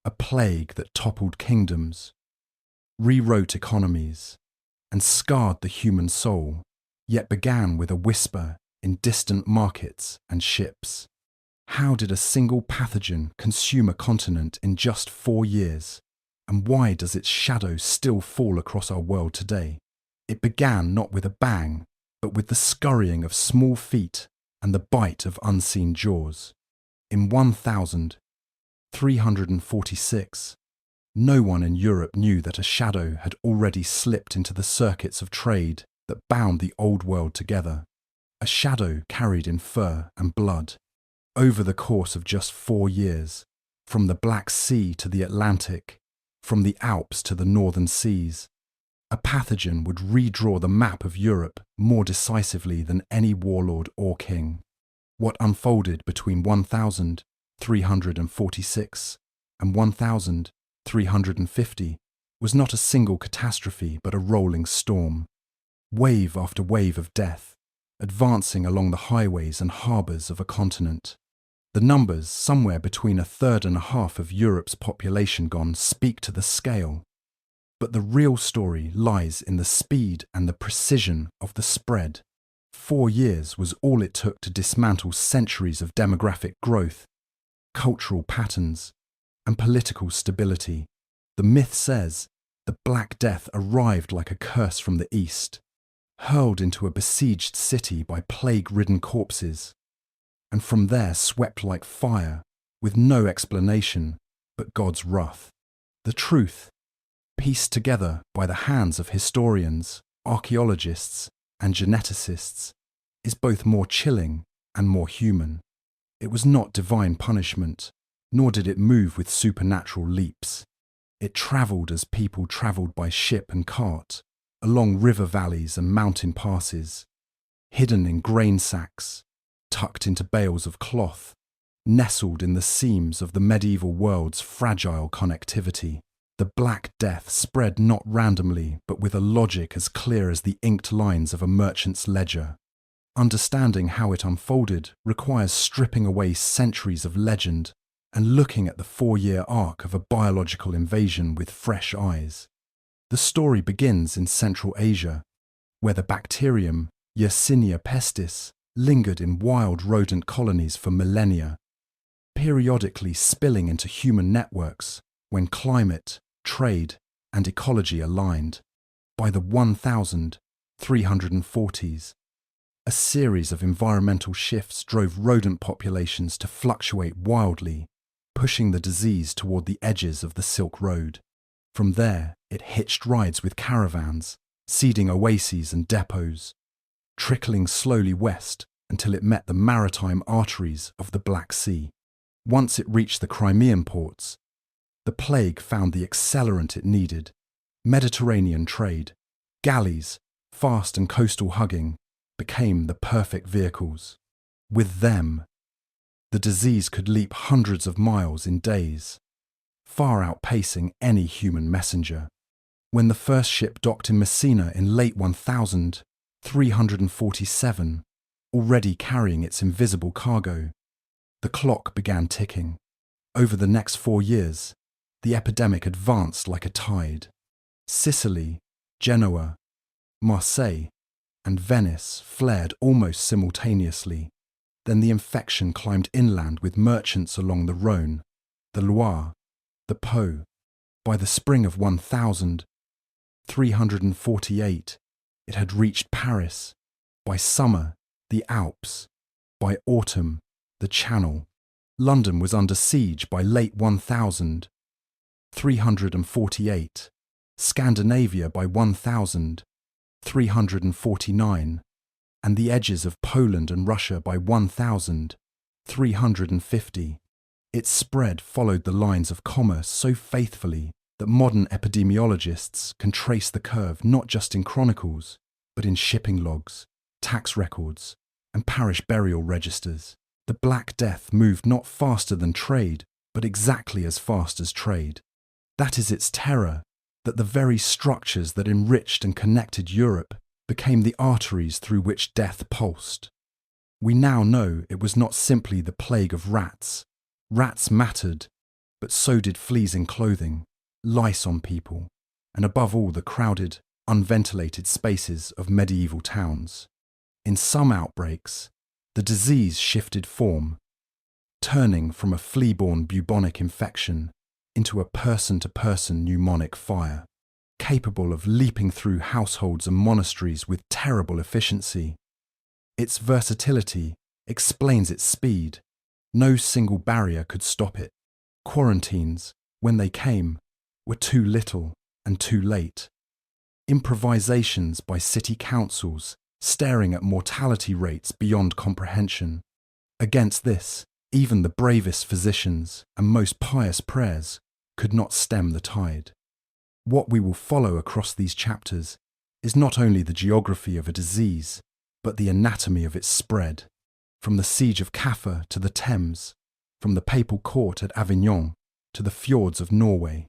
a plague that toppled kingdoms, rewrote economies, and scarred the human soul, yet began with a whisper in distant markets and ships. How did a single pathogen consume a continent in just 4 years? And why does its shadow still fall across our world today? It began not with a bang, but with the scurrying of small feet and the bite of unseen jaws. In 1346, no one in Europe knew that a shadow had already slipped into the circuits of trade that bound the old world together. A shadow carried in fur and blood. Over the course of just 4 years, from the Black Sea to the Atlantic, from the Alps to the northern seas, a pathogen would redraw the map of Europe more decisively than any warlord or king. What unfolded between 1346 and 1350 was not a single catastrophe but a rolling storm. Wave after wave of death, advancing along the highways and harbours of a continent. The numbers, somewhere between 1/3 and 1/2 of Europe's population gone, speak to the scale. But the real story lies in the speed and the precision of the spread. 4 years was all it took to dismantle centuries of demographic growth, cultural patterns, and political stability. The myth says the Black Death arrived like a curse from the east, hurled into a besieged city by plague-ridden corpses, and from there swept like fire, with no explanation but God's wrath. The truth, pieced together by the hands of historians, archaeologists, and geneticists, is both more chilling and more human. It was not divine punishment, nor did it move with supernatural leaps. It travelled as people travelled by ship and cart, along river valleys and mountain passes, hidden in grain sacks, tucked into bales of cloth, nestled in the seams of the medieval world's fragile connectivity. The Black Death spread not randomly, but with a logic as clear as the inked lines of a merchant's ledger. Understanding how it unfolded requires stripping away centuries of legend and looking at the 4-year arc of a biological invasion with fresh eyes. The story begins in Central Asia, where the bacterium Yersinia pestis lingered in wild rodent colonies for millennia, periodically spilling into human networks when climate, trade, and ecology aligned. By the 1340s, a series of environmental shifts drove rodent populations to fluctuate wildly, pushing the disease toward the edges of the Silk Road. From there, it hitched rides with caravans, seeding oases and depots, trickling slowly west until it met the maritime arteries of the Black Sea. Once it reached the Crimean ports, the plague found the accelerant it needed: Mediterranean trade. Galleys, fast and coastal hugging, became the perfect vehicles. With them, the disease could leap hundreds of miles in days, far outpacing any human messenger. When the first ship docked in Messina in late 1347, already carrying its invisible cargo, the clock began ticking. Over the next 4 years, the epidemic advanced like a tide. Sicily, Genoa, Marseille, and Venice flared almost simultaneously. Then the infection climbed inland with merchants along the Rhône, the Loire, the Po. By the spring of 1348, it had reached Paris. By summer, the Alps. By autumn, the Channel. London was under siege by late 1348, Scandinavia by 1349, and the edges of Poland and Russia by 1350. Its spread followed the lines of commerce so faithfully that modern epidemiologists can trace the curve not just in chronicles, but in shipping logs, tax records, and parish burial registers. The Black Death moved not faster than trade, but exactly as fast as trade. That is its terror, that the very structures that enriched and connected Europe became the arteries through which death pulsed. We now know it was not simply the plague of rats. Rats mattered, but so did fleas in clothing, lice on people, and above all the crowded, unventilated spaces of medieval towns. In some outbreaks, the disease shifted form, turning from a flea-borne bubonic infection into a person-to-person pneumonic fire, capable of leaping through households and monasteries with terrible efficiency. Its versatility explains its speed. No single barrier could stop it. Quarantines, when they came, were too little and too late. Improvisations by city councils staring at mortality rates beyond comprehension. Against this, even the bravest physicians and most pious prayers could not stem the tide. What we will follow across these chapters is not only the geography of a disease, but the anatomy of its spread, from the siege of Caffa to the Thames, from the papal court at Avignon to the fjords of Norway.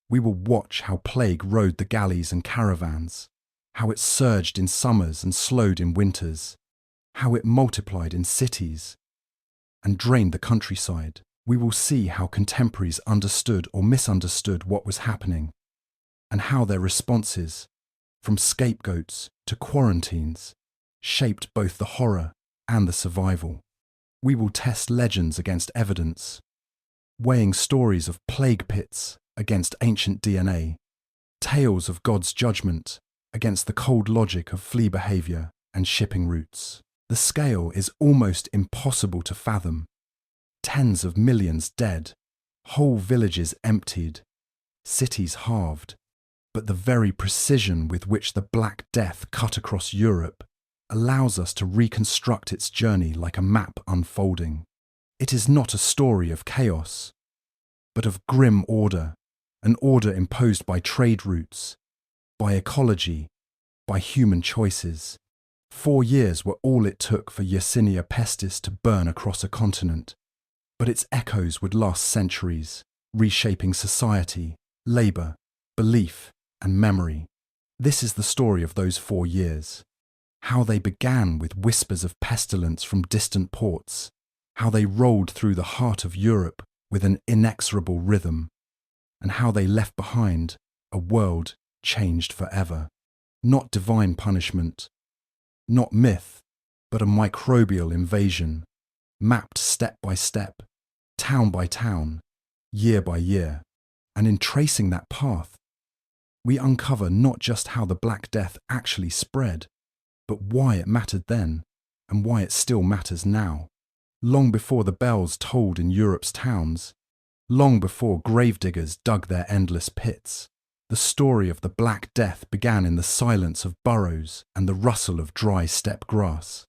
We will watch how plague rode the galleys and caravans, how it surged in summers and slowed in winters, how it multiplied in cities and drained the countryside. We will see how contemporaries understood or misunderstood what was happening, and how their responses, from scapegoats to quarantines, shaped both the horror and the survival. We will test legends against evidence, weighing stories of plague pits against ancient DNA, tales of God's judgment against the cold logic of flea behaviour and shipping routes. The scale is almost impossible to fathom. Tens of millions dead, whole villages emptied, cities halved. But the very precision with which the Black Death cut across Europe allows us to reconstruct its journey like a map unfolding. It is not a story of chaos, but of grim order, an order imposed by trade routes, by ecology, by human choices. 4 years were all it took for Yersinia pestis to burn across a continent, but its echoes would last centuries, reshaping society, labour, belief, and memory. This is the story of those 4 years. How they began with whispers of pestilence from distant ports, how they rolled through the heart of Europe with an inexorable rhythm, and how they left behind a world changed forever. Not divine punishment, not myth, but a microbial invasion, mapped step by step, town by town, year by year. And in tracing that path, we uncover not just how the Black Death actually spread, but why it mattered then and why it still matters now. Long before the bells tolled in Europe's towns, long before gravediggers dug their endless pits, the story of the Black Death began in the silence of burrows and the rustle of dry steppe grass.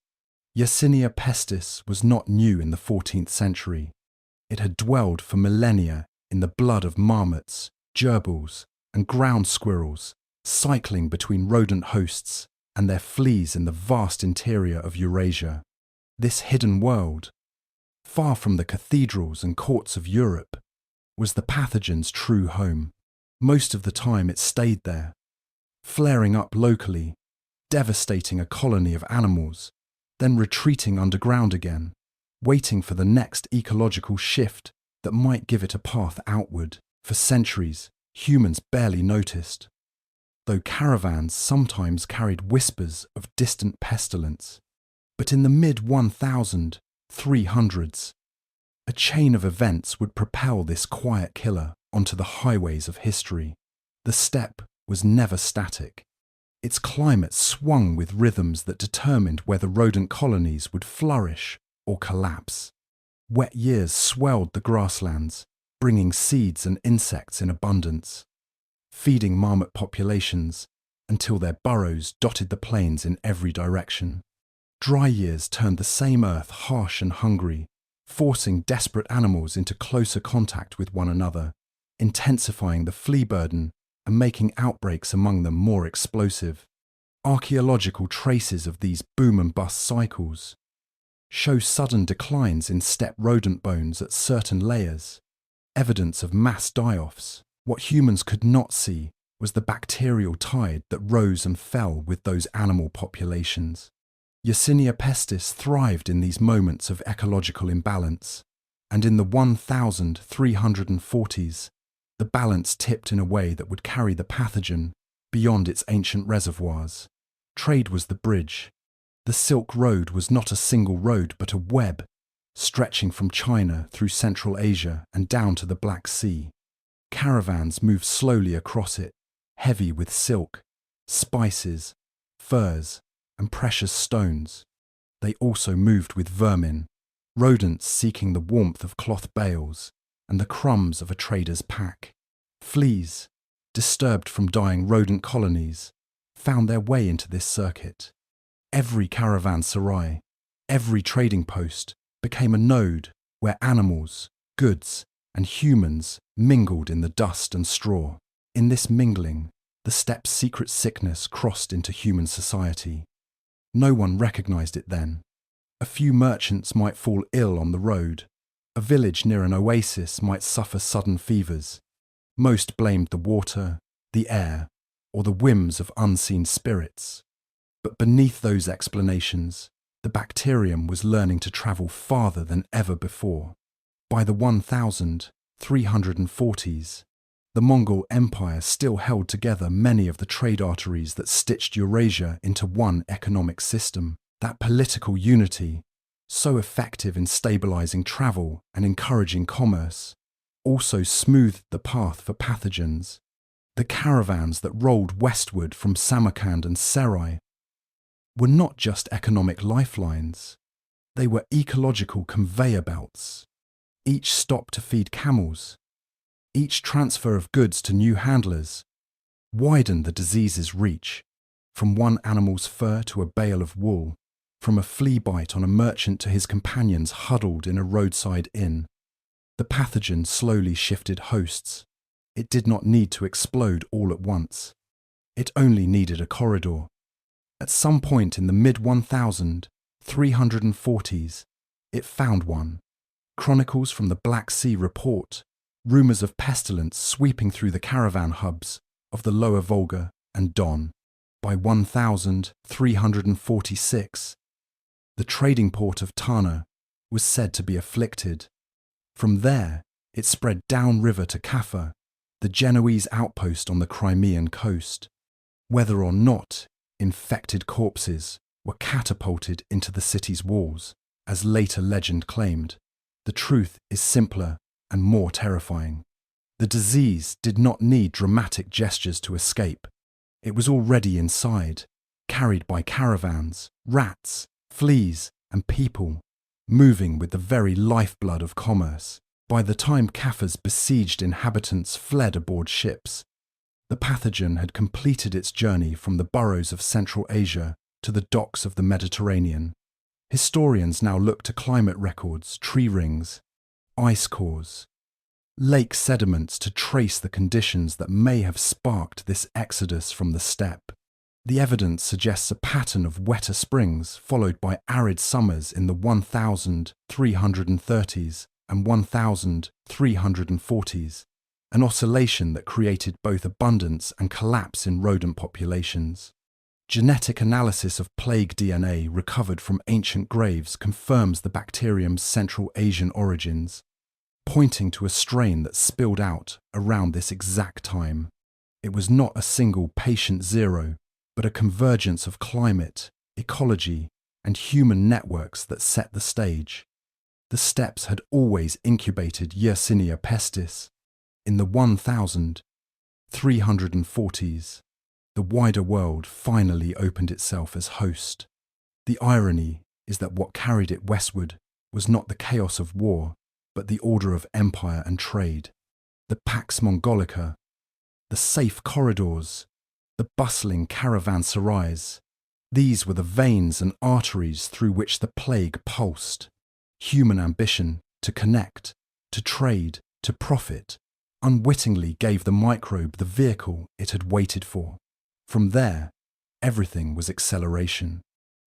Yersinia pestis was not new in the 14th century. It had dwelled for millennia in the blood of marmots, gerbils, and ground squirrels, cycling between rodent hosts and their fleas in the vast interior of Eurasia. This hidden world, far from the cathedrals and courts of Europe, was the pathogen's true home. Most of the time it stayed there, flaring up locally, devastating a colony of animals, then retreating underground again, waiting for the next ecological shift that might give it a path outward. For centuries, humans barely noticed, though caravans sometimes carried whispers of distant pestilence. But in the mid-1300s, a chain of events would propel this quiet killer onto the highways of history. The steppe was never static. Its climate swung with rhythms that determined whether rodent colonies would flourish or collapse. Wet years swelled the grasslands, bringing seeds and insects in abundance, feeding marmot populations until their burrows dotted the plains in every direction. Dry years turned the same earth harsh and hungry, forcing desperate animals into closer contact with one another, intensifying the flea burden and making outbreaks among them more explosive. Archaeological traces of these boom and bust cycles show sudden declines in steppe rodent bones at certain layers, evidence of mass die-offs. What humans could not see was the bacterial tide that rose and fell with those animal populations. Yersinia pestis thrived in these moments of ecological imbalance. and in the 1340s, the balance tipped in a way that would carry the pathogen beyond its ancient reservoirs. Trade was the bridge. The Silk Road was not a single road but a web, stretching from China through Central Asia and down to the Black Sea. Caravans moved slowly across it, heavy with silk, spices, furs, and precious stones. They also moved with vermin, rodents seeking the warmth of cloth bales and the crumbs of a trader's pack. Fleas, disturbed from dying rodent colonies, found their way into this circuit. Every caravanserai, every trading post became a node where animals, goods, and humans mingled in the dust and straw. In this mingling, the steppes' secret sickness crossed into human society. No one recognized it then. A few merchants might fall ill on the road. A village near an oasis might suffer sudden fevers. Most blamed the water, the air, or the whims of unseen spirits. But beneath those explanations, the bacterium was learning to travel farther than ever before. By the 1340s, the Mongol Empire still held together many of the trade arteries that stitched Eurasia into one economic system. That political unity, so effective in stabilizing travel and encouraging commerce, also smoothed the path for pathogens. The caravans that rolled westward from Samarkand and Serai were not just economic lifelines, they were ecological conveyor belts. Each stop to feed camels, each transfer of goods to new handlers, widened the disease's reach, from one animal's fur to a bale of wool, from a flea bite on a merchant to his companions huddled in a roadside inn. The pathogen slowly shifted hosts. It did not need to explode all at once. It only needed a corridor. At some point in the mid-1340s, it found one. Chronicles from the Black Sea report rumours of pestilence sweeping through the caravan hubs of the Lower Volga and Don. By 1346, the trading port of Tana was said to be afflicted. From there, it spread downriver to Kaffa, the Genoese outpost on the Crimean coast. Whether or not infected corpses were catapulted into the city's walls, as later legend claimed, the truth is simpler and more terrifying. The disease did not need dramatic gestures to escape. It was already inside, carried by caravans, rats, fleas, and people, moving with the very lifeblood of commerce. By the time Kaffa's besieged inhabitants fled aboard ships, the pathogen had completed its journey from the burrows of Central Asia to the docks of the Mediterranean. Historians now look to climate records, tree rings, ice cores, lake sediments to trace the conditions that may have sparked this exodus from the steppe. The evidence suggests a pattern of wetter springs followed by arid summers in the 1330s and 1340s, an oscillation that created both abundance and collapse in rodent populations. Genetic analysis of plague DNA recovered from ancient graves confirms the bacterium's Central Asian origins, pointing to a strain that spilled out around this exact time. It was not a single patient zero, but a convergence of climate, ecology, and human networks that set the stage. The steppes had always incubated Yersinia pestis. In the 1340s, the wider world finally opened itself as host. The irony is that what carried it westward was not the chaos of war, but the order of empire and trade. The Pax Mongolica, the safe corridors, the bustling caravanserais. These were the veins and arteries through which the plague pulsed. Human ambition to connect, to trade, to profit, unwittingly gave the microbe the vehicle it had waited for. From there, everything was acceleration.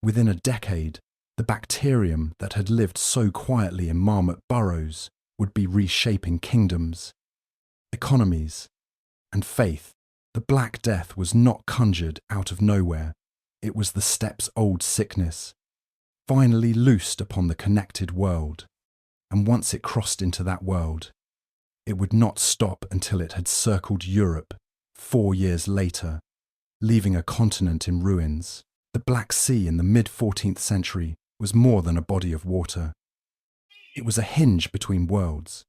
Within a decade, the bacterium that had lived so quietly in marmot burrows would be reshaping kingdoms, economies, and faith. The Black Death was not conjured out of nowhere. It was the steppe's old sickness, finally loosed upon the connected world. and once it crossed into that world, it would not stop until it had circled Europe 4 years later, leaving a continent in ruins. The Black Sea in the mid-14th century was more than a body of water. It was a hinge between worlds.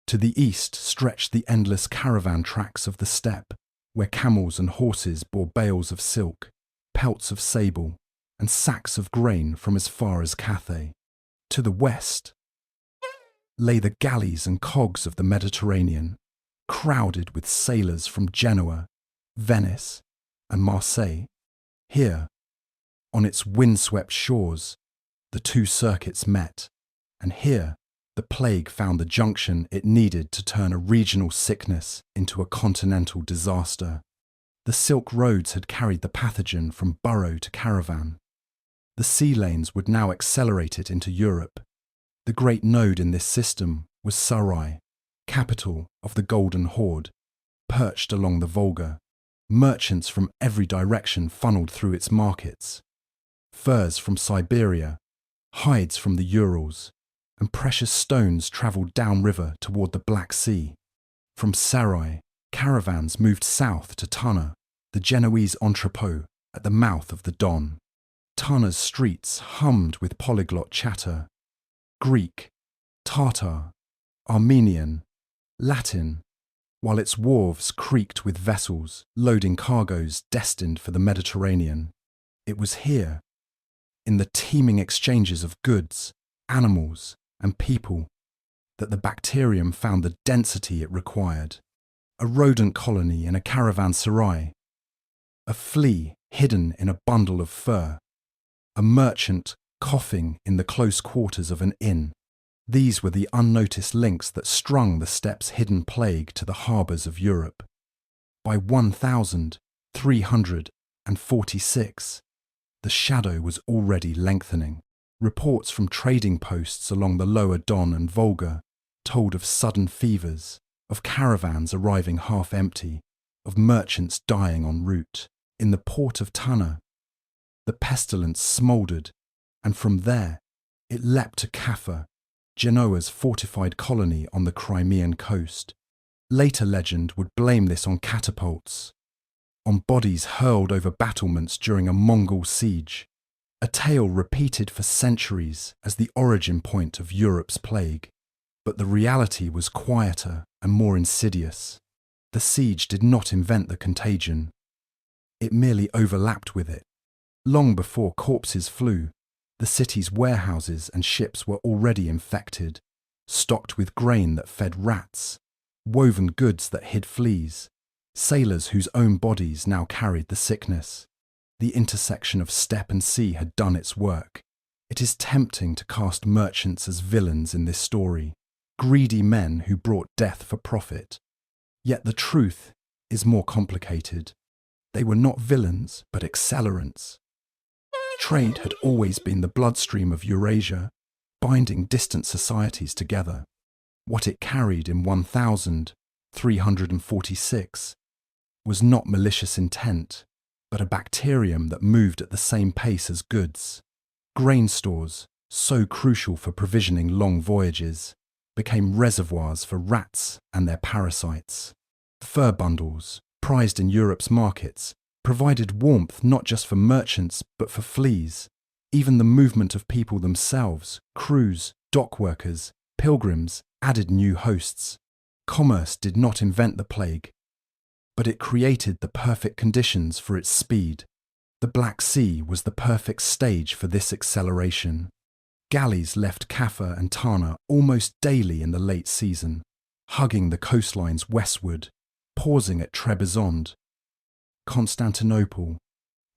To the east stretched the endless caravan tracks of the steppe, where camels and horses bore bales of silk, pelts of sable, and sacks of grain from as far as Cathay. To the west lay the galleys and cogs of the Mediterranean, crowded with sailors from Genoa, Venice, and Marseille. Here, on its windswept shores, the two circuits met, and here the plague found the junction it needed to turn a regional sickness into a continental disaster. The Silk Roads had carried the pathogen from burrow to caravan. The sea lanes would now accelerate it into Europe. The great node in this system was Sarai, capital of the Golden Horde, perched along the Volga. Merchants from every direction funneled through its markets. Furs from Siberia, hides from the Urals, and precious stones travelled downriver toward the Black Sea. From Sarai, caravans moved south to Tana, the Genoese entrepot at the mouth of the Don. Tana's streets hummed with polyglot chatter: Greek, Tartar, Armenian, Latin, while its wharves creaked with vessels loading cargoes destined for the Mediterranean. It was here, in the teeming exchanges of goods, animals, and people, that the bacterium found the density it required. A rodent colony in a caravanserai, a flea hidden in a bundle of fur, a merchant coughing in the close quarters of an inn. These were the unnoticed links that strung the steppe's hidden plague to the harbours of Europe. By 1346, the shadow was already lengthening. Reports from trading posts along the lower Don and Volga told of sudden fevers, of caravans arriving half empty, of merchants dying en route. In the port of Tana, the pestilence smouldered, and from there it leapt to Kaffa, Genoa's fortified colony on the Crimean coast. Later legend would blame this on catapults, on bodies hurled over battlements during a Mongol siege, a tale repeated for centuries as the origin point of Europe's plague. But the reality was quieter and more insidious. The siege did not invent the contagion. It merely overlapped with it. Long before corpses flew, the city's warehouses and ships were already infected, stocked with grain that fed rats, woven goods that hid fleas, sailors whose own bodies now carried the sickness. The intersection of steppe and sea had done its work. It is tempting to cast merchants as villains in this story, greedy men who brought death for profit. Yet the truth is more complicated. They were not villains, but accelerants. Trade had always been the bloodstream of Eurasia, binding distant societies together. What it carried in 1346 was not malicious intent, but a bacterium that moved at the same pace as goods. Grain stores, so crucial for provisioning long voyages, became reservoirs for rats and their parasites. Fur bundles, prized in Europe's markets, provided warmth not just for merchants but for fleas. Even the movement of people themselves, crews, dock workers, pilgrims, added new hosts. Commerce did not invent the plague, but it created the perfect conditions for its speed. The Black Sea was the perfect stage for this acceleration. Galleys left Kaffa and Tana almost daily in the late season, hugging the coastlines westward, pausing at Trebizond, Constantinople,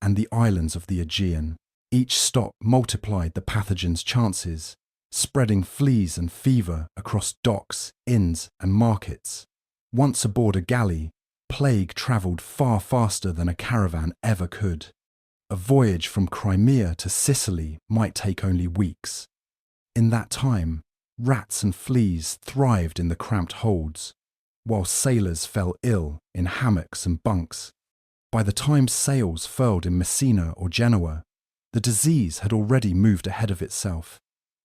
and the islands of the Aegean. Each stop multiplied the pathogen's chances, spreading fleas and fever across docks, inns, and markets. Once aboard a galley, plague travelled far faster than a caravan ever could. A voyage from Crimea to Sicily might take only weeks. In that time, rats and fleas thrived in the cramped holds, while sailors fell ill in hammocks and bunks. By the time sails furled in Messina or Genoa, the disease had already moved ahead of itself.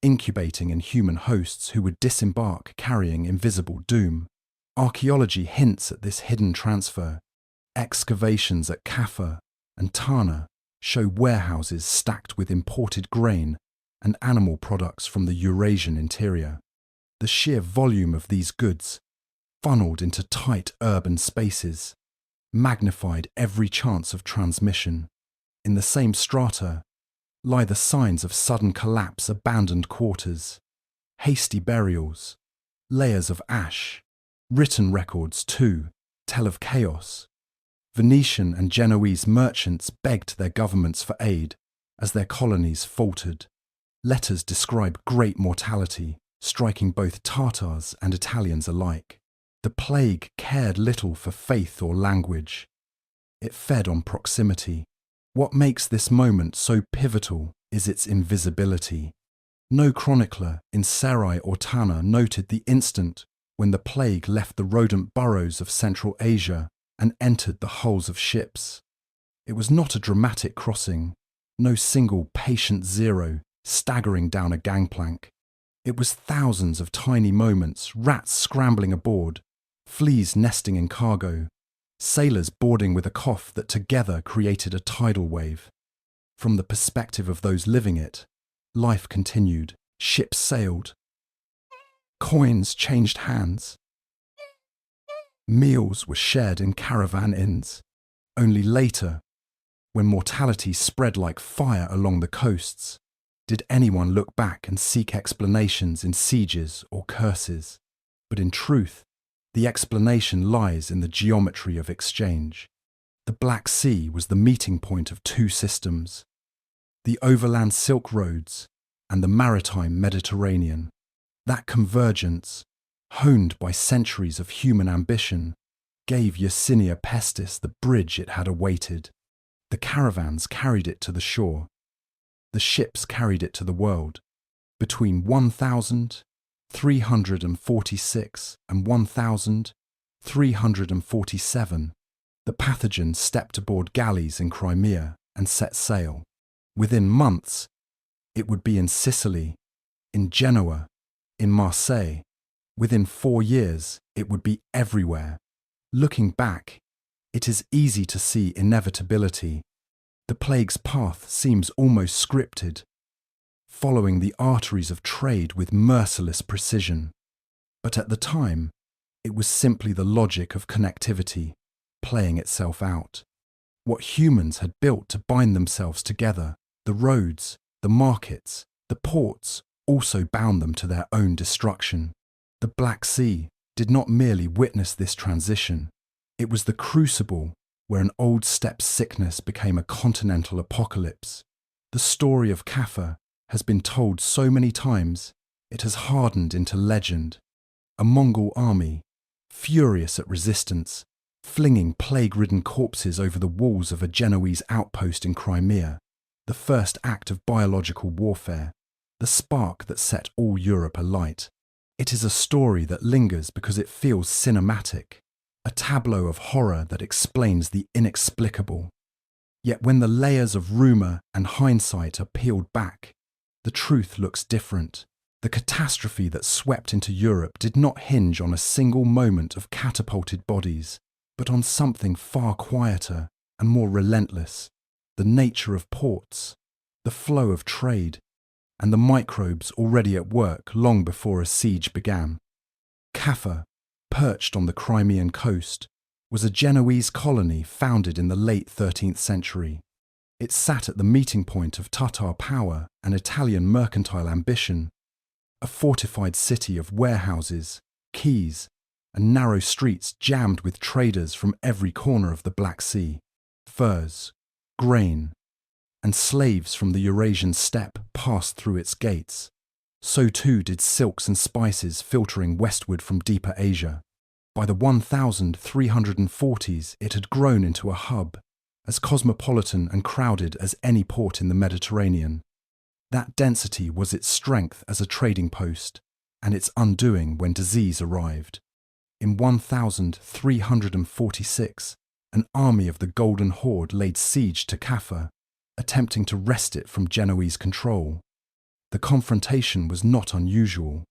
incubating in human hosts who would disembark carrying invisible doom. Archaeology hints at this hidden transfer. Excavations at Kaffa and Tana show warehouses stacked with imported grain and animal products from the Eurasian interior. The sheer volume of these goods, funneled into tight urban spaces, magnified every chance of transmission. In the same strata lie the signs of sudden collapse, abandoned quarters, hasty burials, layers of ash. Written records, too, tell of chaos. Venetian and Genoese merchants begged their governments for aid as their colonies faltered. Letters describe great mortality, striking both Tartars and Italians alike. The plague cared little for faith or language. It fed on proximity. What makes this moment so pivotal is its invisibility. No chronicler in Sarai or Tana noted the instant when the plague left the rodent burrows of Central Asia and entered the hulls of ships. It was not a dramatic crossing, no single patient zero staggering down a gangplank. It was thousands of tiny moments, rats scrambling aboard, fleas nesting in cargo, sailors boarding with a cough that together created a tidal wave. From the perspective of those living it, life continued, ships sailed, coins changed hands, meals were shared in caravan inns. Only later, when mortality spread like fire along the coasts, did anyone look back and seek explanations in sieges or curses. But in truth, the explanation lies in the geometry of exchange. The Black Sea was the meeting point of two systems, the overland Silk Roads and the maritime Mediterranean. That convergence, honed by centuries of human ambition, gave Yersinia Pestis the bridge it had awaited. The caravans carried it to the shore. The ships carried it to the world. Between 1,346 and 1,347, the pathogen stepped aboard galleys in Crimea and set sail. Within months, it would be in Sicily, in Genoa, in Marseille. Within 4 years, it would be everywhere. Looking back, it is easy to see inevitability. The plague's path seems almost scripted, following the arteries of trade with merciless precision. But at the time, it was simply the logic of connectivity, playing itself out. What humans had built to bind themselves together, the roads, the markets, the ports, also bound them to their own destruction. The Black Sea did not merely witness this transition. It was the crucible where an old steppe sickness became a continental apocalypse. The story of Kaffa has been told so many times, it has hardened into legend. A Mongol army, furious at resistance, flinging plague-ridden corpses over the walls of a Genoese outpost in Crimea, the first act of biological warfare, the spark that set all Europe alight. It is a story that lingers because it feels cinematic, a tableau of horror that explains the inexplicable. Yet when the layers of rumour and hindsight are peeled back, the truth looks different. The catastrophe that swept into Europe did not hinge on a single moment of catapulted bodies, but on something far quieter and more relentless: the nature of ports, the flow of trade, and the microbes already at work long before a siege began. Kaffa, perched on the Crimean coast, was a Genoese colony founded in the late 13th century. It sat at the meeting point of Tatar power and Italian mercantile ambition, a fortified city of warehouses, quays, and narrow streets jammed with traders from every corner of the Black Sea. Furs, grain, and slaves from the Eurasian steppe passed through its gates. So too did silks and spices filtering westward from deeper Asia. By the 1340s, it had grown into a hub, as cosmopolitan and crowded as any port in the Mediterranean. That density was its strength as a trading post, and its undoing when disease arrived. In 1346, an army of the Golden Horde laid siege to Kaffa, attempting to wrest it from Genoese control. The confrontation was not unusual.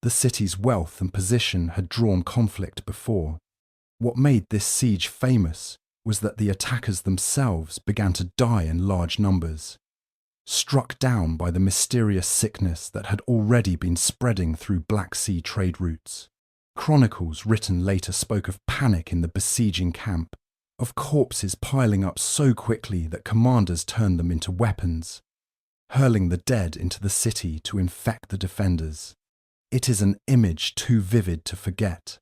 The city's wealth and position had drawn conflict before. What made this siege famous was that the attackers themselves began to die in large numbers, struck down by the mysterious sickness that had already been spreading through Black Sea trade routes. Chronicles written later spoke of panic in the besieging camp, of corpses piling up so quickly that commanders turned them into weapons, hurling the dead into the city to infect the defenders. It is an image too vivid to forget,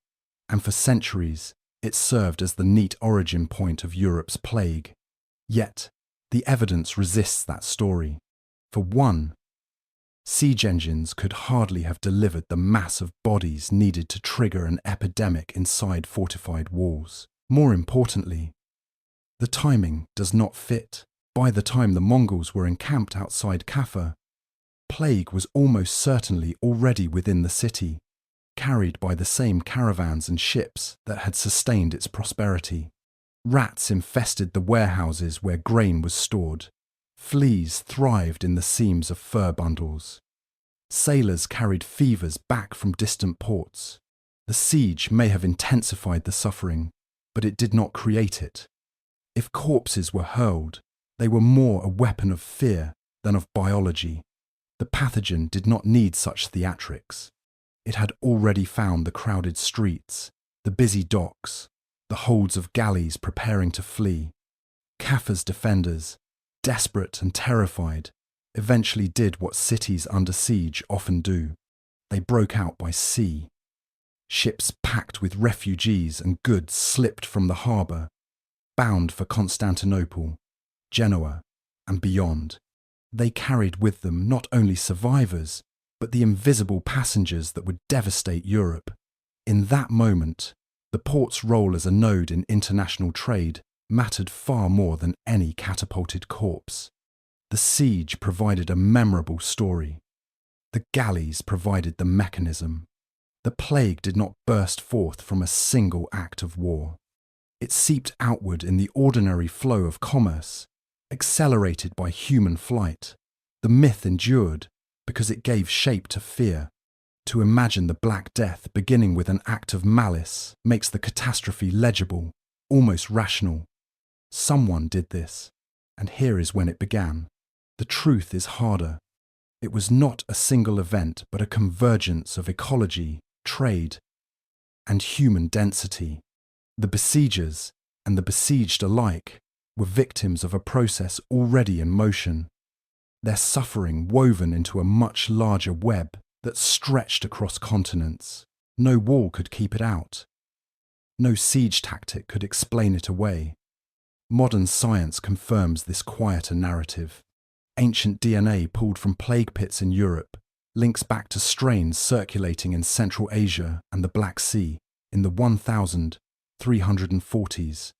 and for centuries it served as the neat origin point of Europe's plague. Yet, the evidence resists that story. For one, siege engines could hardly have delivered the mass of bodies needed to trigger an epidemic inside fortified walls. More importantly, the timing does not fit. By the time the Mongols were encamped outside Kaffa, plague was almost certainly already within the city, carried by the same caravans and ships that had sustained its prosperity. Rats infested the warehouses where grain was stored. Fleas thrived in the seams of fur bundles. Sailors carried fevers back from distant ports. The siege may have intensified the suffering, but it did not create it. If corpses were hurled, they were more a weapon of fear than of biology. The pathogen did not need such theatrics. It had already found the crowded streets, the busy docks, the holds of galleys preparing to flee. Kaffa's defenders, desperate and terrified, eventually did what cities under siege often do. They broke out by sea. Ships packed with refugees and goods slipped from the harbour, bound for Constantinople, Genoa, and beyond. They carried with them not only survivors, but the invisible passengers that would devastate Europe. In that moment, the port's role as a node in international trade mattered far more than any catapulted corpse. The siege provided a memorable story. The galleys provided the mechanism. The plague did not burst forth from a single act of war. It seeped outward in the ordinary flow of commerce, accelerated by human flight. The myth endured because it gave shape to fear. To imagine the Black Death beginning with an act of malice makes the catastrophe legible, almost rational. Someone did this, and here is when it began. The truth is harder. It was not a single event, but a convergence of ecology, trade, and human density. The besiegers and the besieged alike were victims of a process already in motion, their suffering woven into a much larger web that stretched across continents. No wall could keep it out. No siege tactic could explain it away. Modern science confirms this quieter narrative. Ancient DNA pulled from plague pits in Europe links back to strains circulating in Central Asia and the Black Sea in the 1340s.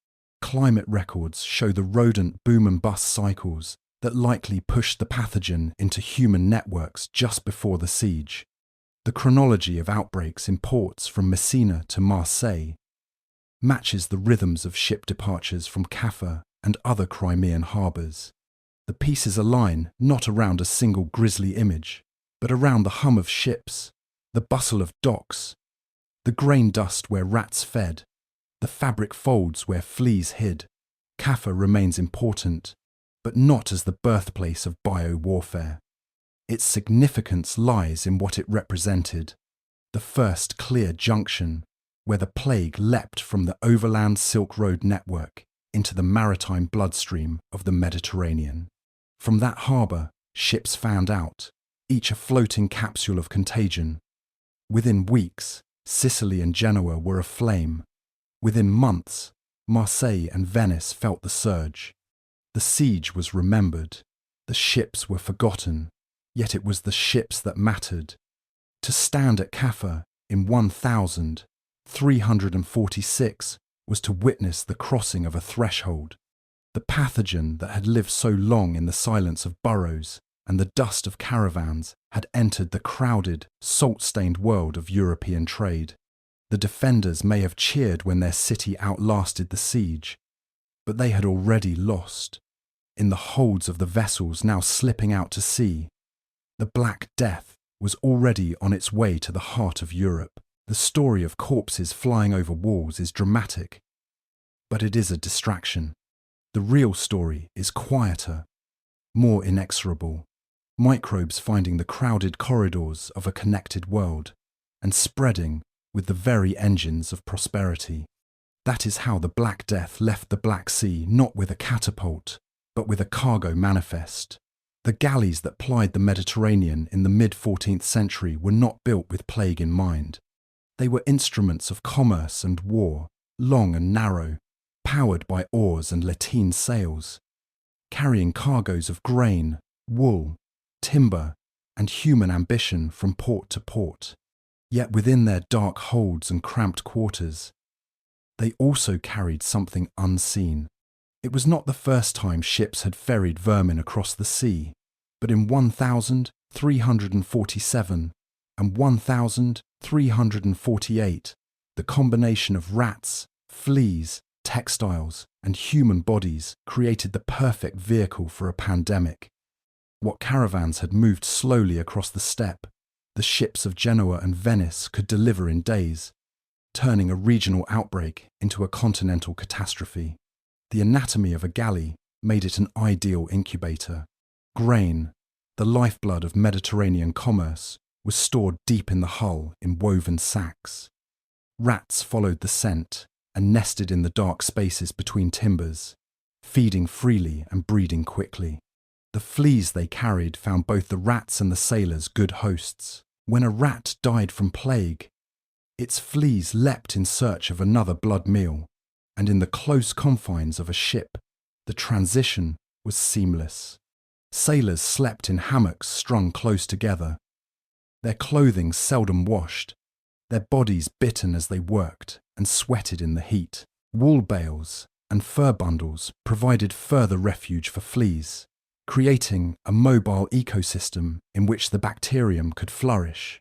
Climate records show the rodent boom and bust cycles that likely pushed the pathogen into human networks just before the siege. The chronology of outbreaks in ports from Messina to Marseille matches the rhythms of ship departures from Kaffa and other Crimean harbours. The pieces align not around a single grisly image, but around the hum of ships, the bustle of docks, the grain dust where rats fed, the fabric folds where fleas hid. Kaffa remains important, but not as the birthplace of bio-warfare. Its significance lies in what it represented, the first clear junction where the plague leapt from the overland Silk Road network into the maritime bloodstream of the Mediterranean. From that harbour, ships fanned out, each a floating capsule of contagion. Within weeks, Sicily and Genoa were aflame. Within months, Marseille and Venice felt the surge. The siege was remembered. The ships were forgotten, yet it was the ships that mattered. To stand at Kaffa in 1346 was to witness the crossing of a threshold. The pathogen that had lived so long in the silence of burrows and the dust of caravans had entered the crowded, salt-stained world of European trade. The defenders may have cheered when their city outlasted the siege, but they had already lost. In the holds of the vessels now slipping out to sea, The Black Death was already on its way to the heart of Europe. The story of corpses flying over walls is dramatic, but it is a distraction. The real story is quieter, more inexorable. Microbes finding the crowded corridors of a connected world and spreading with the very engines of prosperity. That is how the Black Death left the Black Sea, not with a catapult, but with a cargo manifest. The galleys that plied the Mediterranean in the mid-14th century were not built with plague in mind. They were instruments of commerce and war, long and narrow, powered by oars and lateen sails, carrying cargoes of grain, wool, timber, and human ambition from port to port. Yet within their dark holds and cramped quarters, they also carried something unseen. It was not the first time ships had ferried vermin across the sea, but in 1347 and 1348, the combination of rats, fleas, textiles, and human bodies created the perfect vehicle for a pandemic. What caravans had moved slowly across the steppe, the ships of Genoa and Venice could deliver in days, turning a regional outbreak into a continental catastrophe. The anatomy of a galley made it an ideal incubator. Grain, the lifeblood of Mediterranean commerce, was stored deep in the hull in woven sacks. Rats followed the scent and nested in the dark spaces between timbers, feeding freely and breeding quickly. The fleas they carried found both the rats and the sailors good hosts. When a rat died from plague, its fleas leapt in search of another blood meal, and in the close confines of a ship, the transition was seamless. Sailors slept in hammocks strung close together, their clothing seldom washed, their bodies bitten as they worked and sweated in the heat. Wool bales and fur bundles provided further refuge for fleas, creating a mobile ecosystem in which the bacterium could flourish.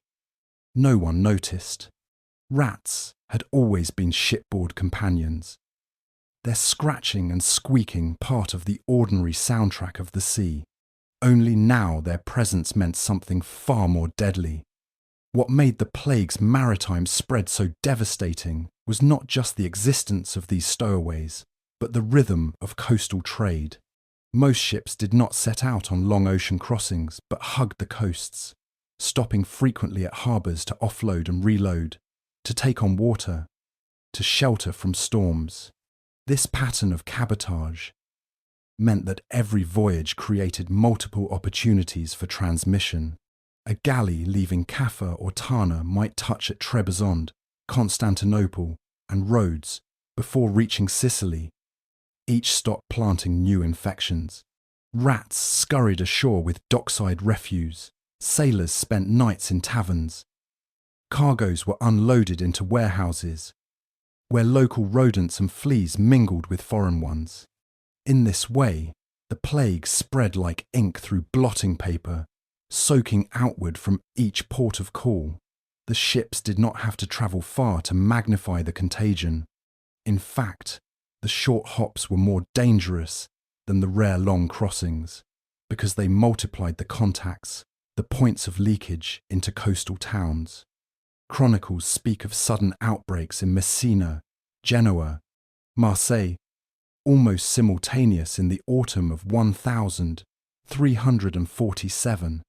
No one noticed. Rats had always been shipboard companions, their scratching and squeaking part of the ordinary soundtrack of the sea. Only now their presence meant something far more deadly. What made the plague's maritime spread so devastating was not just the existence of these stowaways, but the rhythm of coastal trade. Most ships did not set out on long ocean crossings, but hugged the coasts, stopping frequently at harbours to offload and reload, to take on water, to shelter from storms. This pattern of cabotage meant that every voyage created multiple opportunities for transmission. A galley leaving Kaffa or Tana might touch at Trebizond, Constantinople, and Rhodes before reaching Sicily, each stop planting new infections. Rats scurried ashore with dockside refuse. Sailors spent nights in taverns. Cargoes were unloaded into warehouses, where local rodents and fleas mingled with foreign ones. In this way, the plague spread like ink through blotting paper, soaking outward from each port of call. The ships did not have to travel far to magnify the contagion. In fact, the short hops were more dangerous than the rare long crossings, because they multiplied the contacts, the points of leakage into coastal towns. Chronicles speak of sudden outbreaks in Messina, Genoa, Marseille, almost simultaneous in the autumn of 1347.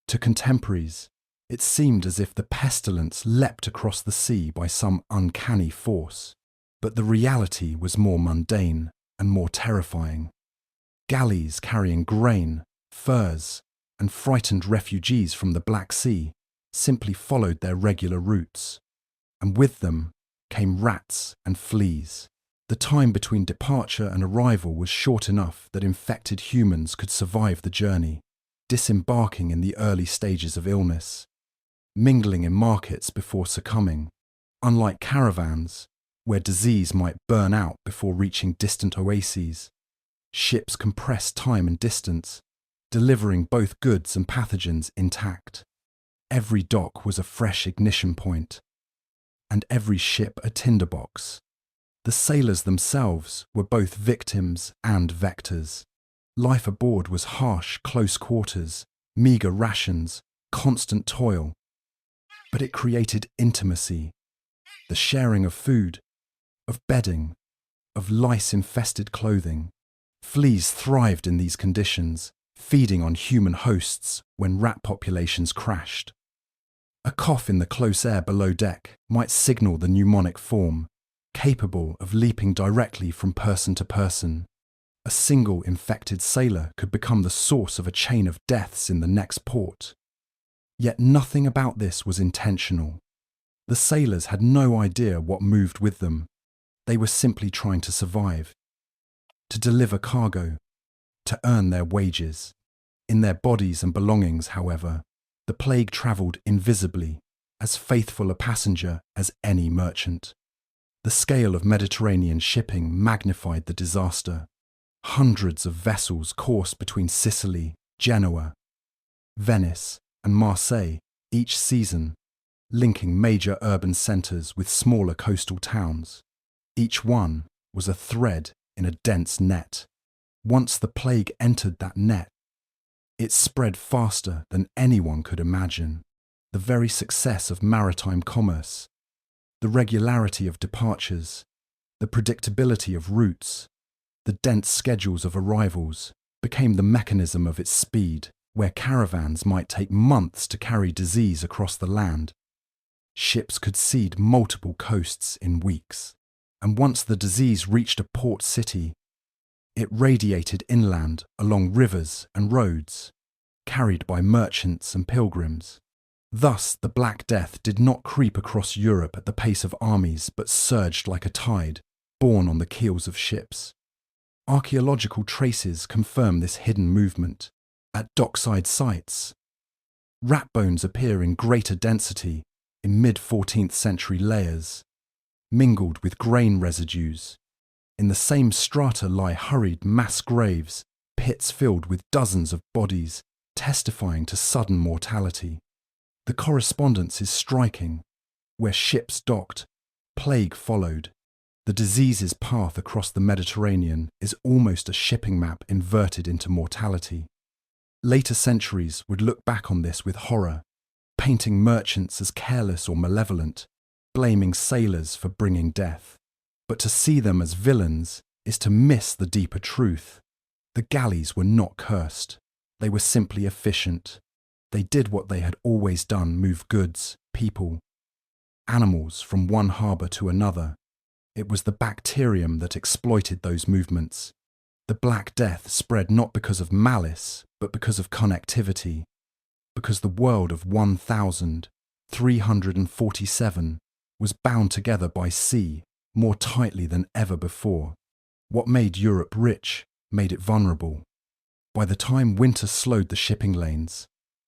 To contemporaries, it seemed as if the pestilence leapt across the sea by some uncanny force. But the reality was more mundane and more terrifying. Galleys carrying grain, furs, and frightened refugees from the Black Sea simply followed their regular routes, and with them came rats and fleas. The time between departure and arrival was short enough that infected humans could survive the journey, disembarking in the early stages of illness, mingling in markets before succumbing. Unlike caravans, where disease might burn out before reaching distant oases, ships compressed time and distance, delivering both goods and pathogens intact. Every dock was a fresh ignition point, and every ship a tinderbox. The sailors themselves were both victims and vectors. Life aboard was harsh, close quarters, meager rations, constant toil. But it created intimacy, the sharing of food, of bedding, of lice-infested clothing. Fleas thrived in these conditions, feeding on human hosts when rat populations crashed. A cough in the close air below deck might signal the pneumonic form, capable of leaping directly from person to person. A single infected sailor could become the source of a chain of deaths in the next port. Yet nothing about this was intentional. The sailors had no idea what moved with them. They were simply trying to survive, to deliver cargo, to earn their wages. In their bodies and belongings, however, the plague travelled invisibly, as faithful a passenger as any merchant. The scale of Mediterranean shipping magnified the disaster. Hundreds of vessels coursed between Sicily, Genoa, Venice, and Marseille each season, linking major urban centres with smaller coastal towns. Each one was a thread in a dense net. Once the plague entered that net, it spread faster than anyone could imagine. The very success of maritime commerce, the regularity of departures, the predictability of routes, the dense schedules of arrivals became the mechanism of its speed, where caravans might take months to carry disease across the land. Ships could seed multiple coasts in weeks, and once the disease reached a port city, it radiated inland along rivers and roads, carried by merchants and pilgrims. Thus, the Black Death did not creep across Europe at the pace of armies, but surged like a tide, borne on the keels of ships. Archaeological traces confirm this hidden movement. At dockside sites, rat bones appear in greater density in mid-14th century layers, mingled with grain residues. In the same strata lie hurried mass graves, pits filled with dozens of bodies, testifying to sudden mortality. The correspondence is striking. Where ships docked, plague followed. The disease's path across the Mediterranean is almost a shipping map inverted into mortality. Later centuries would look back on this with horror, painting merchants as careless or malevolent, blaming sailors for bringing death. But to see them as villains is to miss the deeper truth. The galleys were not cursed. They were simply efficient. They did what they had always done, move goods, people, animals from one harbour to another. It was the bacterium that exploited those movements. The Black Death spread not because of malice, but because of connectivity, because the world of 1,347 was bound together by sea more tightly than ever before. What made Europe rich made it vulnerable. By the time winter slowed the shipping lanes,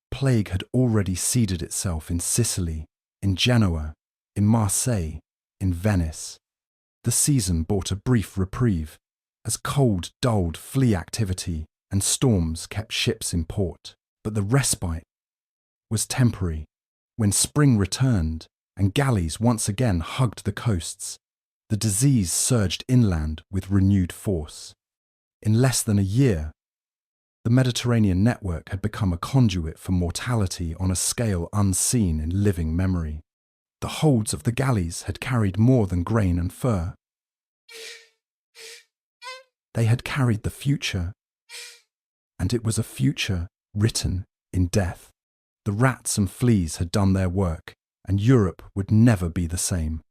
plague had already seeded itself in Sicily, in Genoa, in Marseille, in Venice. The season brought a brief reprieve, as cold dulled flea activity and storms kept ships in port. But the respite was temporary. When spring returned and galleys once again hugged the coasts, the disease surged inland with renewed force. In less than a year, the Mediterranean network had become a conduit for mortality on a scale unseen in living memory. The holds of the galleys had carried more than grain and fur. They had carried the future, and it was a future written in death. The rats and fleas had done their work, and Europe would never be the same.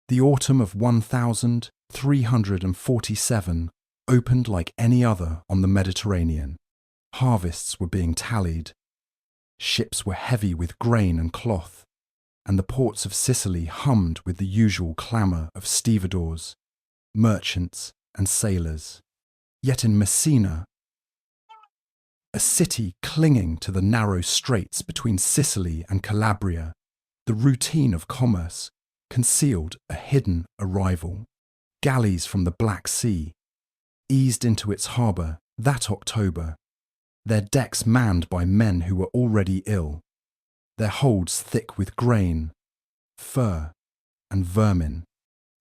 The autumn of 1347 opened like any other on the Mediterranean. Harvests were being tallied. Ships were heavy with grain and cloth, and the ports of Sicily hummed with the usual clamour of stevedores, merchants, and sailors. Yet in Messina, a city clinging to the narrow straits between Sicily and Calabria, the routine of commerce concealed a hidden arrival. Galleys from the Black Sea eased into its harbour that October, their decks manned by men who were already ill, their holds thick with grain, fur, and vermin.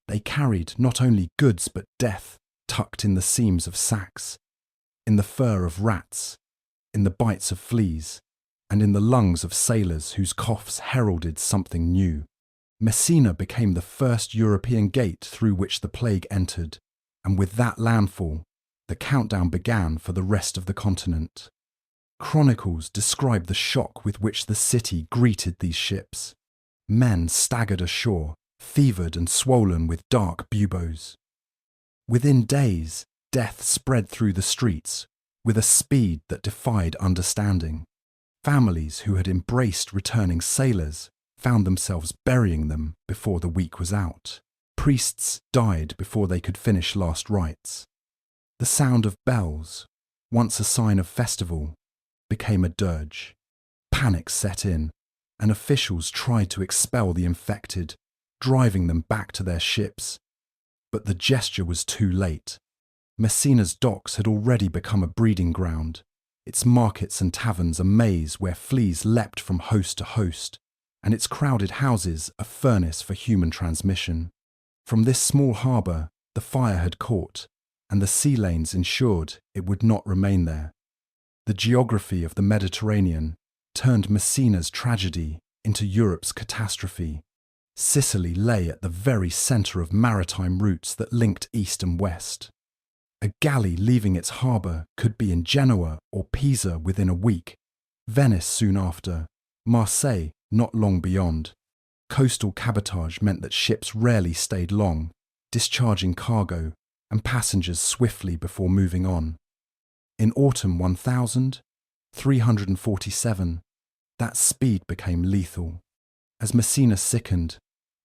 They carried not only goods but death tucked in the seams of sacks, in the fur of rats, in the bites of fleas. and in the lungs of sailors whose coughs heralded something new. Messina became the first European gate through which the plague entered, and with that landfall, the countdown began for the rest of the continent. Chronicles describe the shock with which the city greeted these ships. Men staggered ashore, fevered and swollen with dark buboes. Within days, death spread through the streets with a speed that defied understanding. Families who had embraced returning sailors found themselves burying them before the week was out. Priests died before they could finish last rites. The sound of bells, once a sign of festival, became a dirge. Panic set in, and officials tried to expel the infected, driving them back to their ships. But the gesture was too late. Messina's docks had already become a breeding ground, its markets and taverns a maze where fleas leapt from host to host, and its crowded houses a furnace for human transmission. From this small harbour, the fire had caught, and the sea lanes ensured it would not remain there. The geography of the Mediterranean turned Messina's tragedy into Europe's catastrophe. Sicily lay at the very centre of maritime routes that linked east and west. A galley leaving its harbour could be in Genoa or Pisa within a week, Venice soon after, Marseille not long beyond. Coastal cabotage meant that ships rarely stayed long, discharging cargo and passengers swiftly before moving on. In autumn 1347, that speed became lethal. As Messina sickened,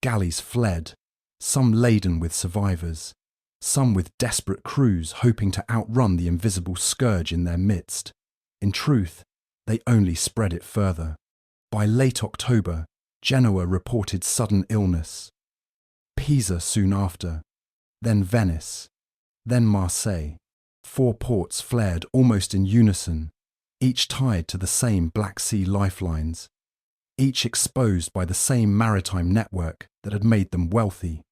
galleys fled, some laden with survivors, some with desperate crews hoping to outrun the invisible scourge in their midst. In truth, they only spread it further. By late October, Genoa reported sudden illness. Pisa soon after, then Venice, then Marseille. 4 ports flared almost in unison, each tied to the same Black Sea lifelines, each exposed by the same maritime network that had made them wealthy.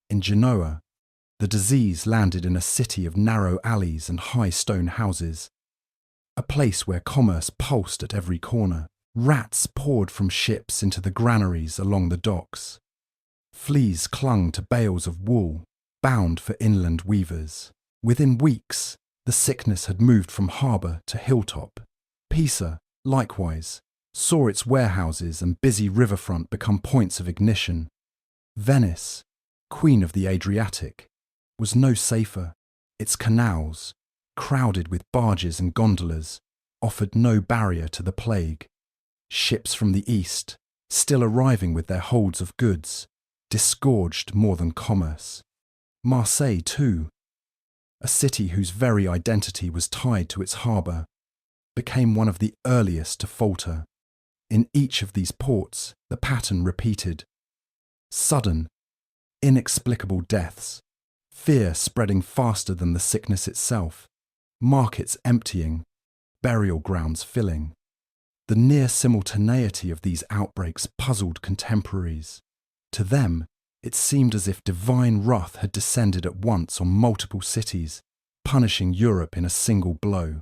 In Genoa, the disease landed in a city of narrow alleys and high stone houses, a place where commerce pulsed at every corner. Rats poured from ships into the granaries along the docks. Fleas clung to bales of wool, bound for inland weavers. Within weeks, the sickness had moved from harbour to hilltop. Pisa, likewise, saw its warehouses and busy riverfront become points of ignition. Venice, queen of the Adriatic, was no safer. Its canals, crowded with barges and gondolas, offered no barrier to the plague. Ships from the east, still arriving with their holds of goods, disgorged more than commerce. Marseille, too, a city whose very identity was tied to its harbour, became one of the earliest to falter. In each of these ports, the pattern repeated. Sudden, inexplicable deaths, fear spreading faster than the sickness itself, markets emptying, burial grounds filling. The near simultaneity of these outbreaks puzzled contemporaries. To them, it seemed as if divine wrath had descended at once on multiple cities, punishing Europe in a single blow.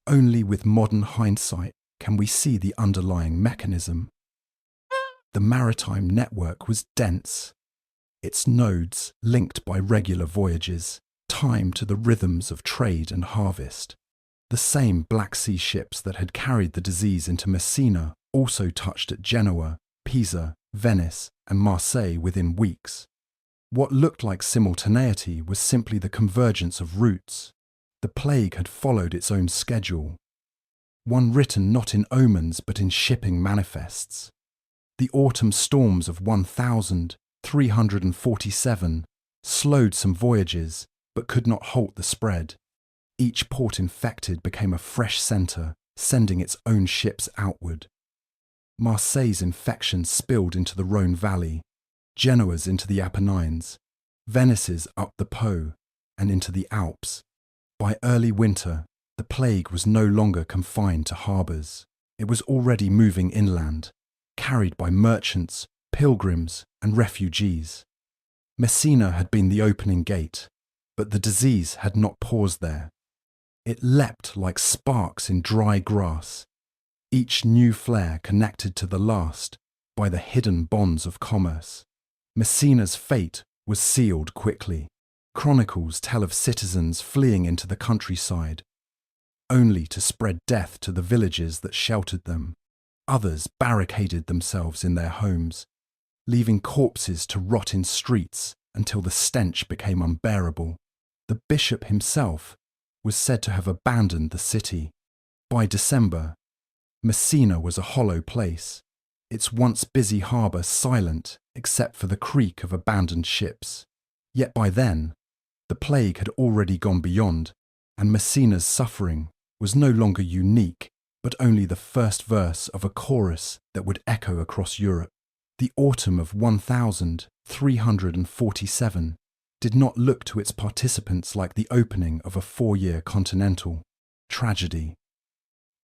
Only with modern hindsight can we see the underlying mechanism. The maritime network was dense, its nodes linked by regular voyages, timed to the rhythms of trade and harvest. The same Black Sea ships that had carried the disease into Messina also touched at Genoa, Pisa, Venice, and Marseille within weeks. What looked like simultaneity was simply the convergence of routes. The plague had followed its own schedule, one written not in omens but in shipping manifests. The autumn storms of 1347 slowed some voyages but could not halt the spread. Each port infected became a fresh centre, sending its own ships outward. Marseille's infection spilled into the Rhone Valley, Genoa's into the Apennines, Venice's up the Po, and into the Alps. By early winter, the plague was no longer confined to harbours. It was already moving inland, carried by merchants, pilgrims, and refugees. Messina had been the opening gate, but the disease had not paused there. It leapt like sparks in dry grass. each new flare connected to the last by the hidden bonds of commerce. Messina's fate was sealed quickly. Chronicles tell of citizens fleeing into the countryside, only to spread death to the villages that sheltered them. Others barricaded themselves in their homes, leaving corpses to rot in streets until the stench became unbearable. The bishop himself was said to have abandoned the city. By December, Messina was a hollow place, its once busy harbour silent except for the creak of abandoned ships. Yet by then, the plague had already gone beyond, and Messina's suffering was no longer unique, but only the first verse of a chorus that would echo across Europe. The autumn of 1347 did not look to its participants like the opening of a 4-year continental tragedy.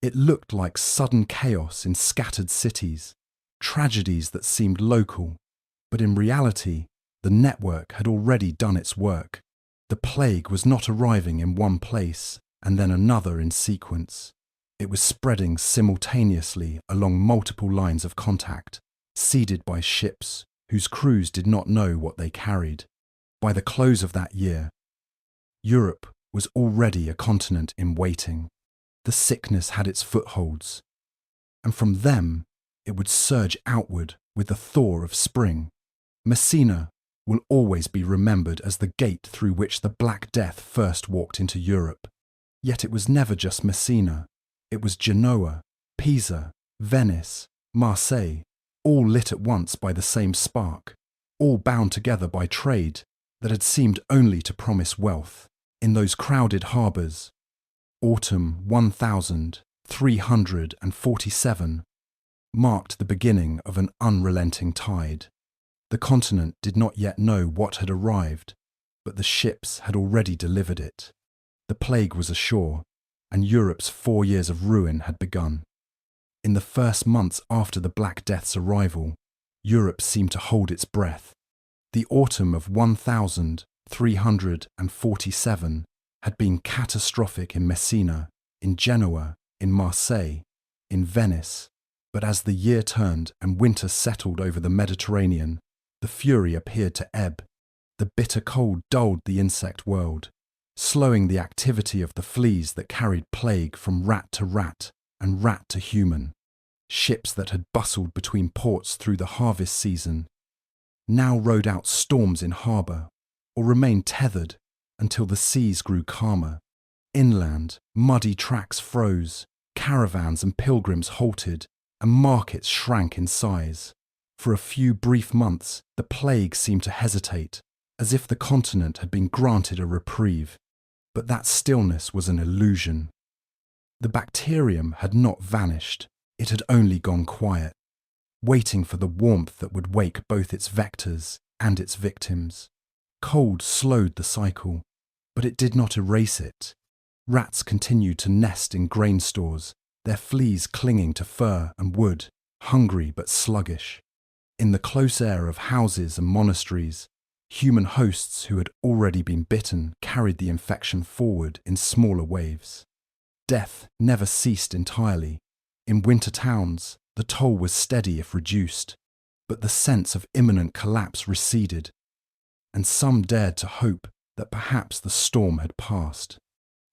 It looked like sudden chaos in scattered cities, tragedies that seemed local, but in reality, the network had already done its work. The plague was not arriving in one place and then another in sequence. It was spreading simultaneously along multiple lines of contact, seeded by ships whose crews did not know what they carried. By the close of that year, Europe was already a continent in waiting. The sickness had its footholds, and from them it would surge outward with the thaw of spring. Messina will always be remembered as the gate through which the Black Death first walked into Europe. Yet it was never just Messina. It was Genoa, Pisa, Venice, Marseille, all lit at once by the same spark, all bound together by trade that had seemed only to promise wealth. In those crowded harbours, autumn 1347 marked the beginning of an unrelenting tide. The continent did not yet know what had arrived, but the ships had already delivered it. The plague was ashore, and Europe's 4 years of ruin had begun. In the first months after the Black Death's arrival, Europe seemed to hold its breath. The autumn of 1347 had been catastrophic in Messina, in Genoa, in Marseille, in Venice, but as the year turned and winter settled over the Mediterranean, the fury appeared to ebb. The bitter cold dulled the insect world, slowing the activity of the fleas that carried plague from rat to rat and rat to human. Ships that had bustled between ports through the harvest season now rode out storms in harbour or remained tethered until the seas grew calmer. Inland, muddy tracks froze, caravans and pilgrims halted, and markets shrank in size. For a few brief months, the plague seemed to hesitate, as if the continent had been granted a reprieve. But that stillness was an illusion. The bacterium had not vanished. It had only gone quiet, waiting for the warmth that would wake both its vectors and its victims. Cold slowed the cycle, but it did not erase it. Rats continued to nest in grain stores, their fleas clinging to fur and wood, hungry but sluggish. In the close air of houses and monasteries, human hosts who had already been bitten carried the infection forward in smaller waves. Death never ceased entirely. In winter towns, the toll was steady if reduced, but the sense of imminent collapse receded, and some dared to hope that perhaps the storm had passed.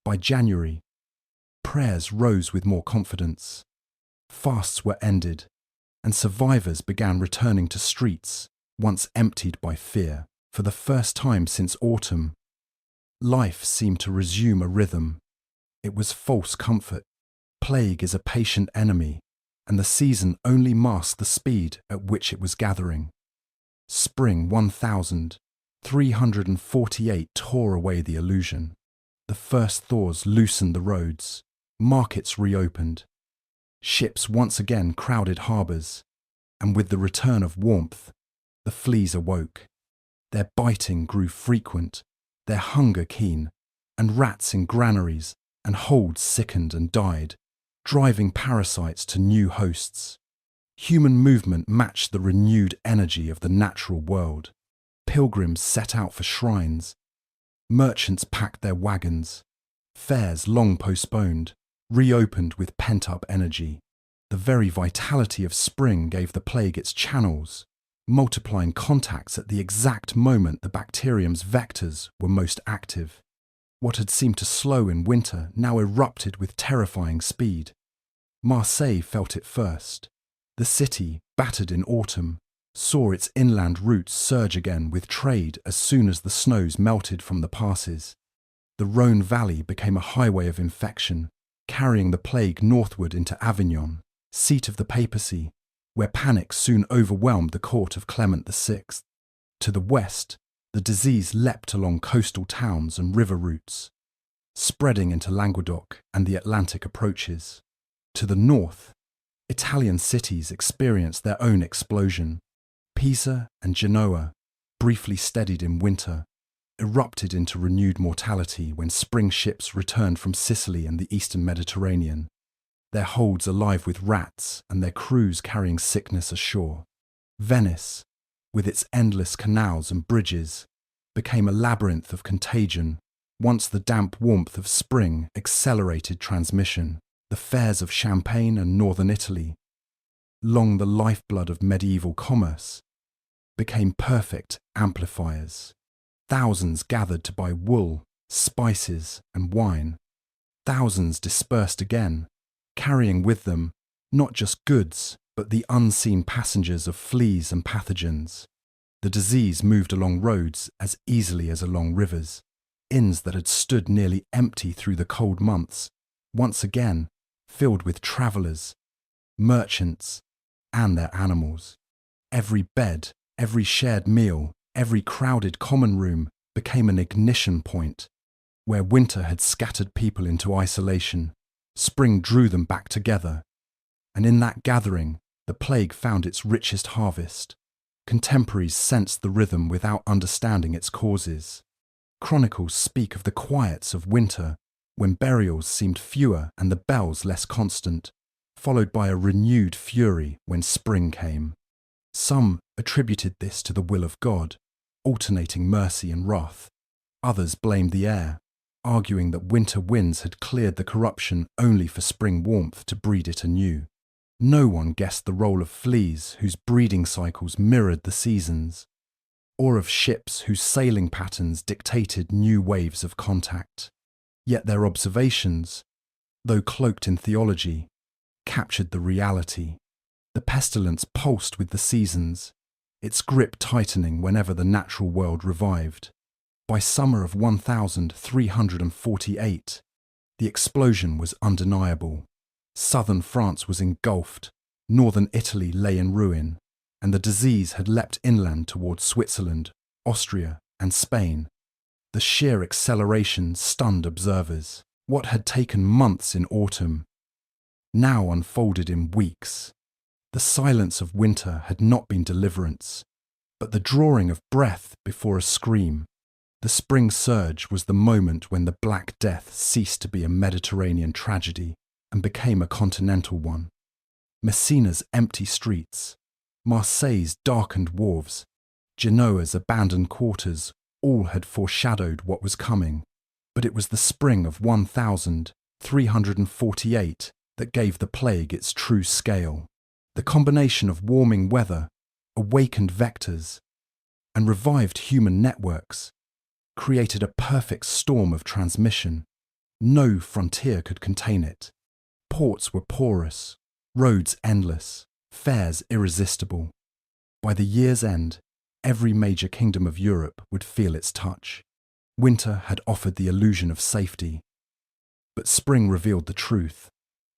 By January, prayers rose with more confidence. Fasts were ended, and survivors began returning to streets once emptied by fear. For the first time since autumn, life seemed to resume a rhythm. It was false comfort. Plague is a patient enemy, and the season only masked the speed at which it was gathering. Spring 1348 tore away the illusion. The first thaws loosened the roads. Markets reopened. Ships once again crowded harbours, and with the return of warmth, the fleas awoke. Their biting grew frequent, their hunger keen, and rats in granaries and holds sickened and died, driving parasites to new hosts. Human movement matched the renewed energy of the natural world. Pilgrims set out for shrines. Merchants packed their wagons. Fairs long postponed reopened with pent-up energy. The very vitality of spring gave the plague its channels, multiplying contacts at the exact moment the bacterium's vectors were most active. What had seemed to slow in winter now erupted with terrifying speed. Marseille felt it first. The city, battered in autumn, saw its inland routes surge again with trade as soon as the snows melted from the passes. The Rhône Valley became a highway of infection, carrying the plague northward into Avignon, seat of the papacy, where panic soon overwhelmed the court of Clement VI. To the west, the disease leapt along coastal towns and river routes, spreading into Languedoc and the Atlantic approaches. To the north, Italian cities experienced their own explosion. Pisa and Genoa, briefly steadied in winter, erupted into renewed mortality when spring ships returned from Sicily and the eastern Mediterranean, their holds alive with rats and their crews carrying sickness ashore. Venice, with its endless canals and bridges, became a labyrinth of contagion once the damp warmth of spring accelerated transmission. The fairs of Champagne and northern Italy, long the lifeblood of medieval commerce, became perfect amplifiers. Thousands gathered to buy wool, spices, and wine. Thousands dispersed again, carrying with them not just goods, but the unseen passengers of fleas and pathogens. The disease moved along roads as easily as along rivers. Inns that had stood nearly empty through the cold months, once again filled with travellers, merchants, and their animals. Every bed, every shared meal, every crowded common room became an ignition point. Where winter had scattered people into isolation, spring drew them back together. And in that gathering, the plague found its richest harvest. Contemporaries sensed the rhythm without understanding its causes. Chronicles speak of the quiets of winter, when burials seemed fewer and the bells less constant, followed by a renewed fury when spring came. Some attributed this to the will of God, alternating mercy and wrath. Others blamed the air, arguing that winter winds had cleared the corruption only for spring warmth to breed it anew. No one guessed the role of fleas whose breeding cycles mirrored the seasons, or of ships whose sailing patterns dictated new waves of contact. Yet their observations, though cloaked in theology, captured the reality. The pestilence pulsed with the seasons, its grip tightening whenever the natural world revived. By summer of 1348, the explosion was undeniable. Southern France was engulfed, northern Italy lay in ruin, and the disease had leapt inland towards Switzerland, Austria, and Spain. The sheer acceleration stunned observers. What had taken months in autumn now unfolded in weeks. The silence of winter had not been deliverance, but the drawing of breath before a scream. The spring surge was the moment when the Black Death ceased to be a Mediterranean tragedy and became a continental one. Messina's empty streets, Marseille's darkened wharves, Genoa's abandoned quarters all had foreshadowed what was coming, but it was the spring of 1348 that gave the plague its true scale. The combination of warming weather, awakened vectors, and revived human networks created a perfect storm of transmission. No frontier could contain it. Ports were porous, roads endless, fares irresistible. By the year's end, every major kingdom of Europe would feel its touch. Winter had offered the illusion of safety, but spring revealed the truth.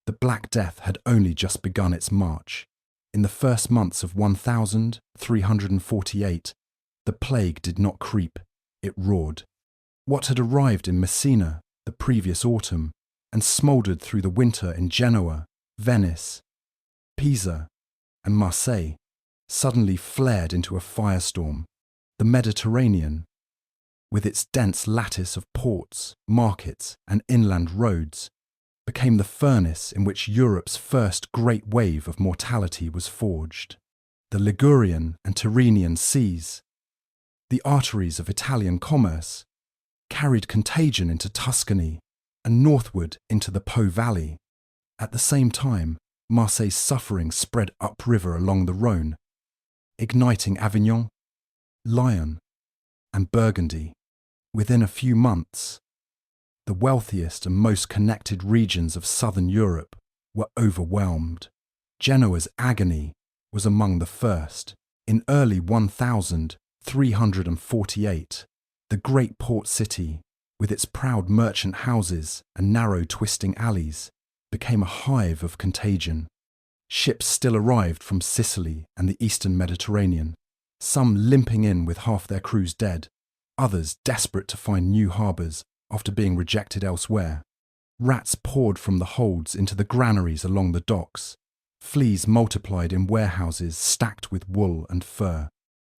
The Black Death had only just begun its march. In the first months of 1348, the plague did not creep, it roared. What had arrived in Messina the previous autumn and smouldered through the winter in Genoa, Venice, Pisa, and Marseille suddenly flared into a firestorm. The Mediterranean, with its dense lattice of ports, markets, and inland roads, became the furnace in which Europe's first great wave of mortality was forged. The Ligurian and Tyrrhenian seas, the arteries of Italian commerce, carried contagion into Tuscany and northward into the Po Valley. At the same time, Marseille's suffering spread upriver along the Rhône, igniting Avignon, Lyon, and Burgundy. Within a few months, the wealthiest and most connected regions of southern Europe were overwhelmed. Genoa's agony was among the first. In early 1348, the great port city, with its proud merchant houses and narrow twisting alleys, became a hive of contagion. Ships still arrived from Sicily and the eastern Mediterranean, some limping in with half their crews dead, others desperate to find new harbours after being rejected elsewhere. Rats poured from the holds into the granaries along the docks. Fleas multiplied in warehouses stacked with wool and fur.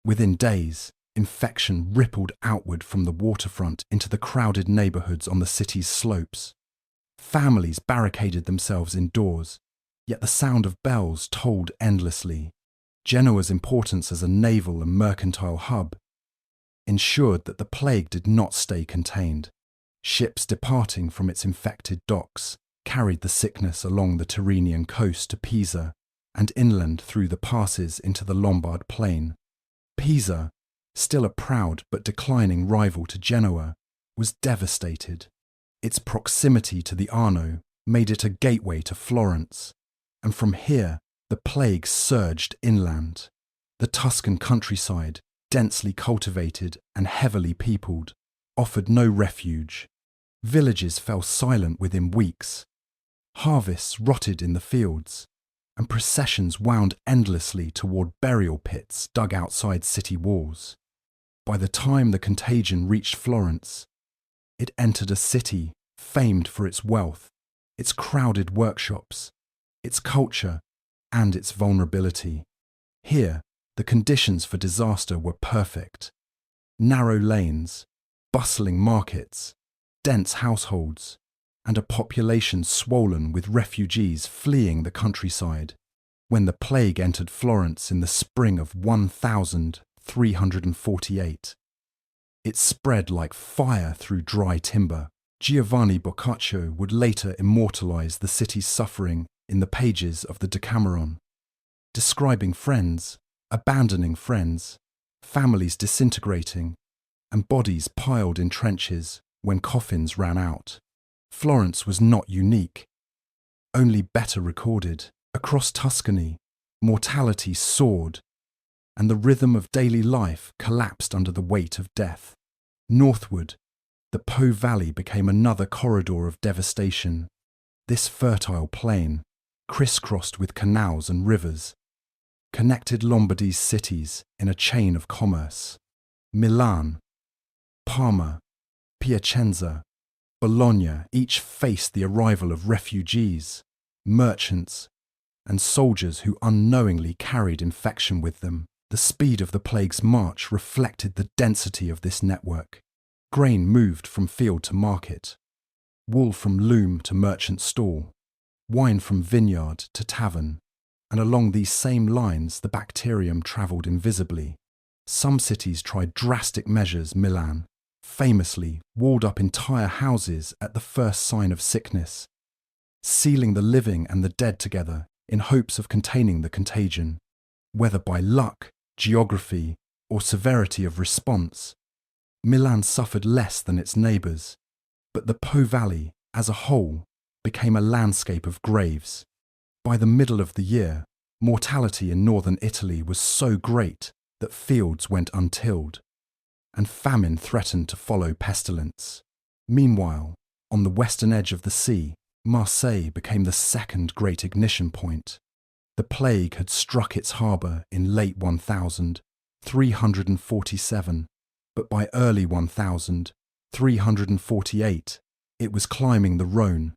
Within days, infection rippled outward from the waterfront into the crowded neighbourhoods on the city's slopes. Families barricaded themselves indoors, yet the sound of bells tolled endlessly. Genoa's importance as a naval and mercantile hub ensured that the plague did not stay contained. Ships departing from its infected docks carried the sickness along the Tyrrhenian coast to Pisa and inland through the passes into the Lombard plain. Pisa, still a proud but declining rival to Genoa, was devastated. Its proximity to the Arno made it a gateway to Florence, and from here the plague surged inland. The Tuscan countryside, densely cultivated and heavily peopled, offered no refuge. Villages fell silent within weeks. Harvests rotted in the fields, and processions wound endlessly toward burial pits dug outside city walls. By the time the contagion reached Florence, it entered a city famed for its wealth, its crowded workshops, its culture, and its vulnerability. Here, the conditions for disaster were perfect. Narrow lanes, bustling markets, dense households, and a population swollen with refugees fleeing the countryside. When the plague entered Florence in the spring of 1348, it spread like fire through dry timber. Giovanni Boccaccio would later immortalize the city's suffering in the pages of the Decameron, describing friends abandoning friends, families disintegrating, and bodies piled in trenches when coffins ran out. Florence was not unique, only better recorded. Across Tuscany, mortality soared, and the rhythm of daily life collapsed under the weight of death. Northward, the Po Valley became another corridor of devastation. This fertile plain, crisscrossed with canals and rivers, connected Lombardy's cities in a chain of commerce. Milan, Parma, Piacenza, Bologna each faced the arrival of refugees, merchants, and soldiers who unknowingly carried infection with them. The speed of the plague's march reflected the density of this network. Grain moved from field to market, wool from loom to merchant stall, wine from vineyard to tavern, and along these same lines the bacterium travelled invisibly. Some cities tried drastic measures. Milan, famously, walled up entire houses at the first sign of sickness, sealing the living and the dead together in hopes of containing the contagion. Whether by luck, geography, or severity of response, Milan suffered less than its neighbours, but the Po Valley, as a whole, became a landscape of graves. By the middle of the year, mortality in northern Italy was so great that fields went untilled, and famine threatened to follow pestilence. Meanwhile, on the western edge of the sea, Marseille became the second great ignition point. The plague had struck its harbour in late 1347, but by early 1348, it was climbing the Rhône,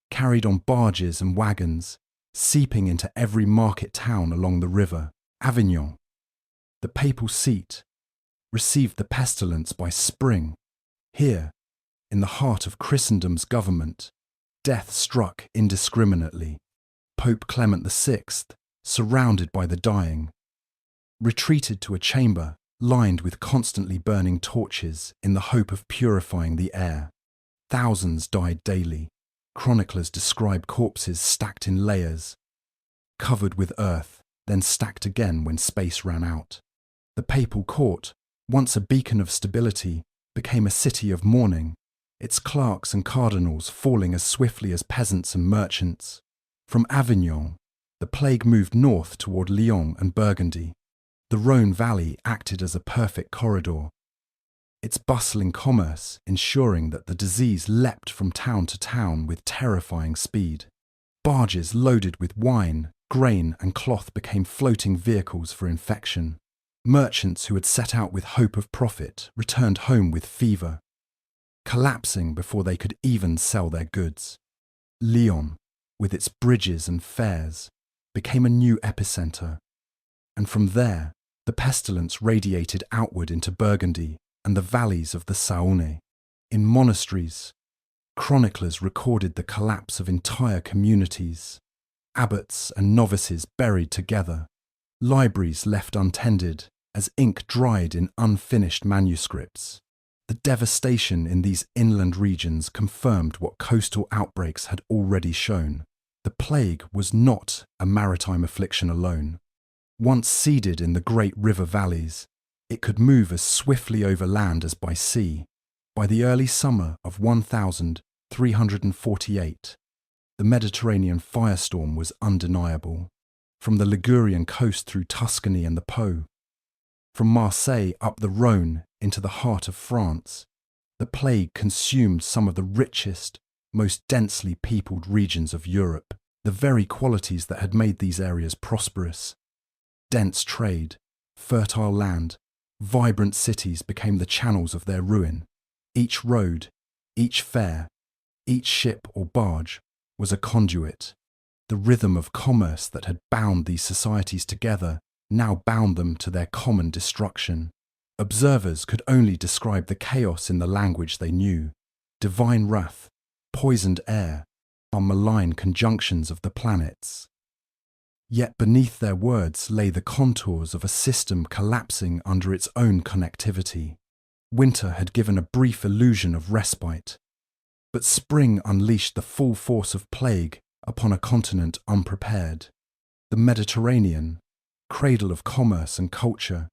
carried on barges and wagons, seeping into every market town along the river. Avignon, the papal seat, received the pestilence by spring. Here, in the heart of Christendom's government, death struck indiscriminately. Pope Clement VI, surrounded by the dying, retreated to a chamber lined with constantly burning torches in the hope of purifying the air. Thousands died daily. Chroniclers describe corpses stacked in layers, covered with earth, then stacked again when space ran out. The papal court, once a beacon of stability, became a city of mourning, its clerks and cardinals falling as swiftly as peasants and merchants. From Avignon, the plague moved north toward Lyon and Burgundy. The Rhône Valley acted as a perfect corridor, its bustling commerce ensuring that the disease leapt from town to town with terrifying speed. Barges loaded with wine, grain, and cloth became floating vehicles for infection. Merchants who had set out with hope of profit returned home with fever, collapsing before they could even sell their goods. Lyon, with its bridges and fairs, became a new epicenter, and from there, the pestilence radiated outward into Burgundy and the valleys of the Saône. In monasteries, chroniclers recorded the collapse of entire communities, abbots and novices buried together, libraries left untended as ink dried in unfinished manuscripts. The devastation in these inland regions confirmed what coastal outbreaks had already shown. The plague was not a maritime affliction alone. Once seeded in the great river valleys, it could move as swiftly over land as by sea. By the early summer of 1348, the Mediterranean firestorm was undeniable. From the Ligurian coast through Tuscany and the Po, from Marseille up the Rhône into the heart of France, the plague consumed some of the richest, most densely peopled regions of Europe, the very qualities that had made these areas prosperous. Dense trade, fertile land, vibrant cities became the channels of their ruin. Each road, each fair, each ship or barge was a conduit. The rhythm of commerce that had bound these societies together now bound them to their common destruction. Observers could only describe the chaos in the language they knew. Divine wrath, poisoned air, are malign conjunctions of the planets. Yet beneath their words lay the contours of a system collapsing under its own connectivity. Winter had given a brief illusion of respite, but spring unleashed the full force of plague upon a continent unprepared. The Mediterranean, cradle of commerce and culture,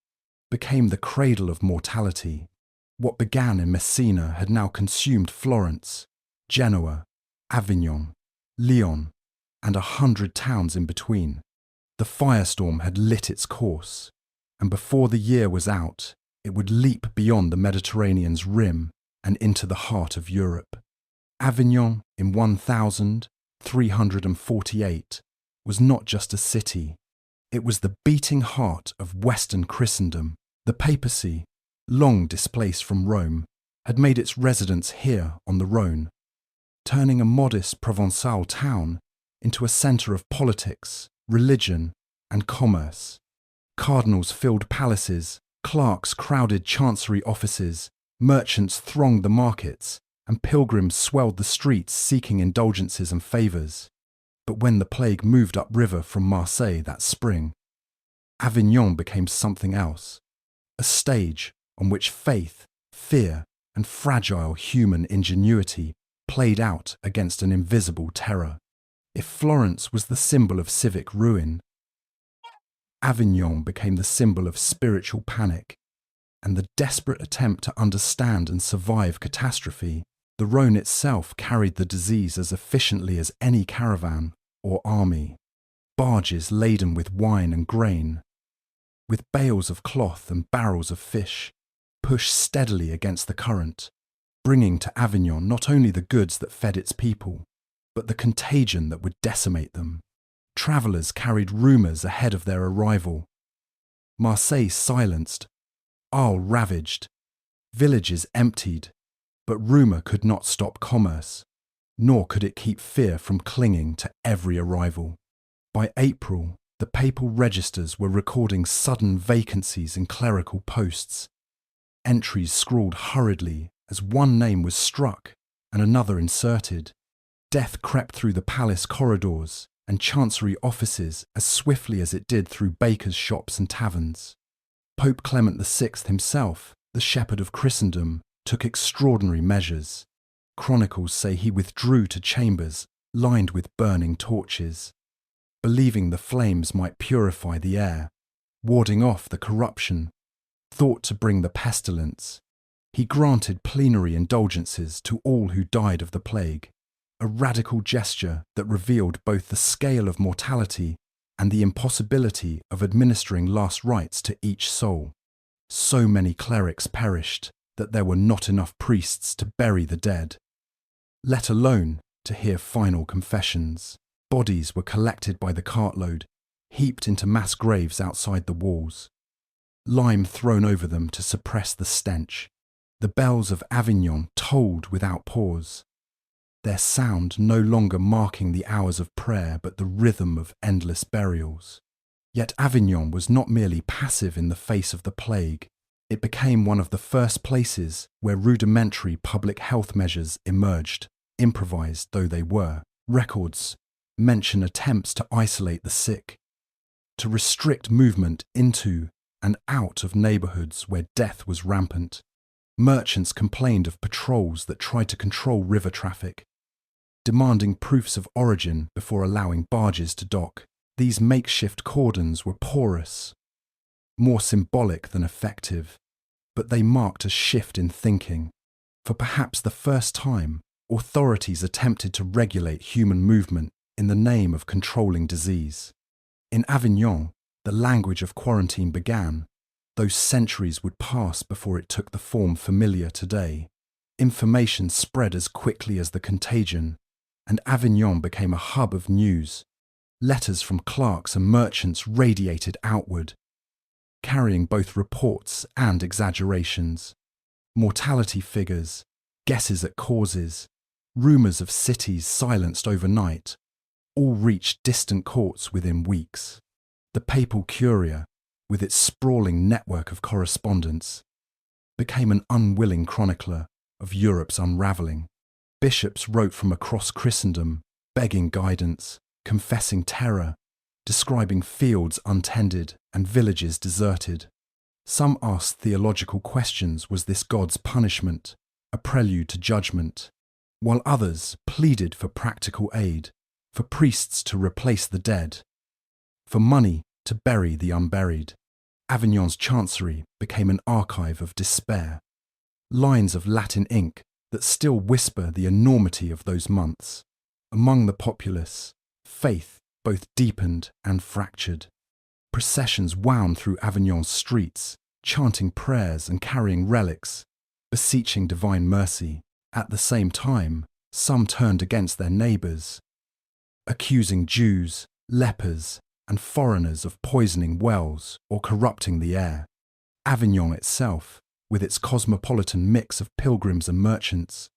became the cradle of mortality. What began in Messina had now consumed Florence, Genoa, Avignon, Lyon, and 100 towns in between. The firestorm had lit its course, and before the year was out, it would leap beyond the Mediterranean's rim and into the heart of Europe. Avignon in 1348 was not just a city. It was the beating heart of Western Christendom. The papacy, long displaced from Rome, had made its residence here on the Rhône, turning a modest Provençal town into a centre of politics, religion, and commerce. Cardinals filled palaces, clerks crowded chancery offices, merchants thronged the markets, and pilgrims swelled the streets seeking indulgences and favours. But when the plague moved upriver from Marseille that spring, Avignon became something else, a stage on which faith, fear, and fragile human ingenuity played out against an invisible terror. If Florence was the symbol of civic ruin, Avignon became the symbol of spiritual panic and the desperate attempt to understand and survive catastrophe. The Rhône itself carried the disease as efficiently as any caravan or army. Barges laden with wine and grain, with bales of cloth and barrels of fish, pushed steadily against the current, bringing to Avignon not only the goods that fed its people, but the contagion that would decimate them. Travellers carried rumours ahead of their arrival. Marseille silenced, Arles ravaged, villages emptied, but rumour could not stop commerce, nor could it keep fear from clinging to every arrival. By April, the papal registers were recording sudden vacancies in clerical posts, entries scrawled hurriedly as one name was struck and another inserted. Death crept through the palace corridors and chancery offices as swiftly as it did through bakers' shops and taverns. Pope Clement VI himself, the shepherd of Christendom, took extraordinary measures. Chronicles say he withdrew to chambers lined with burning torches. believing the flames might purify the air, warding off the corruption, thought to bring the pestilence. He granted plenary indulgences to all who died of the plague, a radical gesture that revealed both the scale of mortality and the impossibility of administering last rites to each soul. So many clerics perished that there were not enough priests to bury the dead, let alone to hear final confessions. Bodies were collected by the cartload, heaped into mass graves outside the walls, lime thrown over them to suppress the stench. The bells of Avignon tolled without pause, their sound no longer marking the hours of prayer but the rhythm of endless burials. Yet Avignon was not merely passive in the face of the plague. It became one of the first places where rudimentary public health measures emerged, improvised though they were. Records mention attempts to isolate the sick, to restrict movement into and out of neighbourhoods where death was rampant. Merchants complained of patrols that tried to control river traffic, demanding proofs of origin before allowing barges to dock. These makeshift cordons were porous, more symbolic than effective, but they marked a shift in thinking. For perhaps the first time, authorities attempted to regulate human movement in the name of controlling disease. In Avignon, the language of quarantine began, though centuries would pass before it took the form familiar today. Information spread as quickly as the contagion, and Avignon became a hub of news. Letters from clerks and merchants radiated outward, carrying both reports and exaggerations. Mortality figures, guesses at causes, rumours of cities silenced overnight, all reached distant courts within weeks. The papal curia, with its sprawling network of correspondence, became an unwilling chronicler of Europe's unravelling. Bishops wrote from across Christendom, begging guidance, confessing terror, describing fields untended and villages deserted. Some asked theological questions: was this God's punishment, a prelude to judgment? While others pleaded for practical aid, for priests to replace the dead, for money to bury the unburied. Avignon's chancery became an archive of despair, lines of Latin ink that still whisper the enormity of those months. Among the populace, faith both deepened and fractured. Processions wound through Avignon's streets, chanting prayers and carrying relics, beseeching divine mercy. At the same time, some turned against their neighbours, accusing Jews, lepers, and foreigners of poisoning wells or corrupting the air. Avignon itself, with its cosmopolitan mix of pilgrims and merchants,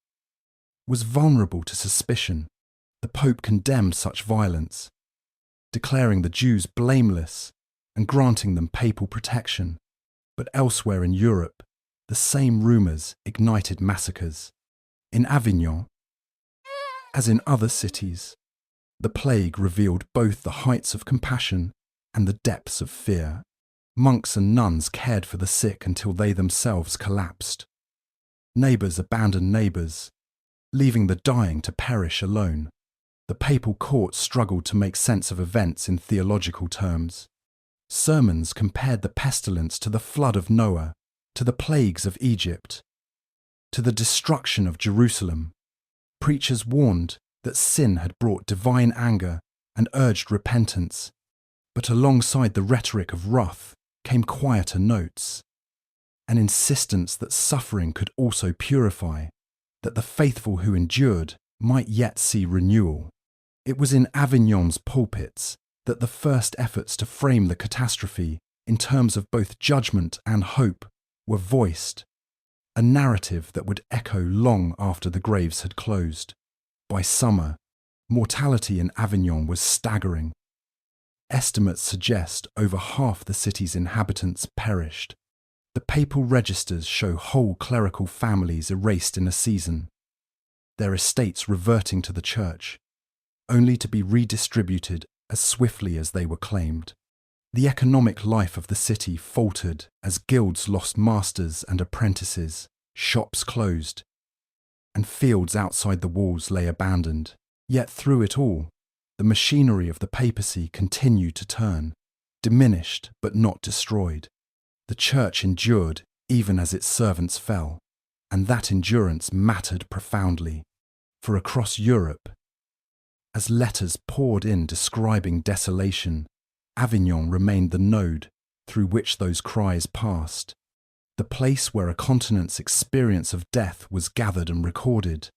was vulnerable to suspicion. The Pope condemned such violence, declaring the Jews blameless and granting them papal protection. But elsewhere in Europe, the same rumours ignited massacres. In Avignon, as in other cities, the plague revealed both the heights of compassion and the depths of fear. Monks and nuns cared for the sick until they themselves collapsed. Neighbours abandoned neighbours, leaving the dying to perish alone. The papal court struggled to make sense of events in theological terms. Sermons compared the pestilence to the flood of Noah, to the plagues of Egypt, to the destruction of Jerusalem. Preachers warned that sin had brought divine anger and urged repentance, but alongside the rhetoric of wrath came quieter notes, an insistence that suffering could also purify, that the faithful who endured might yet see renewal. It was in Avignon's pulpits that the first efforts to frame the catastrophe in terms of both judgment and hope were voiced, a narrative that would echo long after the graves had closed. By summer, mortality in Avignon was staggering. Estimates suggest over half the city's inhabitants perished. The papal registers show whole clerical families erased in a season, their estates reverting to the church, only to be redistributed as swiftly as they were claimed. The economic life of the city faltered as guilds lost masters and apprentices, shops closed, and fields outside the walls lay abandoned. Yet through it all, the machinery of the papacy continued to turn, diminished but not destroyed. The Church endured even as its servants fell, and that endurance mattered profoundly. For across Europe, as letters poured in describing desolation, Avignon remained the node through which those cries passed, the place where a continent's experience of death was gathered and recorded.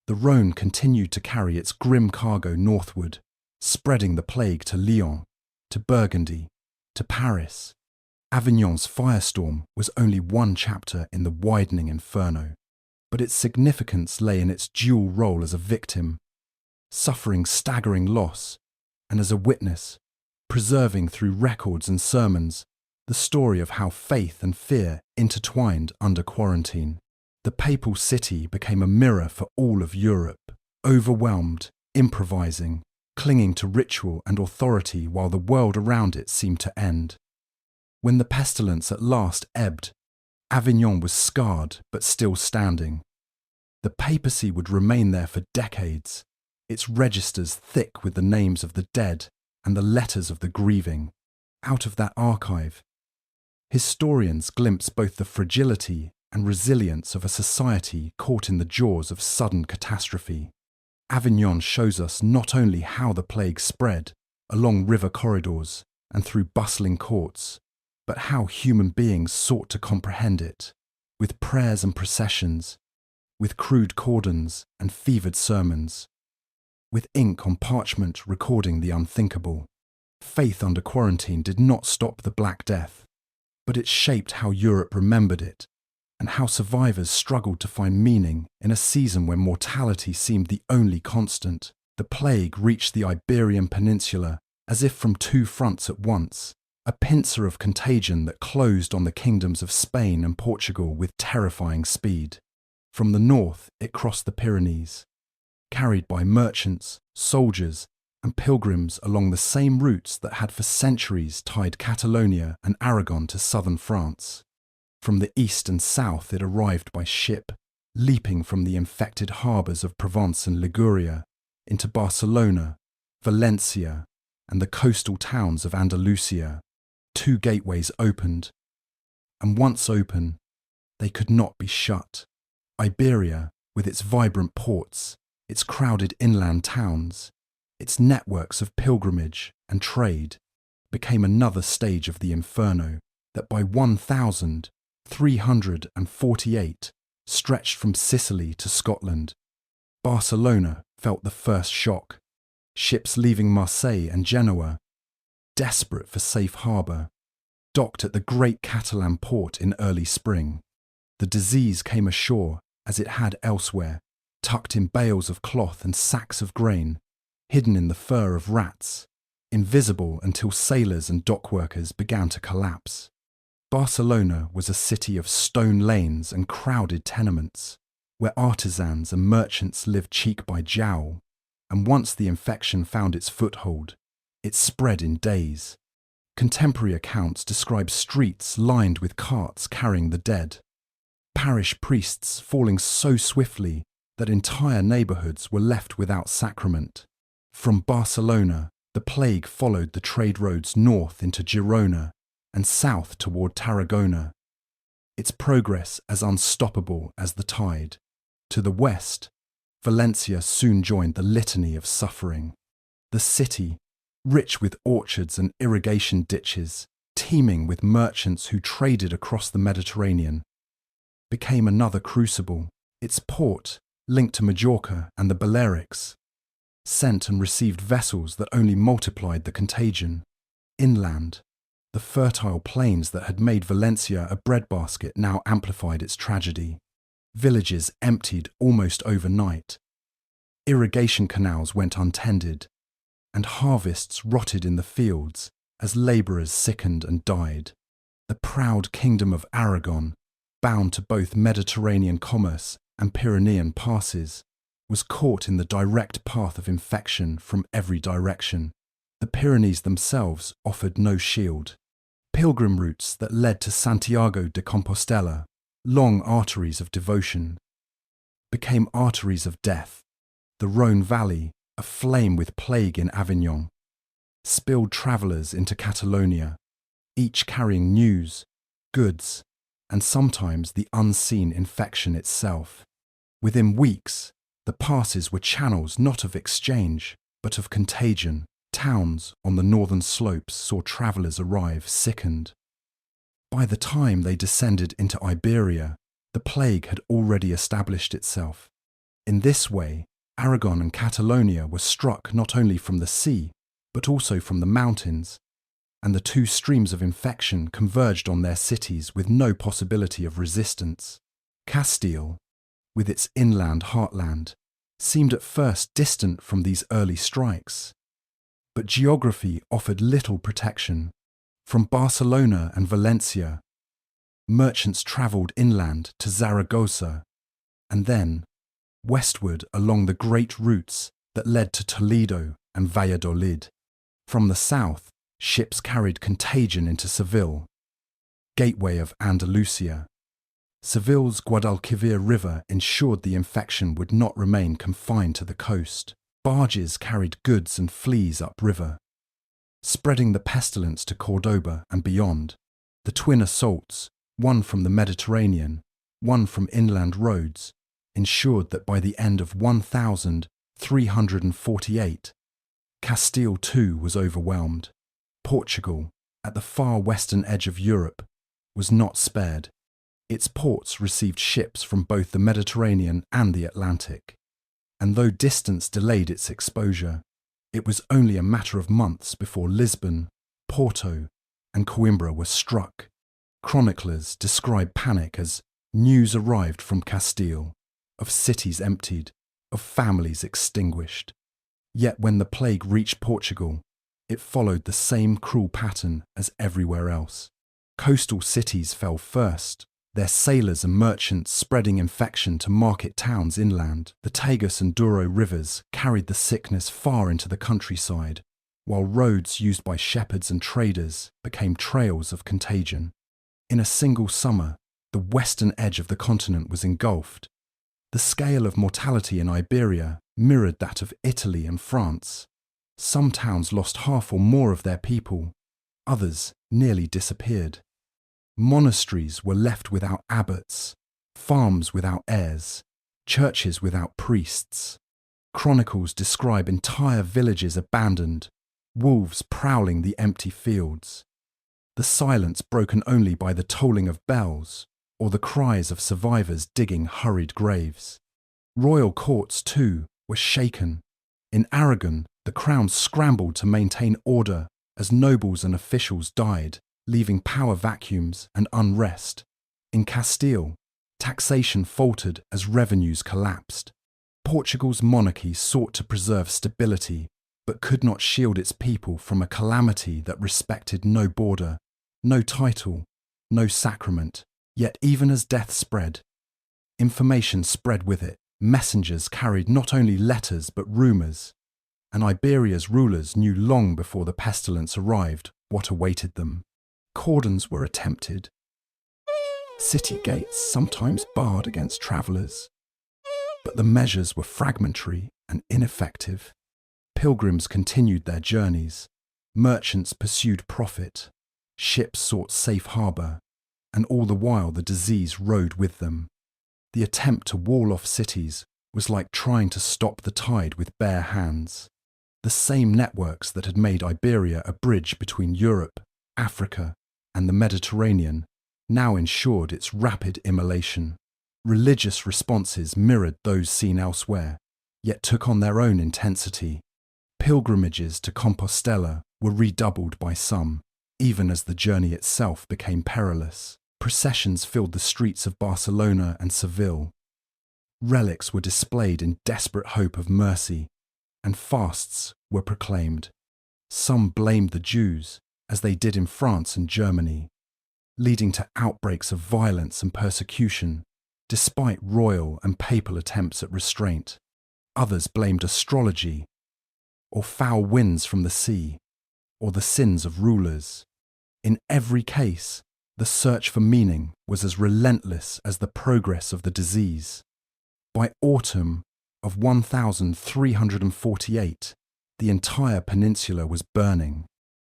The Rhone continued to carry its grim cargo northward, spreading the plague to Lyon, to Burgundy, to Paris. Avignon's firestorm was only one chapter in the widening inferno, but its significance lay in its dual role as a victim, suffering staggering loss, and as a witness, preserving through records and sermons the story of how faith and fear intertwined under quarantine. The papal city became a mirror for all of Europe, overwhelmed, improvising, clinging to ritual and authority while the world around it seemed to end. When the pestilence at last ebbed, Avignon was scarred but still standing. The papacy would remain there for decades, its registers thick with the names of the dead and the letters of the grieving. Out of that archive, historians glimpse both the fragility and resilience of a society caught in the jaws of sudden catastrophe. Avignon shows us not only how the plague spread along river corridors and through bustling courts, but how human beings sought to comprehend it, with prayers and processions, with crude cordons and fevered sermons, with ink on parchment recording the unthinkable. Faith under quarantine did not stop the Black Death, but it shaped how Europe remembered it, and how survivors struggled to find meaning in a season when mortality seemed the only constant. The plague reached the Iberian Peninsula as if from two fronts at once, a pincer of contagion that closed on the kingdoms of Spain and Portugal with terrifying speed. From the north, it crossed the Pyrenees, carried by merchants, soldiers, and pilgrims along the same routes that had for centuries tied Catalonia and Aragon to southern France. From the east and south it arrived by ship, leaping from the infected harbours of Provence and Liguria into Barcelona, Valencia, and the coastal towns of Andalusia. 2 gateways opened, and once open, they could not be shut. Iberia, with its vibrant ports, its crowded inland towns, its networks of pilgrimage and trade, became another stage of the inferno that by 1348 stretched from Sicily to Scotland. Barcelona felt the first shock. Ships leaving Marseille and Genoa, desperate for safe harbour, docked at the great Catalan port in early spring. The disease came ashore as it had elsewhere, tucked in bales of cloth and sacks of grain, hidden in the fur of rats, invisible until sailors and dockworkers began to collapse. Barcelona was a city of stone lanes and crowded tenements, where artisans and merchants lived cheek by jowl, and once the infection found its foothold, it spread in days. Contemporary accounts describe streets lined with carts carrying the dead, parish priests falling so swiftly that entire neighbourhoods were left without sacrament. From Barcelona, the plague followed the trade roads north into Girona and south toward Tarragona, its progress as unstoppable as the tide. To the west, Valencia soon joined the litany of suffering. The city, rich with orchards and irrigation ditches, teeming with merchants who traded across the Mediterranean, became another crucible. Its port, linked to Majorca and the Balearics, sent and received vessels that only multiplied the contagion. Inland, the fertile plains that had made Valencia a breadbasket now amplified its tragedy. Villages emptied almost overnight. Irrigation canals went untended, and harvests rotted in the fields as labourers sickened and died. The proud kingdom of Aragon, bound to both Mediterranean commerce and Pyrenean passes, was caught in the direct path of infection from every direction. The Pyrenees themselves offered no shield. Pilgrim routes that led to Santiago de Compostela, long arteries of devotion, became arteries of death. The Rhone Valley, aflame with plague in Avignon, spilled travellers into Catalonia, each carrying news, goods, and sometimes the unseen infection itself. Within weeks, the passes were channels not of exchange, but of contagion. Towns on the northern slopes saw travellers arrive sickened. By the time they descended into Iberia, the plague had already established itself. In this way, Aragon and Catalonia were struck not only from the sea, but also from the mountains, and the two streams of infection converged on their cities with no possibility of resistance. Castile, with its inland heartland, seemed at first distant from these early strikes. But geography offered little protection. From Barcelona and Valencia, merchants travelled inland to Zaragoza, and then westward along the great routes that led to Toledo and Valladolid. From the south, ships carried contagion into Seville, gateway of Andalusia. Seville's Guadalquivir River ensured the infection would not remain confined to the coast. Barges carried goods and fleas upriver, spreading the pestilence to Cordoba and beyond. The twin assaults, one from the Mediterranean, one from inland roads, ensured that by the end of 1348, Castile too was overwhelmed. Portugal, at the far western edge of Europe, was not spared. Its ports received ships from both the Mediterranean and the Atlantic. And though distance delayed its exposure, it was only a matter of months before Lisbon, Porto, and Coimbra were struck. Chroniclers describe panic as news arrived from Castile, of cities emptied, of families extinguished. Yet when the plague reached Portugal, it followed the same cruel pattern as everywhere else. Coastal cities fell first, their sailors and merchants spreading infection to market towns inland. The Tagus and Douro rivers carried the sickness far into the countryside, while roads used by shepherds and traders became trails of contagion. In a single summer, the western edge of the continent was engulfed. The scale of mortality in Iberia mirrored that of Italy and France. Some towns lost half or more of their people, others nearly disappeared. Monasteries were left without abbots, farms without heirs, churches without priests. Chronicles describe entire villages abandoned, wolves prowling the empty fields. The silence broken only by the tolling of bells or the cries of survivors digging hurried graves. Royal courts, too, were shaken. In Aragon, the crown scrambled to maintain order as nobles and officials died, leaving power vacuums and unrest. In Castile, taxation faltered as revenues collapsed. Portugal's monarchy sought to preserve stability, but could not shield its people from a calamity that respected no border, no title, no sacrament. Yet even as death spread, information spread with it. Messengers carried not only letters but rumours, and Iberia's rulers knew long before the pestilence arrived what awaited them. Cordons were attempted. City gates sometimes barred against travellers, but the measures were fragmentary and ineffective. Pilgrims continued their journeys, merchants pursued profit, ships sought safe harbour, and all the while the disease rode with them. The attempt to wall off cities was like trying to stop the tide with bare hands. The same networks that had made Iberia a bridge between Europe, Africa, and the Mediterranean now ensured its rapid immolation. Religious responses mirrored those seen elsewhere, yet took on their own intensity. Pilgrimages to Compostela were redoubled by some, even as the journey itself became perilous. Processions filled the streets of Barcelona and Seville. Relics were displayed in desperate hope of mercy, and fasts were proclaimed. Some blamed the Jews, as they did in France and Germany, leading to outbreaks of violence and persecution, despite royal and papal attempts at restraint. Others blamed astrology, or foul winds from the sea, or the sins of rulers. In every case, the search for meaning was as relentless as the progress of the disease. By autumn of 1348, the entire peninsula was burning.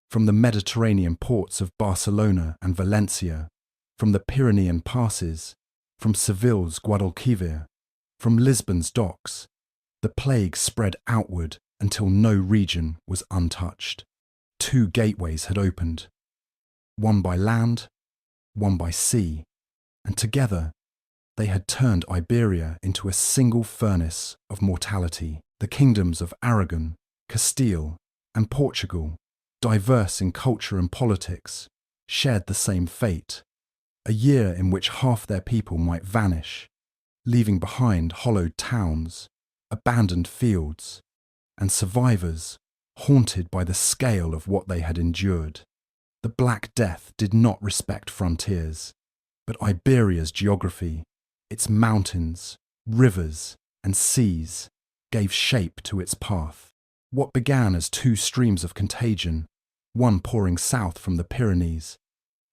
From the Mediterranean ports of Barcelona and Valencia, from the Pyrenean passes, from Seville's Guadalquivir, from Lisbon's docks, the plague spread outward until no region was untouched. 2 gateways had opened, one by land, one by sea, and together they had turned Iberia into a single furnace of mortality. The kingdoms of Aragon, Castile, and Portugal, diverse in culture and politics, shared the same fate, a year in which half their people might vanish, leaving behind hollowed towns, abandoned fields, and survivors haunted by the scale of what they had endured. The Black Death did not respect frontiers, but Iberia's geography, its mountains, rivers, and seas, gave shape to its path. What began as 2 streams of contagion, one pouring south from the Pyrenees,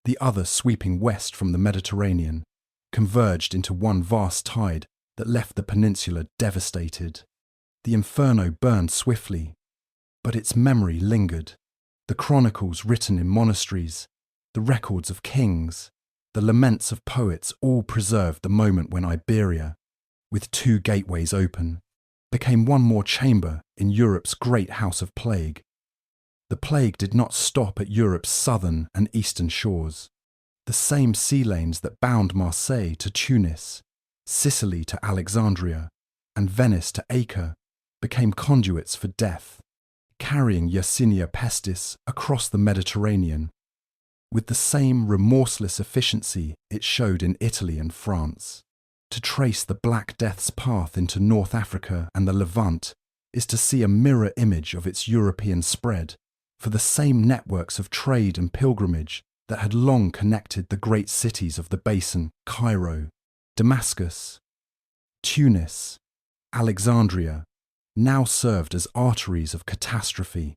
the other sweeping west from the Mediterranean, converged into one vast tide that left the peninsula devastated. The inferno burned swiftly, but its memory lingered. The chronicles written in monasteries, the records of kings, the laments of poets all preserved the moment when Iberia, with 2 gateways open, became one more chamber in Europe's great house of plague. The plague did not stop at Europe's southern and eastern shores. The same sea lanes that bound Marseille to Tunis, Sicily to Alexandria, and Venice to Acre became conduits for death, carrying Yersinia pestis across the Mediterranean, with the same remorseless efficiency it showed in Italy and France. To trace the Black Death's path into North Africa and the Levant is to see a mirror image of its European spread, for the same networks of trade and pilgrimage that had long connected the great cities of the basin, Cairo, Damascus, Tunis, Alexandria, now served as arteries of catastrophe.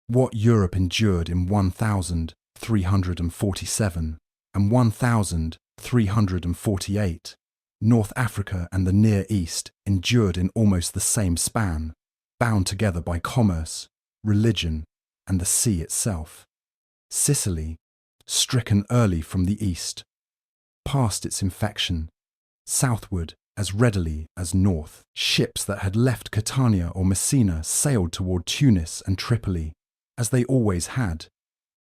What Europe endured in 1347 and 1348, North Africa and the Near East endured in almost the same span, bound together by commerce, religion, and the sea itself. Sicily, stricken early from the east, passed its infection, southward as readily as north. Ships that had left Catania or Messina sailed toward Tunis and Tripoli, as they always had,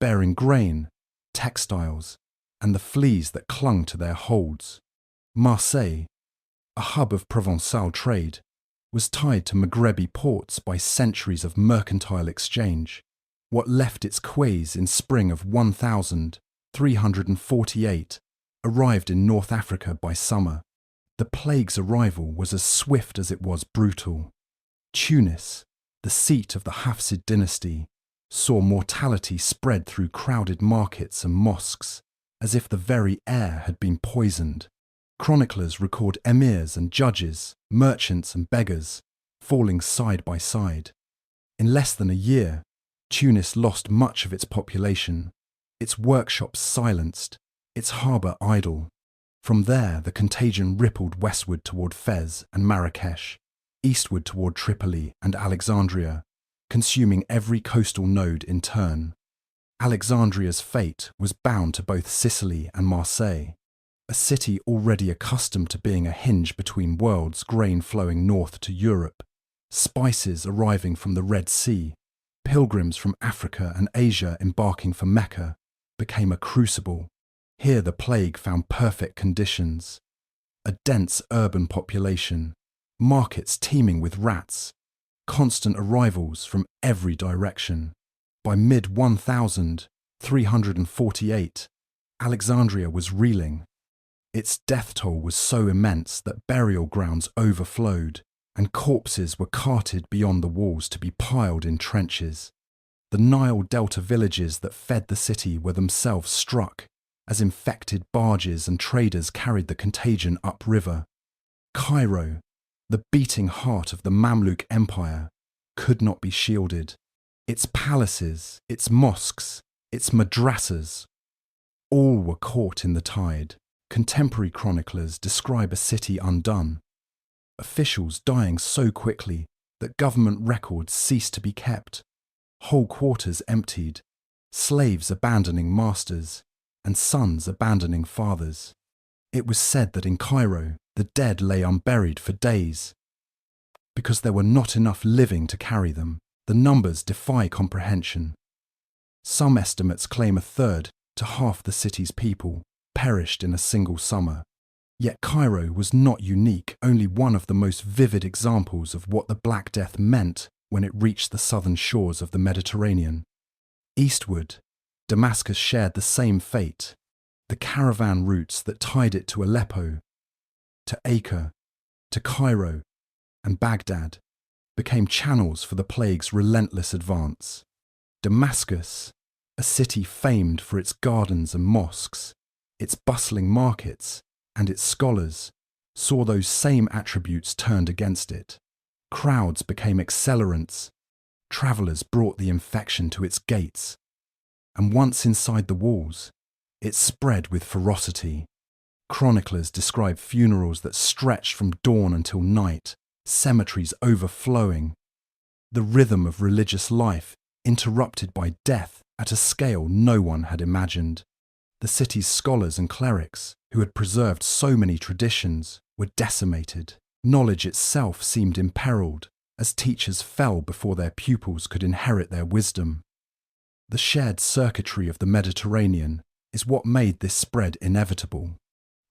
bearing grain, textiles, and the fleas that clung to their holds. Marseille, a hub of Provençal trade, was tied to Maghrebi ports by centuries of mercantile exchange. What left its quays in spring of 1348 arrived in North Africa by summer. The plague's arrival was as swift as it was brutal. Tunis, the seat of the Hafsid dynasty, saw mortality spread through crowded markets and mosques, as if the very air had been poisoned. Chroniclers record emirs and judges, merchants and beggars, falling side by side. In less than a year, Tunis lost much of its population, its workshops silenced, its harbour idle. From there, the contagion rippled westward toward Fez and Marrakesh, eastward toward Tripoli and Alexandria, consuming every coastal node in turn. Alexandria's fate was bound to both Sicily and Marseille, a city already accustomed to being a hinge between worlds, grain flowing north to Europe, spices arriving from the Red Sea, pilgrims from Africa and Asia embarking for Mecca, became a crucible. Here the plague found perfect conditions. A dense urban population, markets teeming with rats, constant arrivals from every direction. By mid-1348, Alexandria was reeling. Its death toll was so immense that burial grounds overflowed, and corpses were carted beyond the walls to be piled in trenches. The Nile Delta villages that fed the city were themselves struck, as infected barges and traders carried the contagion upriver. Cairo, the beating heart of the Mamluk Empire, could not be shielded. Its palaces, its mosques, its madrasas, all were caught in the tide. Contemporary chroniclers describe a city undone, officials dying so quickly that government records ceased to be kept, whole quarters emptied, slaves abandoning masters, and sons abandoning fathers. It was said that in Cairo the dead lay unburied for days. Because there were not enough living to carry them, the numbers defy comprehension. Some estimates claim a third to half the city's people perished in a single summer. Yet Cairo was not unique, only one of the most vivid examples of what the Black Death meant when it reached the southern shores of the Mediterranean. Eastward, Damascus shared the same fate. The caravan routes that tied it to Aleppo, to Acre, to Cairo, and Baghdad became channels for the plague's relentless advance. Damascus, a city famed for its gardens and mosques, its bustling markets, and its scholars, saw those same attributes turned against it. Crowds became accelerants. Travellers brought the infection to its gates. And once inside the walls, it spread with ferocity. Chroniclers describe funerals that stretched from dawn until night, cemeteries overflowing. The rhythm of religious life interrupted by death at a scale no one had imagined. The city's scholars and clerics, who had preserved so many traditions, were decimated. Knowledge itself seemed imperiled, as teachers fell before their pupils could inherit their wisdom. The shared circuitry of the Mediterranean is what made this spread inevitable.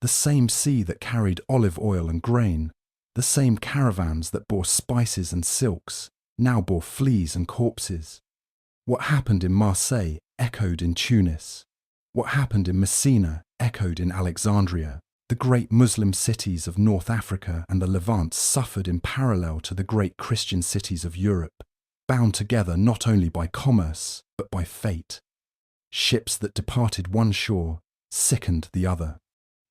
The same sea that carried olive oil and grain, the same caravans that bore spices and silks, now bore fleas and corpses. What happened in Marseille echoed in Tunis. What happened in Messina echoed in Alexandria. The great Muslim cities of North Africa and the Levant suffered in parallel to the great Christian cities of Europe, bound together not only by commerce, but by fate. Ships that departed one shore sickened the other.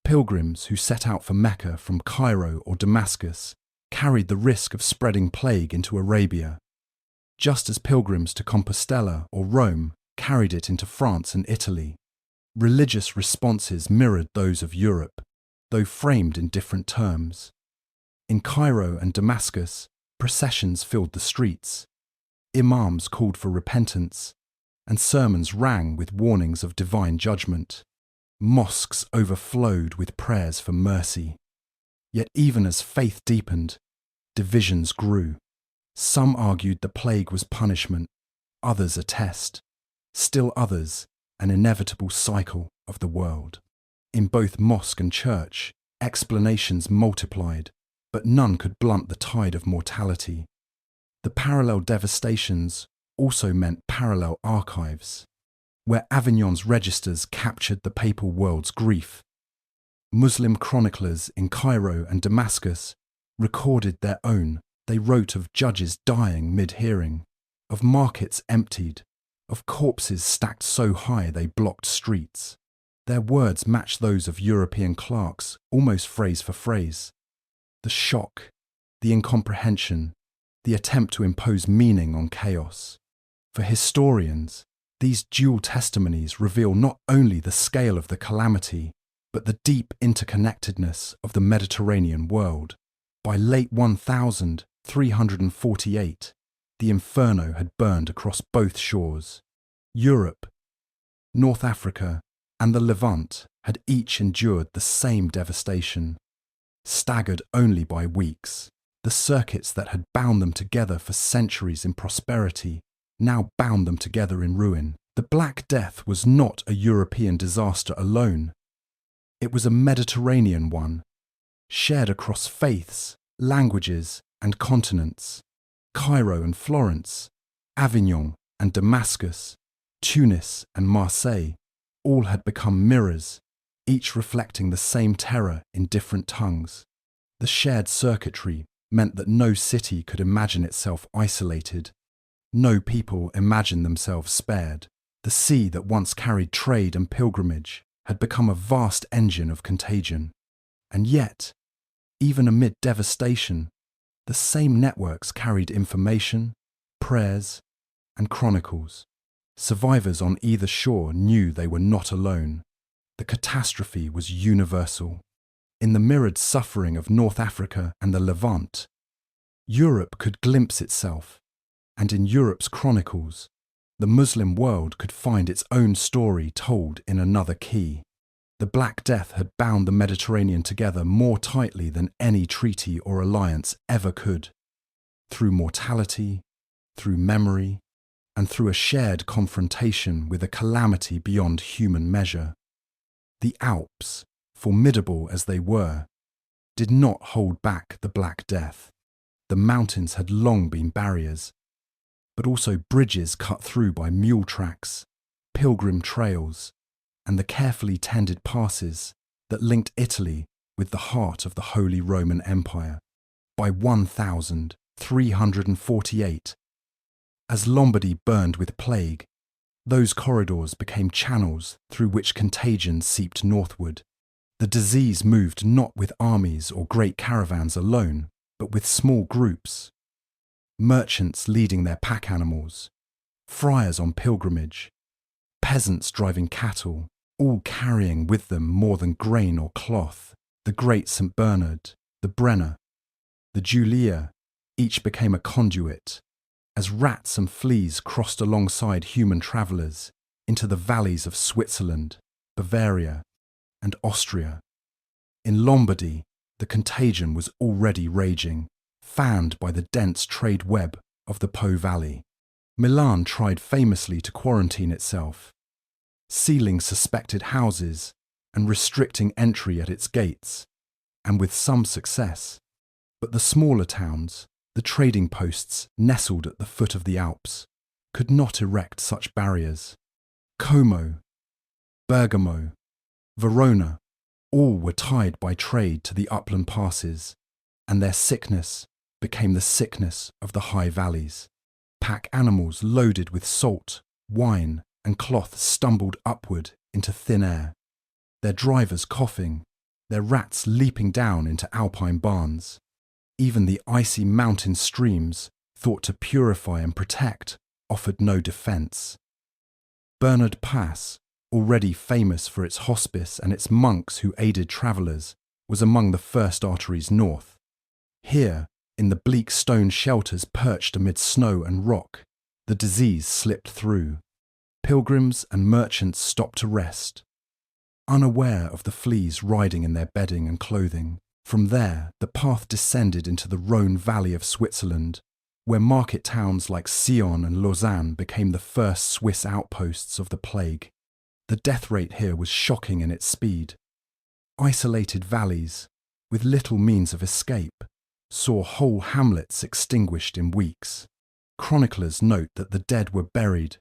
Pilgrims who set out for Mecca from Cairo or Damascus carried the risk of spreading plague into Arabia, just as pilgrims to Compostela or Rome carried it into France and Italy. Religious responses mirrored those of Europe, though framed in different terms. In Cairo and Damascus, processions filled the streets. Imams called for repentance, and sermons rang with warnings of divine judgment. Mosques overflowed with prayers for mercy. Yet even as faith deepened, divisions grew. Some argued the plague was punishment, others a test, still others an inevitable cycle of the world. In both mosque and church, explanations multiplied, but none could blunt the tide of mortality. The parallel devastations also meant parallel archives, where Avignon's registers captured the papal world's grief. Muslim chroniclers in Cairo and Damascus recorded their own. They wrote of judges dying mid-hearing, of markets emptied, of corpses stacked so high they blocked streets. Their words matched those of European clerks, almost phrase for phrase. The shock, the incomprehension, the attempt to impose meaning on chaos. For historians, these dual testimonies reveal not only the scale of the calamity, but the deep interconnectedness of the Mediterranean world. By late 1348, the inferno had burned across both shores. Europe, North Africa, and the Levant had each endured the same devastation. Staggered only by weeks, the circuits that had bound them together for centuries in prosperity now bound them together in ruin. The Black Death was not a European disaster alone. It was a Mediterranean one, shared across faiths, languages, and continents. Cairo and Florence, Avignon and Damascus, Tunis and Marseille, all had become mirrors, each reflecting the same terror in different tongues. The shared circuitry meant that no city could imagine itself isolated. No people imagined themselves spared. The sea that once carried trade and pilgrimage had become a vast engine of contagion. And yet, even amid devastation, the same networks carried information, prayers, and chronicles. Survivors on either shore knew they were not alone. The catastrophe was universal. in the mirrored suffering of North Africa and the Levant, Europe could glimpse itself, and in Europe's chronicles, the Muslim world could find its own story told in another key. The Black Death had bound the Mediterranean together more tightly than any treaty or alliance ever could, through mortality, through memory, and through a shared confrontation with a calamity beyond human measure. The Alps, formidable as they were, did not hold back the Black Death. The mountains had long been barriers, but also bridges cut through by mule tracks, pilgrim trails, and the carefully tended passes that linked Italy with the heart of the Holy Roman Empire. By 1348, as Lombardy burned with plague, those corridors became channels through which contagion seeped northward. The disease moved not with armies or great caravans alone, but with small groups. Merchants leading their pack animals, friars on pilgrimage, peasants driving cattle, all carrying with them more than grain or cloth. The great St. Bernard, the Brenner, the Julia, each became a conduit, as rats and fleas crossed alongside human travellers into the valleys of Switzerland, Bavaria, and Austria. In Lombardy, the contagion was already raging, fanned by the dense trade web of the Po Valley. Milan tried famously to quarantine itself, sealing suspected houses and restricting entry at its gates, and with some success. But the smaller towns, the trading posts nestled at the foot of the Alps, could not erect such barriers. Como, Bergamo, Verona, all were tied by trade to the upland passes, and their sickness became the sickness of the high valleys. Pack animals loaded with salt, wine, and cloth stumbled upward into thin air, their drivers coughing, their rats leaping down into alpine barns. Even the icy mountain streams, thought to purify and protect, offered no defence. Bernard Pass, already famous for its hospice and its monks who aided travellers, was among the first arteries north. Here, in the bleak stone shelters perched amid snow and rock, the disease slipped through. Pilgrims and merchants stopped to rest, unaware of the fleas riding in their bedding and clothing. From there, the path descended into the Rhone Valley of Switzerland, where market towns like Sion and Lausanne became the first Swiss outposts of the plague. The death rate here was shocking in its speed. Isolated valleys, with little means of escape, saw whole hamlets extinguished in weeks. Chroniclers note that the dead were buried,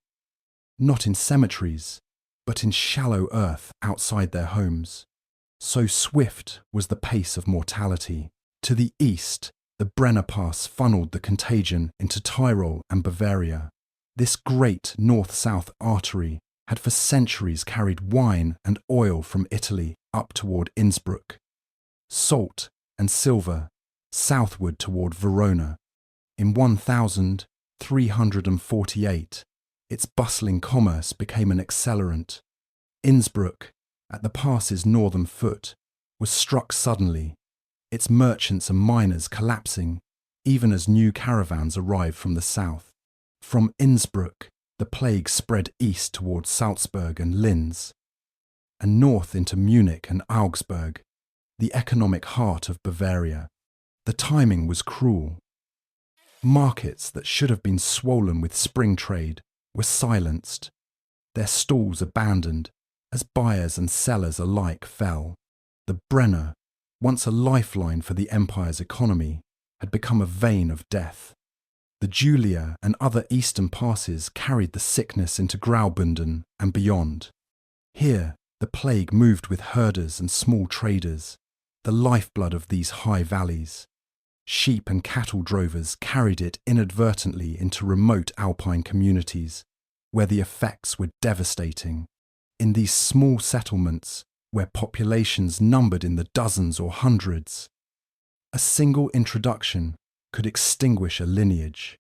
not in cemeteries, but in shallow earth outside their homes. So swift was the pace of mortality. To the east, the Brenner Pass funneled the contagion into Tyrol and Bavaria. This great north-south artery had for centuries carried wine and oil from Italy up toward Innsbruck, salt and silver southward toward Verona. In 1348, its bustling commerce became an accelerant. Innsbruck, at the pass's northern foot, was struck suddenly, its merchants and miners collapsing even as new caravans arrived from the south. From Innsbruck, the plague spread east towards Salzburg and Linz, and north into Munich and Augsburg, the economic heart of Bavaria. The timing was cruel. Markets that should have been swollen with spring trade were silenced, their stalls abandoned, as buyers and sellers alike fell. The Brenner, once a lifeline for the empire's economy, had become a vein of death. The Julia and other eastern passes carried the sickness into Graubünden and beyond. Here, the plague moved with herders and small traders, the lifeblood of these high valleys. Sheep and cattle drovers carried it inadvertently into remote alpine communities, where the effects were devastating. In these small settlements, where populations numbered in the dozens or hundreds, a single introduction could extinguish a lineage.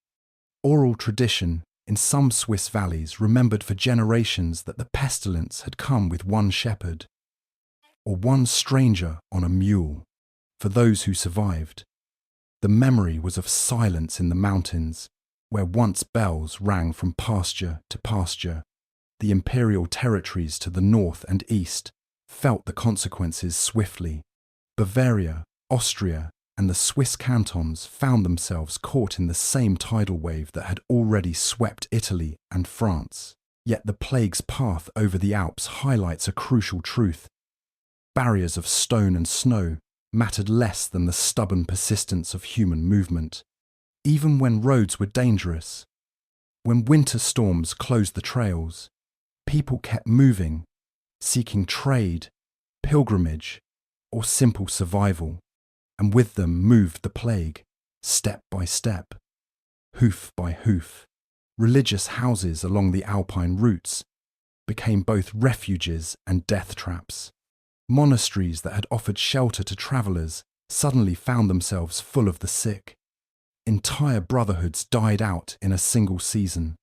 Oral tradition in some Swiss valleys remembered for generations that the pestilence had come with one shepherd, or one stranger on a mule. For those who survived, the memory was of silence in the mountains, where once bells rang from pasture to pasture. The imperial territories to the north and east felt the consequences swiftly. Bavaria, Austria, and the Swiss cantons found themselves caught in the same tidal wave that had already swept Italy and France. Yet the plague's path over the Alps highlights a crucial truth. Barriers of stone and snow mattered less than the stubborn persistence of human movement. Even when roads were dangerous, when winter storms closed the trails, people kept moving, seeking trade, pilgrimage, or simple survival, and with them moved the plague, step by step, hoof by hoof. Religious houses along the Alpine routes became both refuges and death traps. Monasteries that had offered shelter to travellers suddenly found themselves full of the sick. Entire brotherhoods died out in a single season,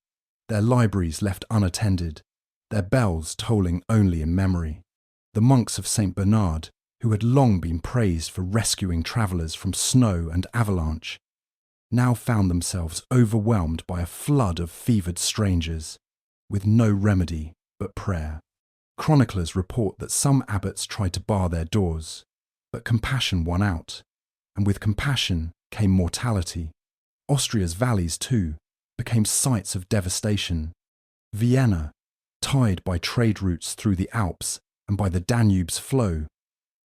their libraries left unattended, their bells tolling only in memory. The monks of St. Bernard, who had long been praised for rescuing travellers from snow and avalanche, now found themselves overwhelmed by a flood of fevered strangers, with no remedy but prayer. Chroniclers report that some abbots tried to bar their doors, but compassion won out, and with compassion came mortality. Austria's valleys, too, became sites of devastation. Vienna, tied by trade routes through the Alps and by the Danube's flow,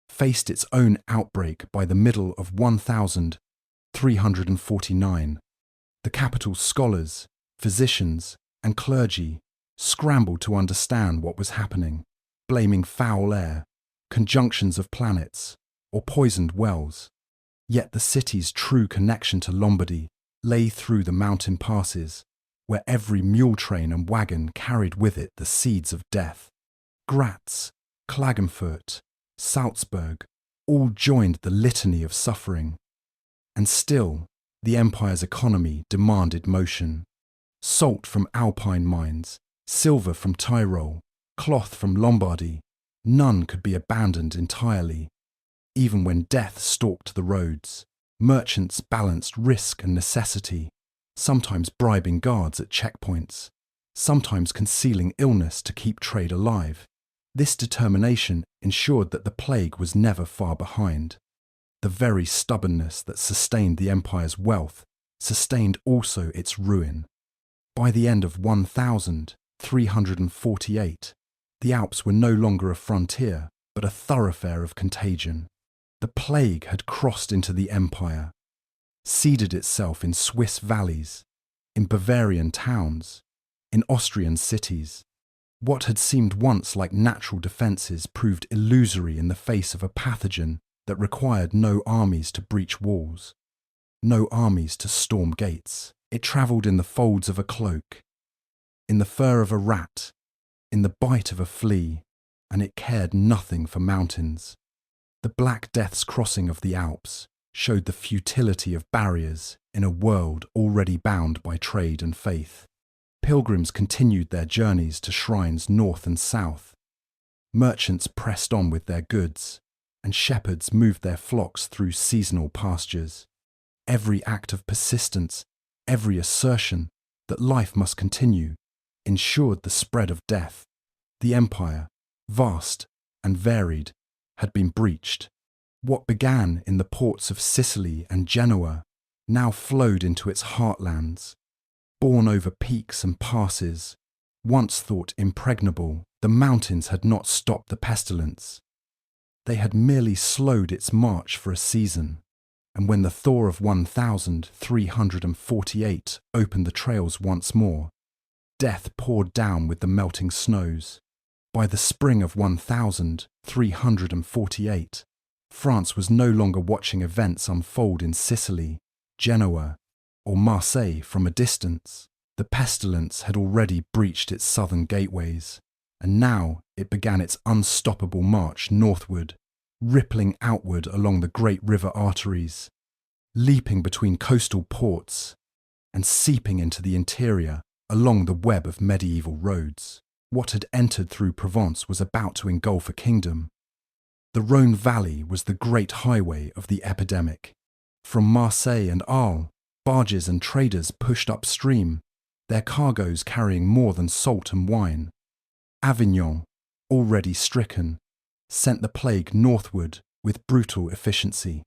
faced its own outbreak by the middle of 1349. The capital's scholars, physicians, and clergy scrambled to understand what was happening, blaming foul air, conjunctions of planets, or poisoned wells. Yet the city's true connection to Lombardy lay through the mountain passes, where every mule train and wagon carried with it the seeds of death. Graz, Klagenfurt, Salzburg all joined the litany of suffering. And still, the empire's economy demanded motion. Salt from Alpine mines, silver from Tyrol, cloth from Lombardy, none could be abandoned entirely. Even when death stalked the roads, merchants balanced risk and necessity, sometimes bribing guards at checkpoints, sometimes concealing illness to keep trade alive. This determination ensured that the plague was never far behind. The very stubbornness that sustained the empire's wealth sustained also its ruin. By the end of 1348, the Alps were no longer a frontier, but a thoroughfare of contagion. The plague had crossed into the empire, seeded itself in Swiss valleys, in Bavarian towns, in Austrian cities. What had seemed once like natural defences proved illusory in the face of a pathogen that required no armies to breach walls, no armies to storm gates. It travelled in the folds of a cloak, in the fur of a rat, in the bite of a flea, and it cared nothing for mountains. The Black Death's crossing of the Alps showed the futility of barriers in a world already bound by trade and faith. Pilgrims continued their journeys to shrines north and south. Merchants pressed on with their goods, and shepherds moved their flocks through seasonal pastures. Every act of persistence, every assertion that life must continue, ensured the spread of death. The empire, vast and varied, had been breached. What began in the ports of Sicily and Genoa now flowed into its heartlands. Borne over peaks and passes, once thought impregnable, the mountains had not stopped the pestilence. They had merely slowed its march for a season, and when the thaw of 1348 opened the trails once more, death poured down with the melting snows. By the spring of 1348, France was no longer watching events unfold in Sicily, Genoa, or Marseille from a distance. The pestilence had already breached its southern gateways, and now it began its unstoppable march northward, rippling outward along the great river arteries, leaping between coastal ports, and seeping into the interior along the web of medieval roads. What had entered through Provence was about to engulf a kingdom. The Rhône Valley was the great highway of the epidemic. From Marseille and Arles, barges and traders pushed upstream, their cargoes carrying more than salt and wine. Avignon, already stricken, sent the plague northward with brutal efficiency.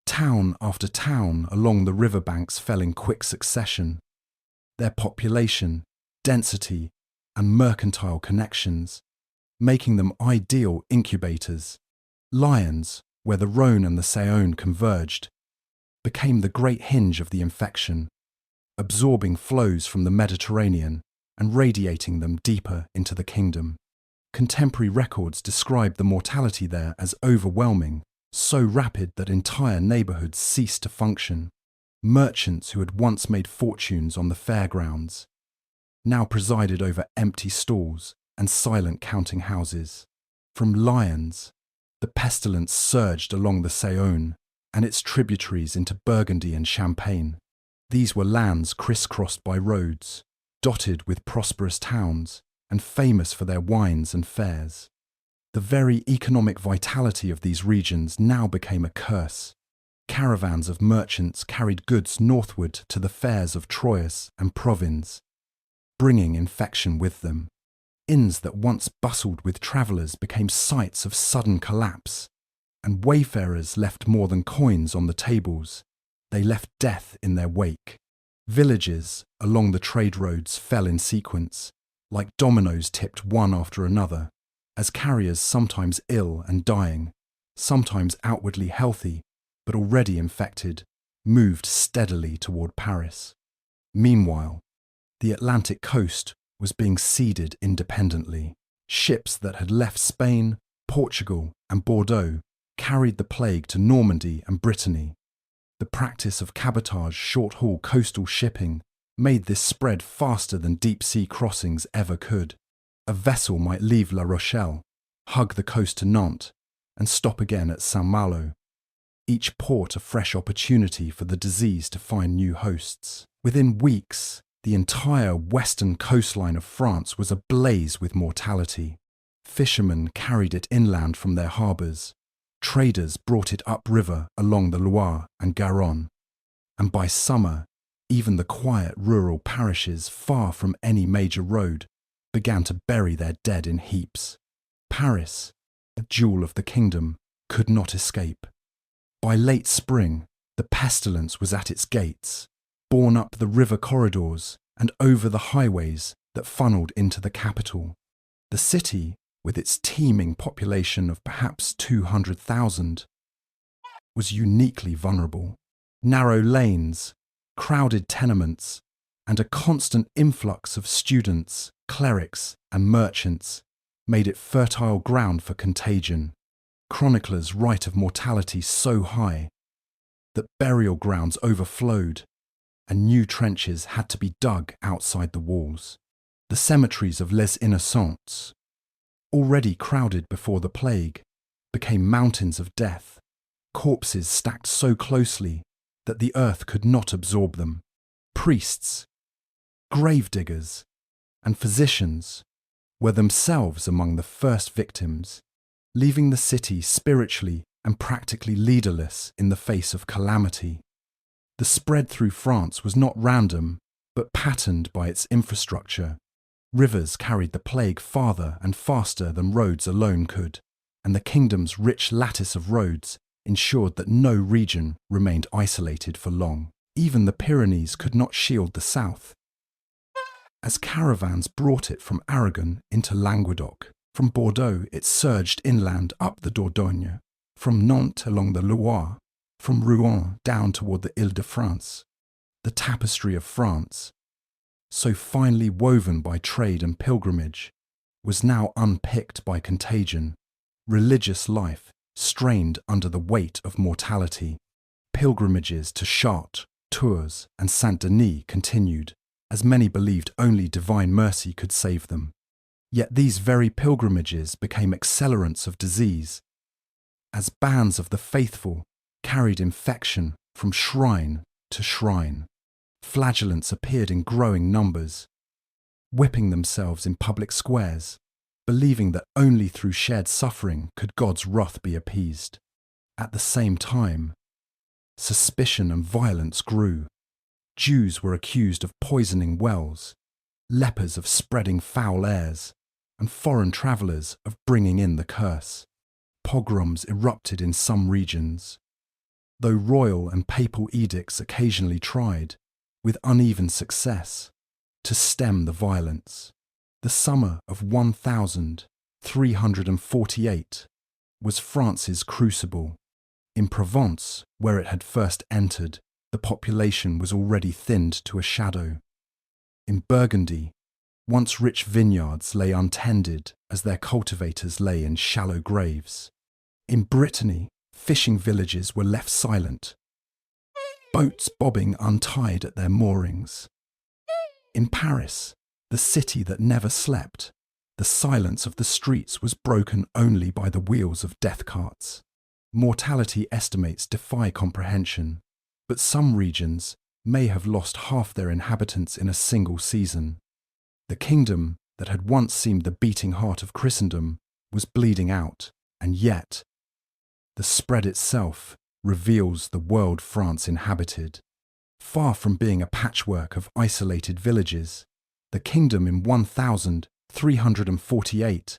Town after town along the riverbanks fell in quick succession. Their population, density, and mercantile connections, making them ideal incubators. Lyons, where the Rhône and the Saône converged, became the great hinge of the infection, absorbing flows from the Mediterranean and radiating them deeper into the kingdom. Contemporary records describe the mortality there as overwhelming, so rapid that entire neighbourhoods ceased to function. Merchants who had once made fortunes on the fairgrounds now presided over empty stalls and silent counting houses. From Lyons, the pestilence surged along the Saône and its tributaries into Burgundy and Champagne. These were lands crisscrossed by roads, dotted with prosperous towns, and famous for their wines and fairs. The very economic vitality of these regions now became a curse. Caravans of merchants carried goods northward to the fairs of Troyes and Provins, bringing infection with them. Inns that once bustled with travellers became sites of sudden collapse, and wayfarers left more than coins on the tables. They left death in their wake. Villages along the trade roads fell in sequence, like dominoes tipped one after another, as carriers sometimes ill and dying, sometimes outwardly healthy, but already infected, moved steadily toward Paris. Meanwhile, the Atlantic coast was being seeded independently. Ships that had left Spain, Portugal, and Bordeaux carried the plague to Normandy and Brittany. The practice of cabotage short-haul coastal shipping made this spread faster than deep-sea crossings ever could. A vessel might leave La Rochelle, hug the coast to Nantes, and stop again at Saint-Malo. Each port a fresh opportunity for the disease to find new hosts. Within weeks, the entire western coastline of France was ablaze with mortality. Fishermen carried it inland from their harbours. Traders brought it upriver along the Loire and Garonne. And by summer, even the quiet rural parishes far from any major road began to bury their dead in heaps. Paris, the jewel of the kingdom, could not escape. By late spring, the pestilence was at its gates, borne up the river corridors and over the highways that funneled into the capital. The city, with its teeming population of perhaps 200,000, was uniquely vulnerable. Narrow lanes, crowded tenements, and a constant influx of students, clerics, and merchants made it fertile ground for contagion. Chroniclers write of mortality so high that burial grounds overflowed and new trenches had to be dug outside the walls. The cemeteries of Les Innocents, already crowded before the plague, became mountains of death, corpses stacked so closely that the earth could not absorb them. Priests, gravediggers, and physicians were themselves among the first victims, leaving the city spiritually and practically leaderless in the face of calamity. The spread through France was not random, but patterned by its infrastructure. Rivers carried the plague farther and faster than roads alone could, and the kingdom's rich lattice of roads ensured that no region remained isolated for long. Even the Pyrenees could not shield the south, as caravans brought it from Aragon into Languedoc. From Bordeaux it surged inland up the Dordogne, from Nantes along the Loire, from Rouen down toward the Ile-de-France. The tapestry of France, so finely woven by trade and pilgrimage, was now unpicked by contagion. Religious life strained under the weight of mortality. Pilgrimages to Chartres, Tours, and Saint-Denis continued, as many believed only divine mercy could save them. Yet these very pilgrimages became accelerants of disease, as bands of the faithful carried infection from shrine to shrine. Flagellants appeared in growing numbers, whipping themselves in public squares, believing that only through shared suffering could God's wrath be appeased. At the same time, suspicion and violence grew. Jews were accused of poisoning wells, lepers of spreading foul airs, and foreign travellers of bringing in the curse. Pogroms erupted in some regions, though royal and papal edicts occasionally tried, with uneven success, to stem the violence. The summer of 1348 was France's crucible. In Provence, where it had first entered, the population was already thinned to a shadow. In Burgundy, once rich vineyards lay untended as their cultivators lay in shallow graves. In Brittany, fishing villages were left silent, boats bobbing untied at their moorings. In Paris, the city that never slept, the silence of the streets was broken only by the wheels of death carts. Mortality estimates defy comprehension, but some regions may have lost half their inhabitants in a single season. The kingdom that had once seemed the beating heart of Christendom was bleeding out, and yet the spread itself reveals the world France inhabited. Far from being a patchwork of isolated villages, the kingdom in 1348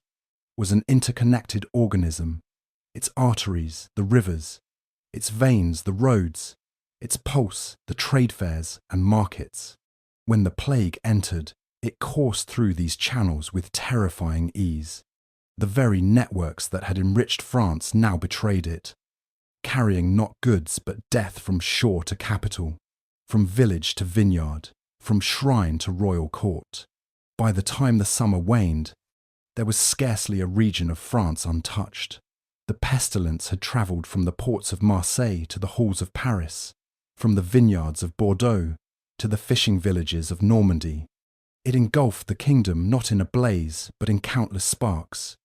was an interconnected organism. Its arteries, the rivers, its veins, the roads, its pulse, the trade fairs and markets. When the plague entered, it coursed through these channels with terrifying ease. The very networks that had enriched France now betrayed it, carrying not goods but death from shore to capital, from village to vineyard, from shrine to royal court. By the time the summer waned, there was scarcely a region of France untouched. The pestilence had travelled from the ports of Marseille to the halls of Paris, from the vineyards of Bordeaux to the fishing villages of Normandy. It engulfed the kingdom not in a blaze but in countless sparks,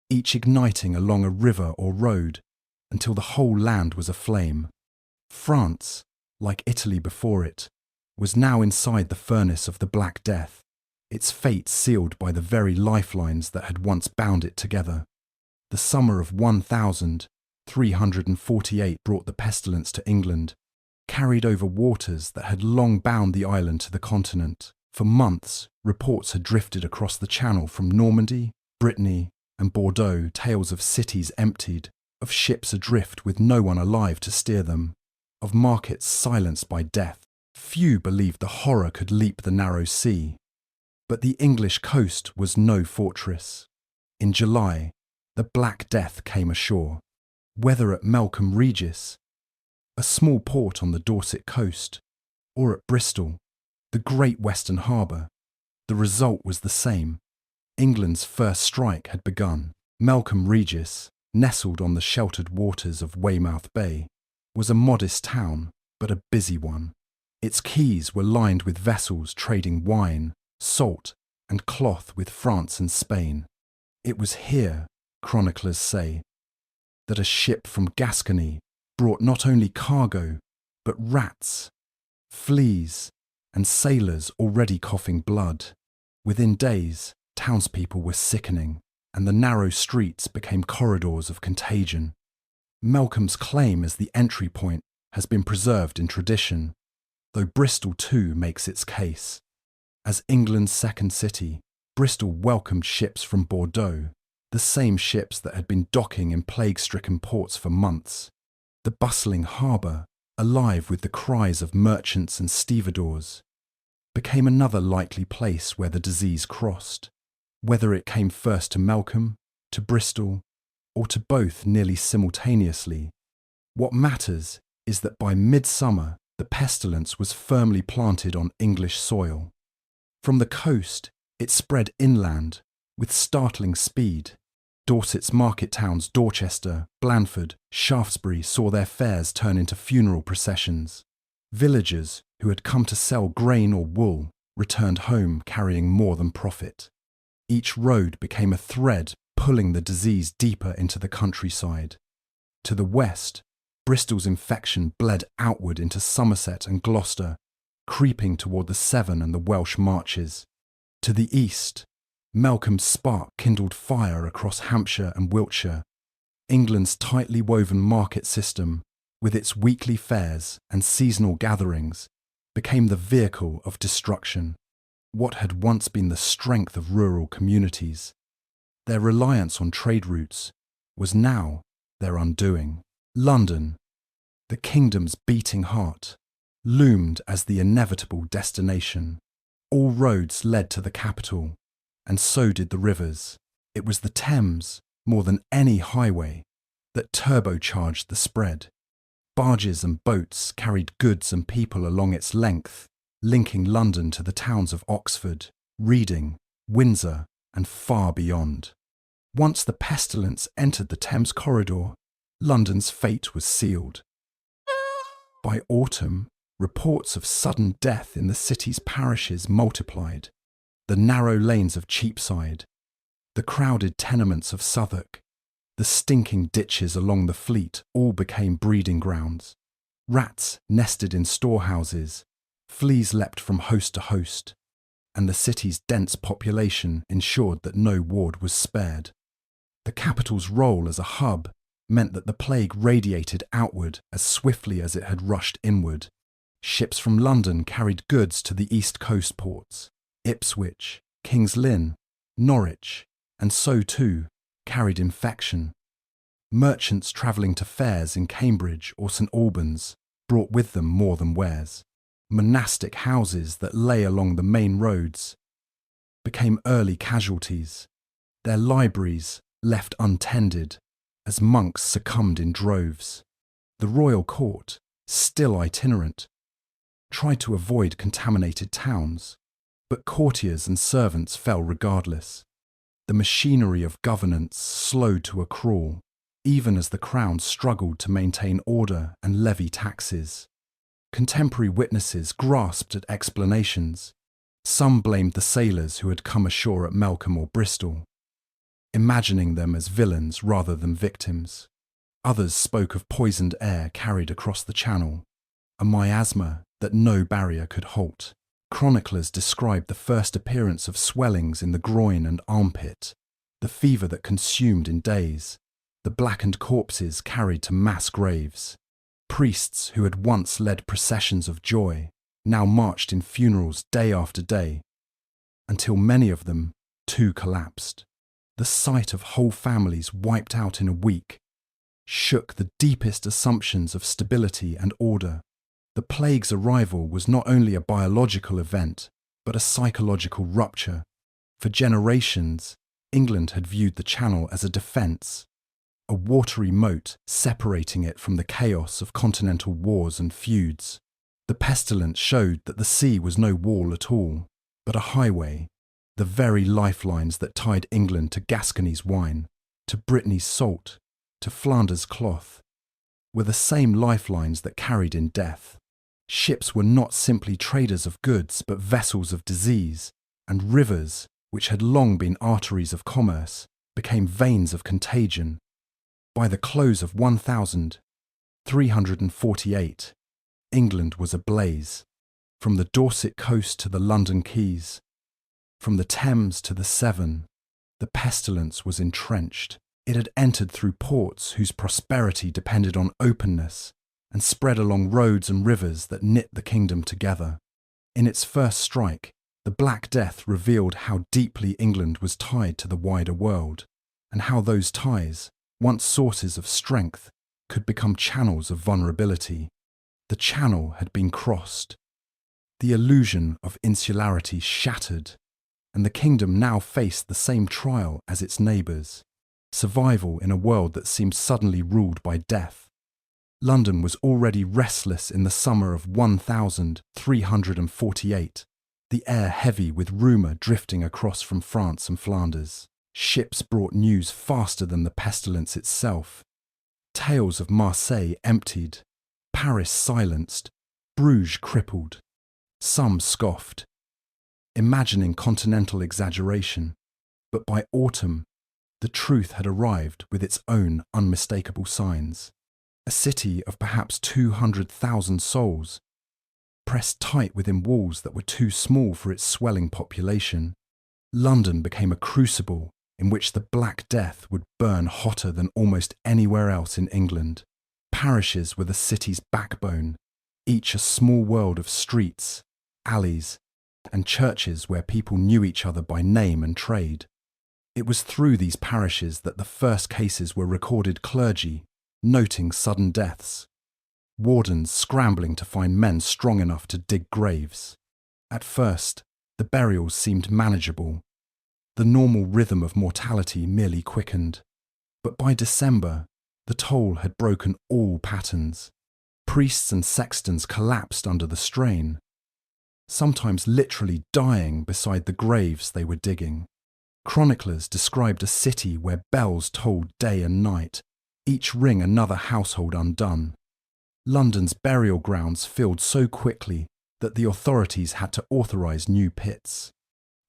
each igniting along a river or road until the whole land was aflame. France, like Italy before it, was now inside the furnace of the Black Death, its fate sealed by the very lifelines that had once bound it together. The summer of 1348 brought the pestilence to England, carried over waters that had long bound the island to the continent. For months, reports had drifted across the channel from Normandy, Brittany, and Bordeaux, tales of cities emptied, of ships adrift with no one alive to steer them, of markets silenced by death. Few believed the horror could leap the narrow sea. But the English coast was no fortress. In July, the Black Death came ashore, whether at Melcombe Regis, a small port on the Dorset coast, or at Bristol, the great western harbour. The result was the same. England's first strike had begun. Melcombe Regis, nestled on the sheltered waters of Weymouth Bay, was a modest town, but a busy one. Its quays were lined with vessels trading wine, salt, and cloth with France and Spain. It was here, chroniclers say, that a ship from Gascony brought not only cargo, but rats, fleas, and sailors already coughing blood. Within days, townspeople were sickening, and the narrow streets became corridors of contagion. Melcombe's claim as the entry point has been preserved in tradition, though Bristol too makes its case. As England's second city, Bristol welcomed ships from Bordeaux, the same ships that had been docking in plague-stricken ports for months. The bustling harbour, alive with the cries of merchants and stevedores, became another likely place where the disease crossed. Whether it came first to Melcombe, to Bristol, or to both nearly simultaneously, what matters is that by midsummer the pestilence was firmly planted on English soil. From the coast, it spread inland with startling speed. Dorset's market towns Dorchester, Blandford, Shaftesbury saw their fairs turn into funeral processions. Villagers who had come to sell grain or wool returned home carrying more than profit. Each road became a thread pulling the disease deeper into the countryside. To the west, Bristol's infection bled outward into Somerset and Gloucester, creeping toward the Severn and the Welsh marches. To the east, Malcolm's spark kindled fire across Hampshire and Wiltshire. England's tightly woven market system, with its weekly fairs and seasonal gatherings, became the vehicle of destruction. What had once been the strength of rural communities, their reliance on trade routes, was now their undoing. London, the kingdom's beating heart, loomed as the inevitable destination. All roads led to the capital, and so did the rivers. It was the Thames, more than any highway, that turbocharged the spread. Barges and boats carried goods and people along its length, linking London to the towns of Oxford, Reading, Windsor, and far beyond. Once the pestilence entered the Thames corridor, London's fate was sealed. By autumn, reports of sudden death in the city's parishes multiplied. The narrow lanes of Cheapside, the crowded tenements of Southwark, the stinking ditches along the Fleet all became breeding grounds. Rats nested in storehouses, fleas leapt from host to host, and the city's dense population ensured that no ward was spared. The capital's role as a hub meant that the plague radiated outward as swiftly as it had rushed inward. Ships from London carried goods to the East Coast ports. Ipswich, King's Lynn, Norwich, and so too carried infection. Merchants travelling to fairs in Cambridge or St Albans brought with them more than wares. Monastic houses that lay along the main roads became early casualties, their libraries left untended as monks succumbed in droves. The royal court, still itinerant, tried to avoid contaminated towns, but courtiers and servants fell regardless. The machinery of governance slowed to a crawl, even as the crown struggled to maintain order and levy taxes. Contemporary witnesses grasped at explanations. Some blamed the sailors who had come ashore at Melcombe or Bristol, imagining them as villains rather than victims. Others spoke of poisoned air carried across the channel, a miasma that no barrier could halt. Chroniclers described the first appearance of swellings in the groin and armpit, the fever that consumed in days, the blackened corpses carried to mass graves. Priests who had once led processions of joy now marched in funerals day after day, until many of them too collapsed. The sight of whole families wiped out in a week shook the deepest assumptions of stability and order. The plague's arrival was not only a biological event, but a psychological rupture. For generations, England had viewed the Channel as a defence, a watery moat separating it from the chaos of continental wars and feuds. The pestilence showed that the sea was no wall at all, but a highway, the very lifelines that tied England to Gascony's wine, to Brittany's salt, to Flanders cloth, were the same lifelines that carried in death. Ships were not simply traders of goods, but vessels of disease, and rivers, which had long been arteries of commerce, became veins of contagion. By the close of 1348, England was ablaze, from the Dorset coast to the London quays, from the Thames to the Severn. The pestilence was entrenched. It had entered through ports whose prosperity depended on openness, and spread along roads and rivers that knit the kingdom together. In its first strike, the Black Death revealed how deeply England was tied to the wider world, and how those ties, once sources of strength, could become channels of vulnerability. The Channel had been crossed, the illusion of insularity shattered, and the kingdom now faced the same trial as its neighbours: survival in a world that seemed suddenly ruled by death. London was already restless in the summer of 1348, the air heavy with rumour drifting across from France and Flanders. Ships brought news faster than the pestilence itself. Tales of Marseille emptied, Paris silenced, Bruges crippled. Some scoffed, imagining continental exaggeration, but by autumn, the truth had arrived with its own unmistakable signs. A city of perhaps 200,000 souls, pressed tight within walls that were too small for its swelling population, London became a crucible in which the Black Death would burn hotter than almost anywhere else in England. Parishes were the city's backbone, each a small world of streets, alleys, and churches where people knew each other by name and trade. It was through these parishes that the first cases were recorded, clergy noting sudden deaths, wardens scrambling to find men strong enough to dig graves. At first, the burials seemed manageable. The normal rhythm of mortality merely quickened. But by December, the toll had broken all patterns. Priests and sextons collapsed under the strain, sometimes literally dying beside the graves they were digging. Chroniclers described a city where bells tolled day and night, each ring another household undone. London's burial grounds filled so quickly that the authorities had to authorise new pits.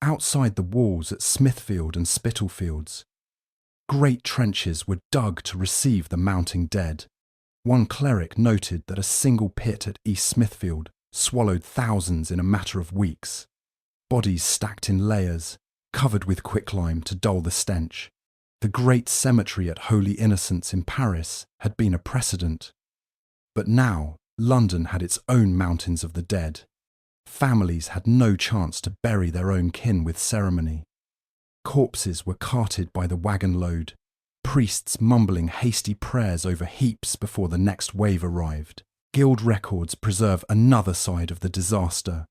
Outside the walls at Smithfield and Spitalfields, great trenches were dug to receive the mounting dead. One cleric noted that a single pit at East Smithfield swallowed thousands in a matter of weeks. Bodies stacked in layers, covered with quicklime to dull the stench. The great cemetery at Holy Innocents in Paris had been a precedent. But now, London had its own mountains of the dead. Families had no chance to bury their own kin with ceremony. Corpses were carted by the wagon load, priests mumbling hasty prayers over heaps before the next wave arrived. Guild records preserve another side of the disaster.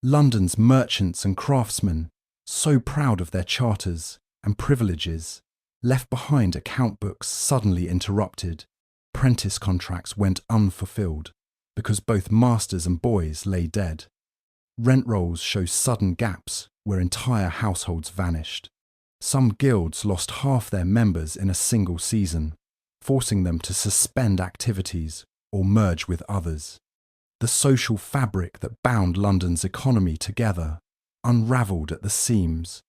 London's merchants and craftsmen, so proud of their charters and privileges, left behind account books suddenly interrupted. Prentice contracts went unfulfilled because both masters and boys lay dead. Rent rolls show sudden gaps where entire households vanished. Some guilds lost half their members in a single season, forcing them to suspend activities or merge with others. The social fabric that bound London's economy together unravelled at the seams,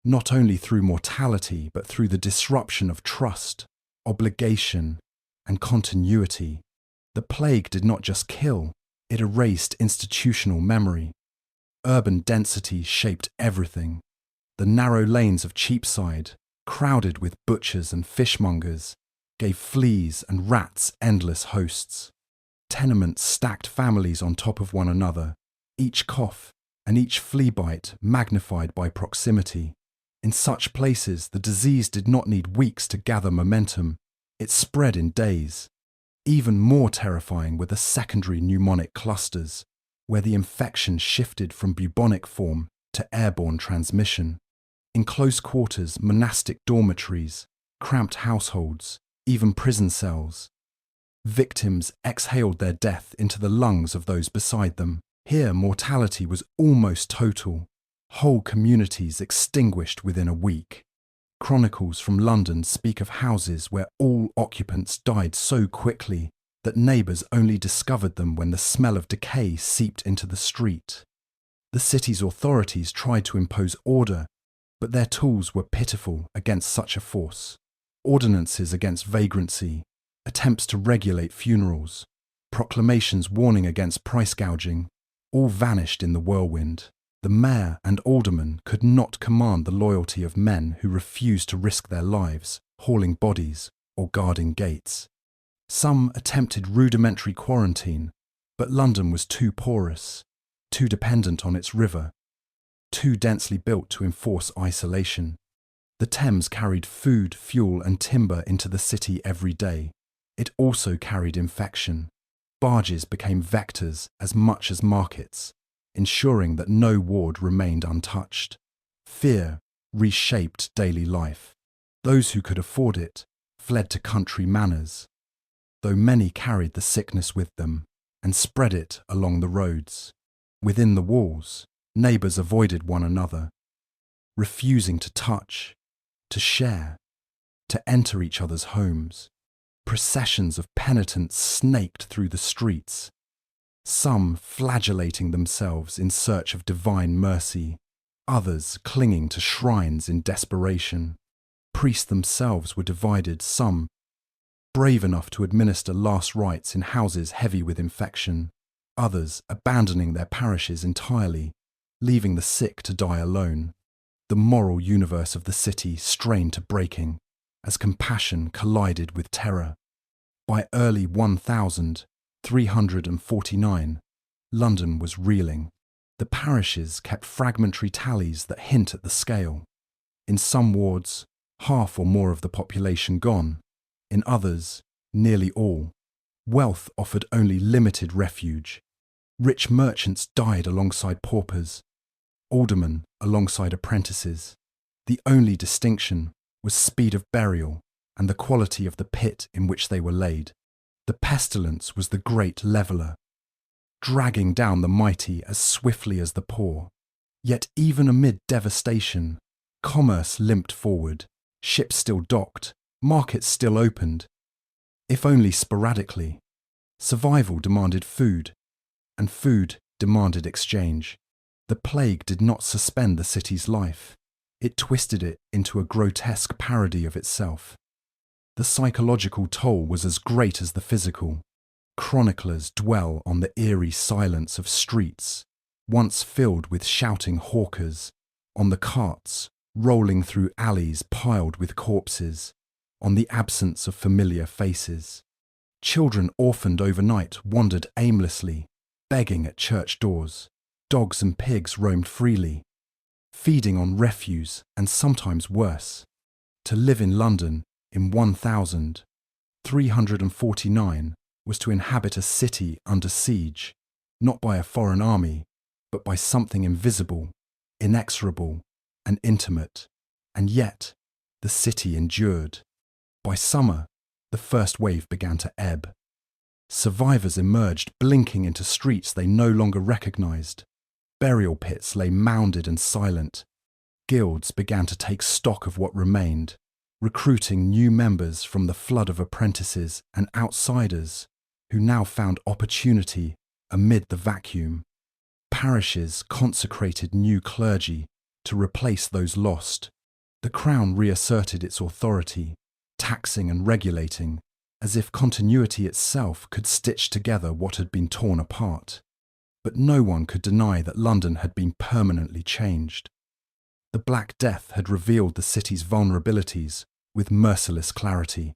not only through mortality but through the disruption of trust, obligation, and continuity. The plague did not just kill, it erased institutional memory. Urban density shaped everything. The narrow lanes of Cheapside, crowded with butchers and fishmongers, gave fleas and rats endless hosts. Tenements stacked families on top of one another, each cough and each flea bite magnified by proximity. In such places, the disease did not need weeks to gather momentum. It spread in days. Even more terrifying were the secondary pneumonic clusters, where the infection shifted from bubonic form to airborne transmission. In close quarters, monastic dormitories, cramped households, even prison cells. Victims exhaled their death into the lungs of those beside them. Here, mortality was almost total. Whole communities extinguished within a week. Chronicles from London speak of houses where all occupants died so quickly that neighbours only discovered them when the smell of decay seeped into the street. The city's authorities tried to impose order, but their tools were pitiful against such a force. Ordinances against vagrancy, attempts to regulate funerals, proclamations warning against price gouging, all vanished in the whirlwind. The mayor and aldermen could not command the loyalty of men who refused to risk their lives, hauling bodies or guarding gates. Some attempted rudimentary quarantine, but London was too porous, too dependent on its river, too densely built to enforce isolation. The Thames carried food, fuel and timber into the city every day. It also carried infection. Barges became vectors as much as markets, ensuring that no ward remained untouched. Fear reshaped daily life. Those who could afford it fled to country manors, though many carried the sickness with them and spread it along the roads. Within the walls, neighbours avoided one another, refusing to touch, to share, to enter each other's homes. Processions of penitents snaked through the streets, some flagellating themselves in search of divine mercy, others clinging to shrines in desperation. Priests themselves were divided, some brave enough to administer last rites in houses heavy with infection, others abandoning their parishes entirely, leaving the sick to die alone. The moral universe of the city strained to breaking as compassion collided with terror. By early 1349, London was reeling. The parishes kept fragmentary tallies that hint at the scale. In some wards, half or more of the population gone. In others, nearly all. Wealth offered only limited refuge. Rich merchants died alongside paupers, aldermen alongside apprentices. The only distinction was speed of burial and the quality of the pit in which they were laid. The pestilence was the great leveller, dragging down the mighty as swiftly as the poor. Yet even amid devastation, commerce limped forward, ships still docked, markets still opened, if only sporadically. Survival demanded food, and food demanded exchange. The plague did not suspend the city's life. It twisted it into a grotesque parody of itself. The psychological toll was as great as the physical. Chroniclers dwell on the eerie silence of streets, once filled with shouting hawkers, on the carts rolling through alleys piled with corpses, on the absence of familiar faces. Children orphaned overnight wandered aimlessly, begging at church doors. Dogs and pigs roamed freely, feeding on refuse and sometimes worse. To live in London in 1349 was to inhabit a city under siege, not by a foreign army, but by something invisible, inexorable, and intimate. And yet, the city endured. By summer, the first wave began to ebb. Survivors emerged, blinking into streets they no longer recognized. Burial pits lay mounded and silent. Guilds began to take stock of what remained, recruiting new members from the flood of apprentices and outsiders who now found opportunity amid the vacuum. Parishes consecrated new clergy to replace those lost. The Crown reasserted its authority, taxing and regulating, as if continuity itself could stitch together what had been torn apart. But no one could deny that London had been permanently changed. The Black Death had revealed the city's vulnerabilities with merciless clarity.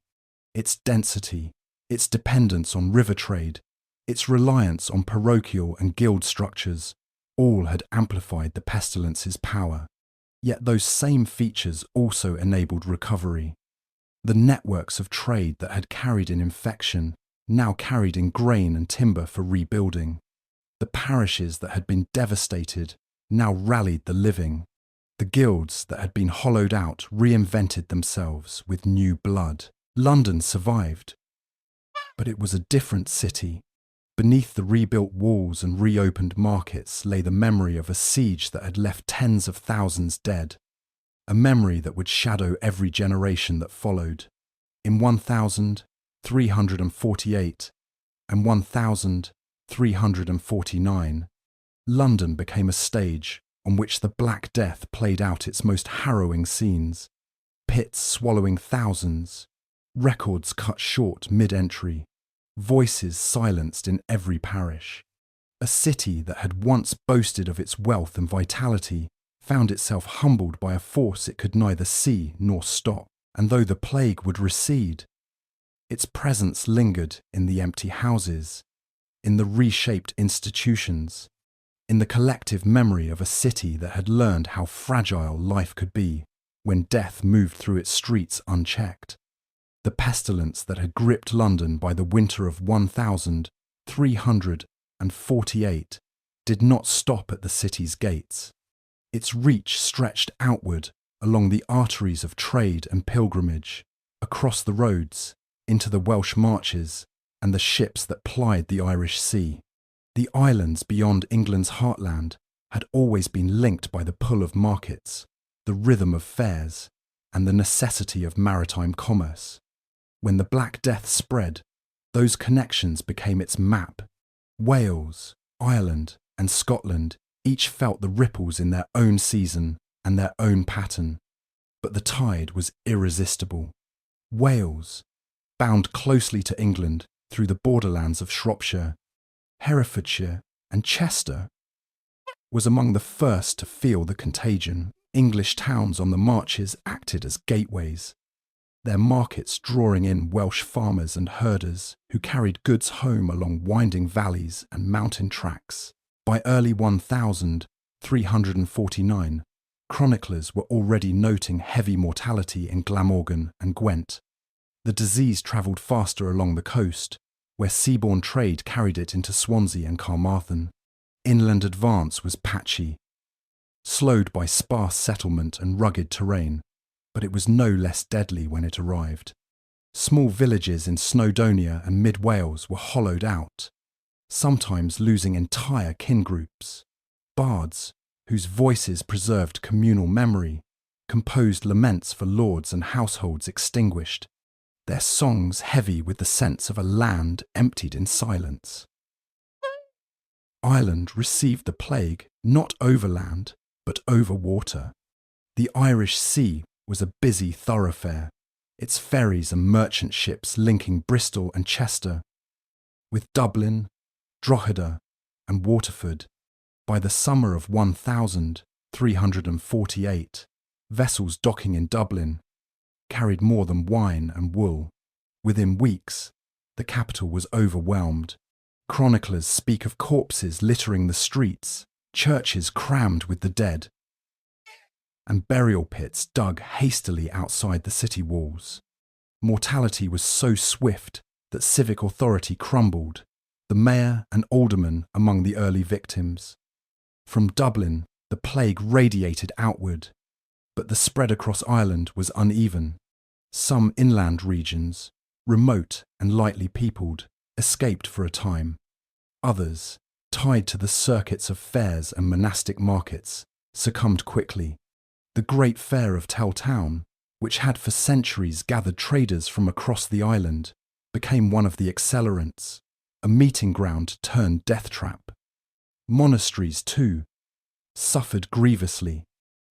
Its density, its dependence on river trade, its reliance on parochial and guild structures, all had amplified the pestilence's power. Yet those same features also enabled recovery. The networks of trade that had carried in infection now carried in grain and timber for rebuilding. The parishes that had been devastated now rallied the living. The guilds that had been hollowed out reinvented themselves with new blood. London survived. But it was a different city. Beneath the rebuilt walls and reopened markets lay the memory of a siege that had left tens of thousands dead. A memory that would shadow every generation that followed. In 1348 and 1349, London became a stage on which the Black Death played out its most harrowing scenes. Pits swallowing thousands, records cut short mid-entry, voices silenced in every parish. A city that had once boasted of its wealth and vitality found itself humbled by a force it could neither see nor stop, and though the plague would recede, its presence lingered in the empty houses, in the reshaped institutions, in the collective memory of a city that had learned how fragile life could be when death moved through its streets unchecked. The pestilence that had gripped London by the winter of 1348 did not stop at the city's gates. Its reach stretched outward along the arteries of trade and pilgrimage, across the roads, into the Welsh marches and the ships that plied the Irish Sea. The islands beyond England's heartland had always been linked by the pull of markets, the rhythm of fairs, and the necessity of maritime commerce. When the Black Death spread, those connections became its map. Wales, Ireland, and Scotland each felt the ripples in their own season and their own pattern, but the tide was irresistible. Wales, bound closely to England through the borderlands of Shropshire, Herefordshire, and Chester, was among the first to feel the contagion. English towns on the marches acted as gateways, their markets drawing in Welsh farmers and herders who carried goods home along winding valleys and mountain tracks. By early 1349, chroniclers were already noting heavy mortality in Glamorgan and Gwent. The disease travelled faster along the coast, where seaborne trade carried it into Swansea and Carmarthen. Inland advance was patchy, slowed by sparse settlement and rugged terrain, but it was no less deadly when it arrived. Small villages in Snowdonia and mid-Wales were hollowed out, sometimes losing entire kin groups. Bards, whose voices preserved communal memory, composed laments for lords and households extinguished, their songs heavy with the sense of a land emptied in silence. Ireland received the plague not over land, but over water. The Irish Sea was a busy thoroughfare, its ferries and merchant ships linking Bristol and Chester with Dublin, Drogheda and Waterford. By the summer of 1348, vessels docking in Dublin carried more than wine and wool. Within weeks, the capital was overwhelmed. Chroniclers speak of corpses littering the streets, churches crammed with the dead, and burial pits dug hastily outside the city walls. Mortality was so swift that civic authority crumbled, the mayor and aldermen among the early victims. From Dublin, the plague radiated outward, but the spread across Ireland was uneven. Some inland regions, remote and lightly peopled, escaped for a time. Others, tied to the circuits of fairs and monastic markets, succumbed quickly. The Great Fair of Telltown, which had for centuries gathered traders from across the island, became one of the accelerants, a meeting ground turned death trap. Monasteries, too, suffered grievously.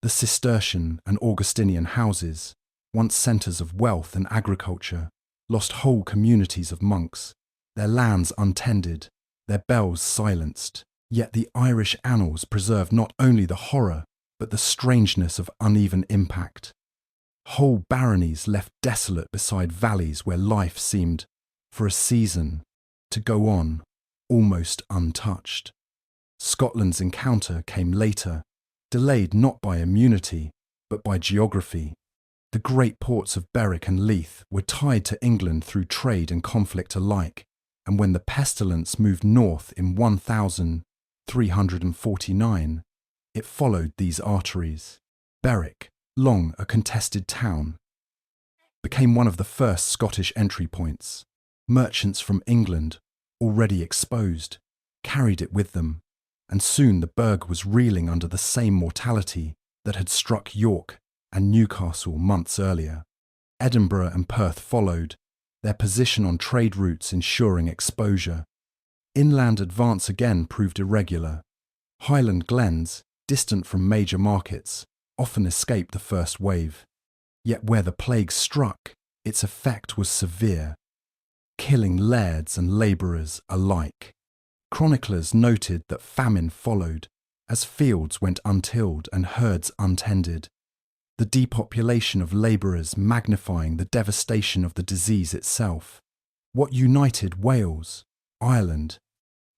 The Cistercian and Augustinian houses, once centres of wealth and agriculture, lost whole communities of monks, their lands untended, their bells silenced. Yet the Irish annals preserve not only the horror, but the strangeness of uneven impact. Whole baronies left desolate beside valleys where life seemed, for a season, to go on, almost untouched. Scotland's encounter came later, delayed not by immunity, but by geography. The great ports of Berwick and Leith were tied to England through trade and conflict alike, and when the pestilence moved north in 1349, it followed these arteries. Berwick, long a contested town, became one of the first Scottish entry points. Merchants from England, already exposed, carried it with them, and soon the burg was reeling under the same mortality that had struck York and Newcastle months earlier. Edinburgh and Perth followed, their position on trade routes ensuring exposure. Inland advance again proved irregular. Highland glens, distant from major markets, often escaped the first wave. Yet where the plague struck, its effect was severe, killing lairds and labourers alike. Chroniclers noted that famine followed, as fields went untilled and herds untended, the depopulation of labourers magnifying the devastation of the disease itself. What united Wales, Ireland,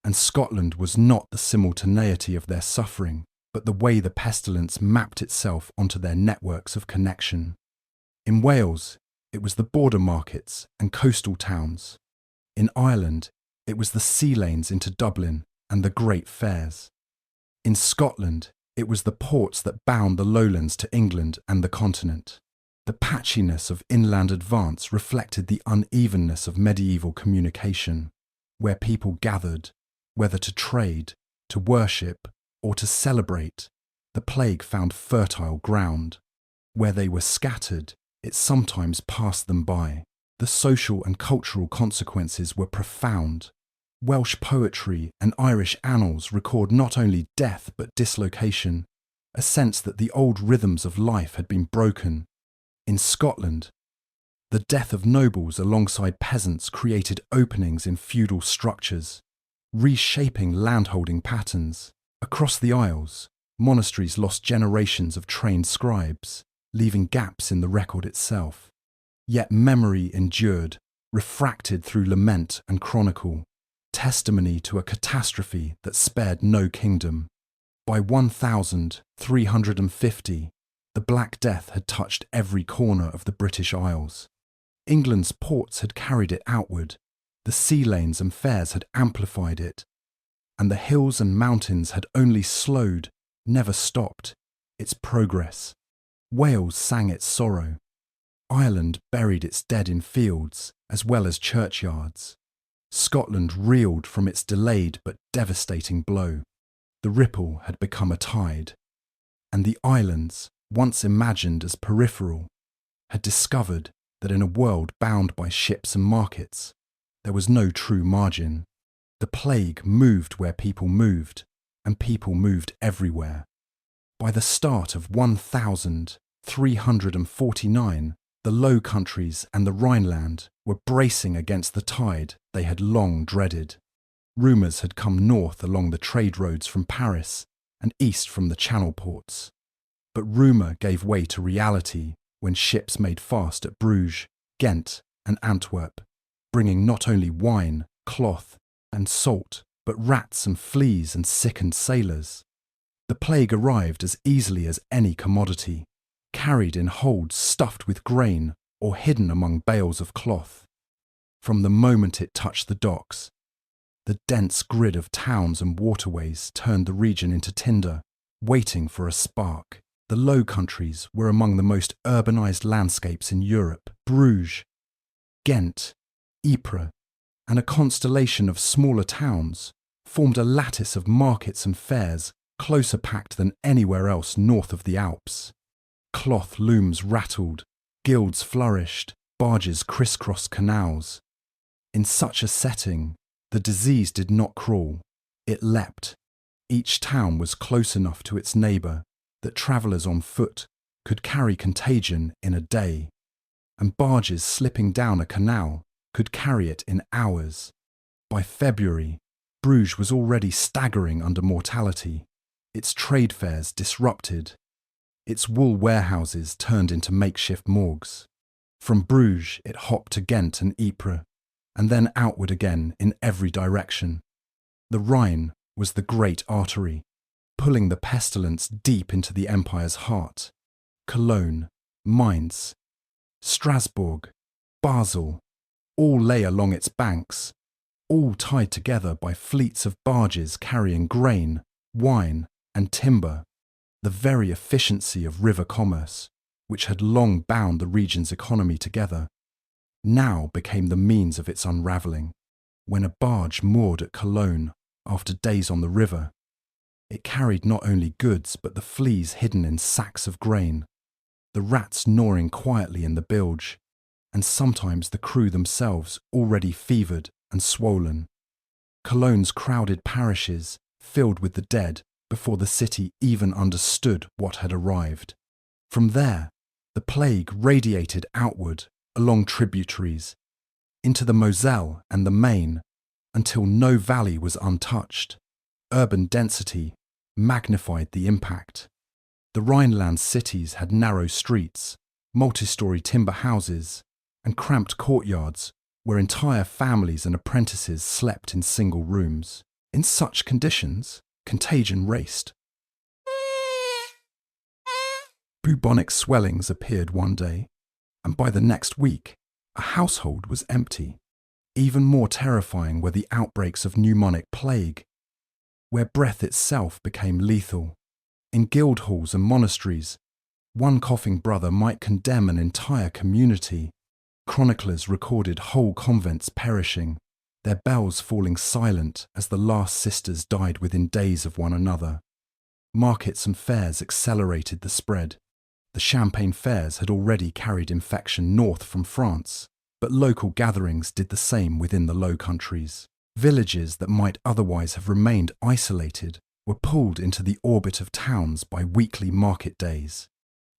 and Scotland was not the simultaneity of their suffering, but the way the pestilence mapped itself onto their networks of connection. In Wales, it was the border markets and coastal towns. In Ireland, it was the sea lanes into Dublin and the great fairs. In Scotland, it was the ports that bound the lowlands to England and the continent. The patchiness of inland advance reflected the unevenness of medieval communication, where people gathered, whether to trade, to worship, or to celebrate. The plague found fertile ground. Where they were scattered, it sometimes passed them by. The social and cultural consequences were profound. Welsh poetry and Irish annals record not only death but dislocation, a sense that the old rhythms of life had been broken. In Scotland, the death of nobles alongside peasants created openings in feudal structures, reshaping landholding patterns. Across the Isles, Monasteries lost generations of trained scribes, leaving gaps in the record itself. Yet memory endured, refracted through lament and chronicle, testimony to a catastrophe that spared no kingdom. By 1350, the Black Death had touched every corner of the British Isles. England's ports had carried it outward, the sea lanes and fairs had amplified it, and the hills and mountains had only slowed, never stopped, its progress. Wales sang its sorrow. Ireland buried its dead in fields as well as churchyards. Scotland reeled from its delayed but devastating blow. The ripple had become a tide, and the islands, once imagined as peripheral, had discovered that in a world bound by ships and markets, there was no true margin. The plague moved where people moved, and people moved everywhere. By the start of 1349, the Low Countries and the Rhineland were bracing against the tide they had long dreaded. Rumours had come north along the trade roads from Paris and east from the Channel ports. But rumour gave way to reality when ships made fast at Bruges, Ghent and Antwerp, bringing not only wine, cloth and salt, but rats and fleas and sickened sailors. The plague arrived as easily as any commodity, carried in holds stuffed with grain or hidden among bales of cloth. From the moment it touched the docks, the dense grid of towns and waterways turned the region into tinder, waiting for a spark. The Low Countries were among the most urbanised landscapes in Europe. Bruges, Ghent, Ypres, and a constellation of smaller towns formed a lattice of markets and fairs closer packed than anywhere else north of the Alps. Cloth looms rattled, guilds flourished, barges crisscrossed canals. In such a setting, the disease did not crawl, it leapt. Each town was close enough to its neighbour that travellers on foot could carry contagion in a day, and barges slipping down a canal could carry it in hours. By February, Bruges was already staggering under mortality, its trade fairs disrupted, its wool warehouses turned into makeshift morgues. From Bruges it hopped to Ghent and Ypres, and then outward again in every direction. The Rhine was the great artery, pulling the pestilence deep into the empire's heart. Cologne, Mainz, Strasbourg, Basel, all lay along its banks, all tied together by fleets of barges carrying grain, wine, and timber. The very efficiency of river commerce, which had long bound the region's economy together, now became the means of its unravelling. When a barge moored at Cologne after days on the river, it carried not only goods but the fleas hidden in sacks of grain, the rats gnawing quietly in the bilge, and sometimes the crew themselves already fevered and swollen. Cologne's crowded parishes filled with the dead before the city even understood what had arrived. From there, the plague radiated outward along tributaries, into the Moselle and the Main, until no valley was untouched. Urban density magnified the impact. The Rhineland cities had narrow streets, multi-storey timber houses, and cramped courtyards where entire families and apprentices slept in single rooms. In such conditions, contagion raced. Bubonic swellings appeared one day, and by the next week, a household was empty. Even more terrifying were the outbreaks of pneumonic plague, where breath itself became lethal. In guild halls and monasteries, one coughing brother might condemn an entire community. Chroniclers recorded whole convents perishing, their bells falling silent as the last sisters died within days of one another. Markets and fairs accelerated the spread. The Champagne fairs had already carried infection north from France, but local gatherings did the same within the Low Countries. Villages that might otherwise have remained isolated were pulled into the orbit of towns by weekly market days.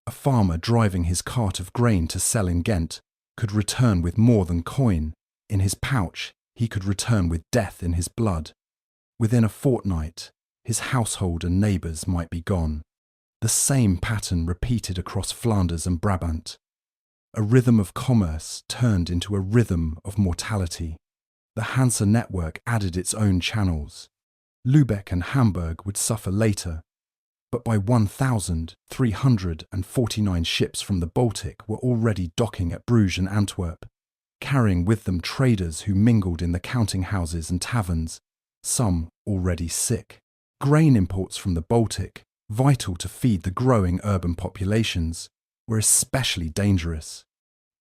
A farmer driving his cart of grain to sell in Ghent could return with more than coin. In his pouch, he could return with death in his blood. Within a fortnight, his household and neighbours might be gone. The same pattern repeated across Flanders and Brabant. A rhythm of commerce turned into a rhythm of mortality. The Hanse network added its own channels. Lübeck and Hamburg would suffer later, but by 1,349 ships from the Baltic were already docking at Bruges and Antwerp, carrying with them traders who mingled in the counting houses and taverns, some already sick. Grain imports from the Baltic, vital to feed the growing urban populations, were especially dangerous.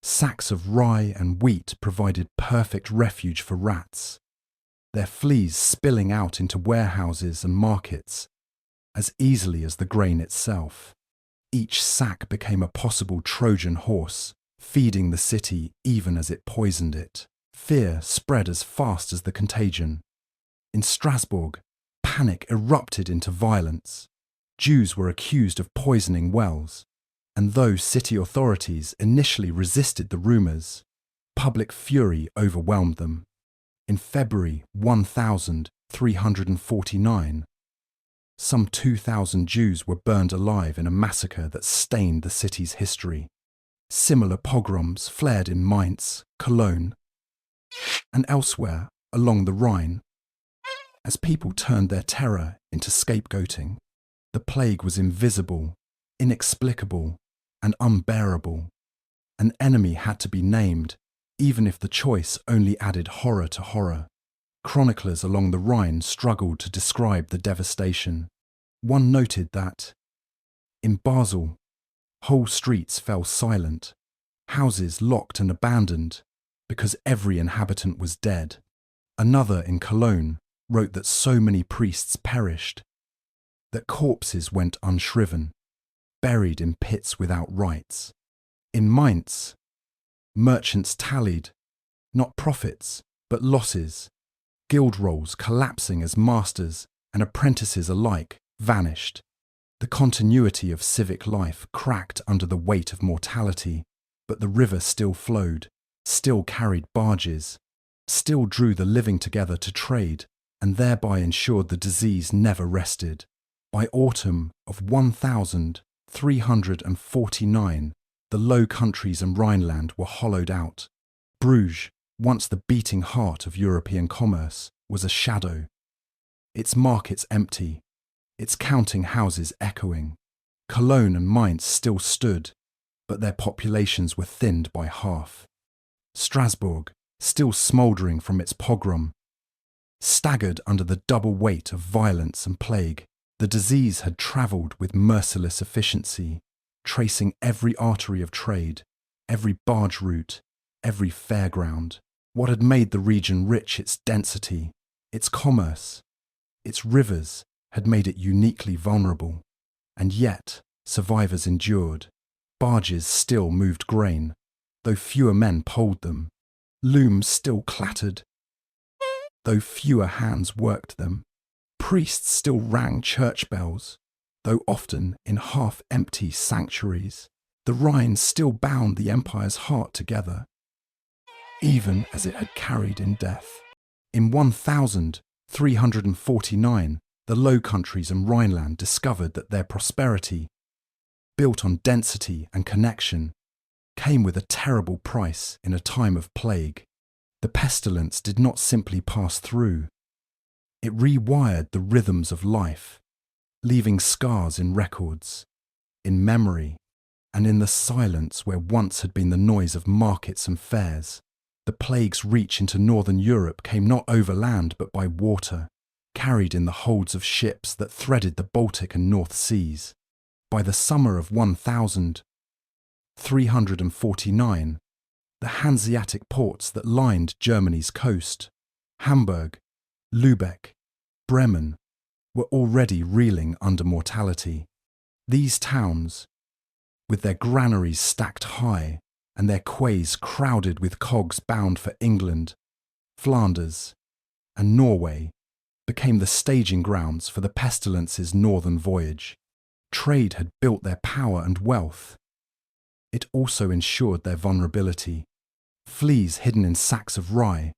Sacks of rye and wheat provided perfect refuge for rats, their fleas spilling out into warehouses and markets as easily as the grain itself. Each sack became a possible Trojan horse, feeding the city even as it poisoned it. Fear spread as fast as the contagion. In Strasbourg, panic erupted into violence. Jews were accused of poisoning wells, and though city authorities initially resisted the rumours, public fury overwhelmed them. In February 1349, some 2,000 Jews were burned alive in a massacre that stained the city's history. Similar pogroms flared in Mainz, Cologne, and elsewhere along the Rhine. As people turned their terror into scapegoating, the plague was invisible, inexplicable, and unbearable. An enemy had to be named, even if the choice only added horror to horror. Chroniclers along the Rhine struggled to describe the devastation. One noted that, in Basel, whole streets fell silent, houses locked and abandoned because every inhabitant was dead. Another in Cologne wrote that so many priests perished, that corpses went unshriven, buried in pits without rites. In Mainz, merchants tallied, not profits, but losses. Guild rolls collapsing as masters and apprentices alike vanished. The continuity of civic life cracked under the weight of mortality, but the river still flowed, still carried barges, still drew the living together to trade, and thereby ensured the disease never rested. By autumn of 1349, the Low Countries and Rhineland were hollowed out. Bruges, once the beating heart of European commerce, was a shadow. Its markets empty, its counting houses echoing. Cologne and Mainz still stood, but their populations were thinned by half. Strasbourg, still smouldering from its pogrom, staggered under the double weight of violence and plague. The disease had travelled with merciless efficiency, tracing every artery of trade, every barge route, every fairground. What had made the region rich, its density, its commerce, its rivers, had made it uniquely vulnerable. And yet, survivors endured. Barges still moved grain, though fewer men poled them. Looms still clattered, though fewer hands worked them. Priests still rang church bells, though often in half-empty sanctuaries. The Rhine still bound the empire's heart together, even as it had carried in death. In 1349, the Low Countries and Rhineland discovered that their prosperity, built on density and connection, came with a terrible price in a time of plague. The pestilence did not simply pass through. It rewired the rhythms of life, leaving scars in records, in memory, and in the silence where once had been the noise of markets and fairs. The plague's reach into northern Europe came not over land but by water, carried in the holds of ships that threaded the Baltic and North Seas. By the summer of 1349, the Hanseatic ports that lined Germany's coast, Hamburg, Lübeck, Bremen, were already reeling under mortality. These towns, with their granaries stacked high and their quays crowded with cogs bound for England, Flanders, and Norway, became the staging grounds for the pestilence's northern voyage. Trade had built their power and wealth. It also ensured their vulnerability. Fleas hidden in sacks of rye,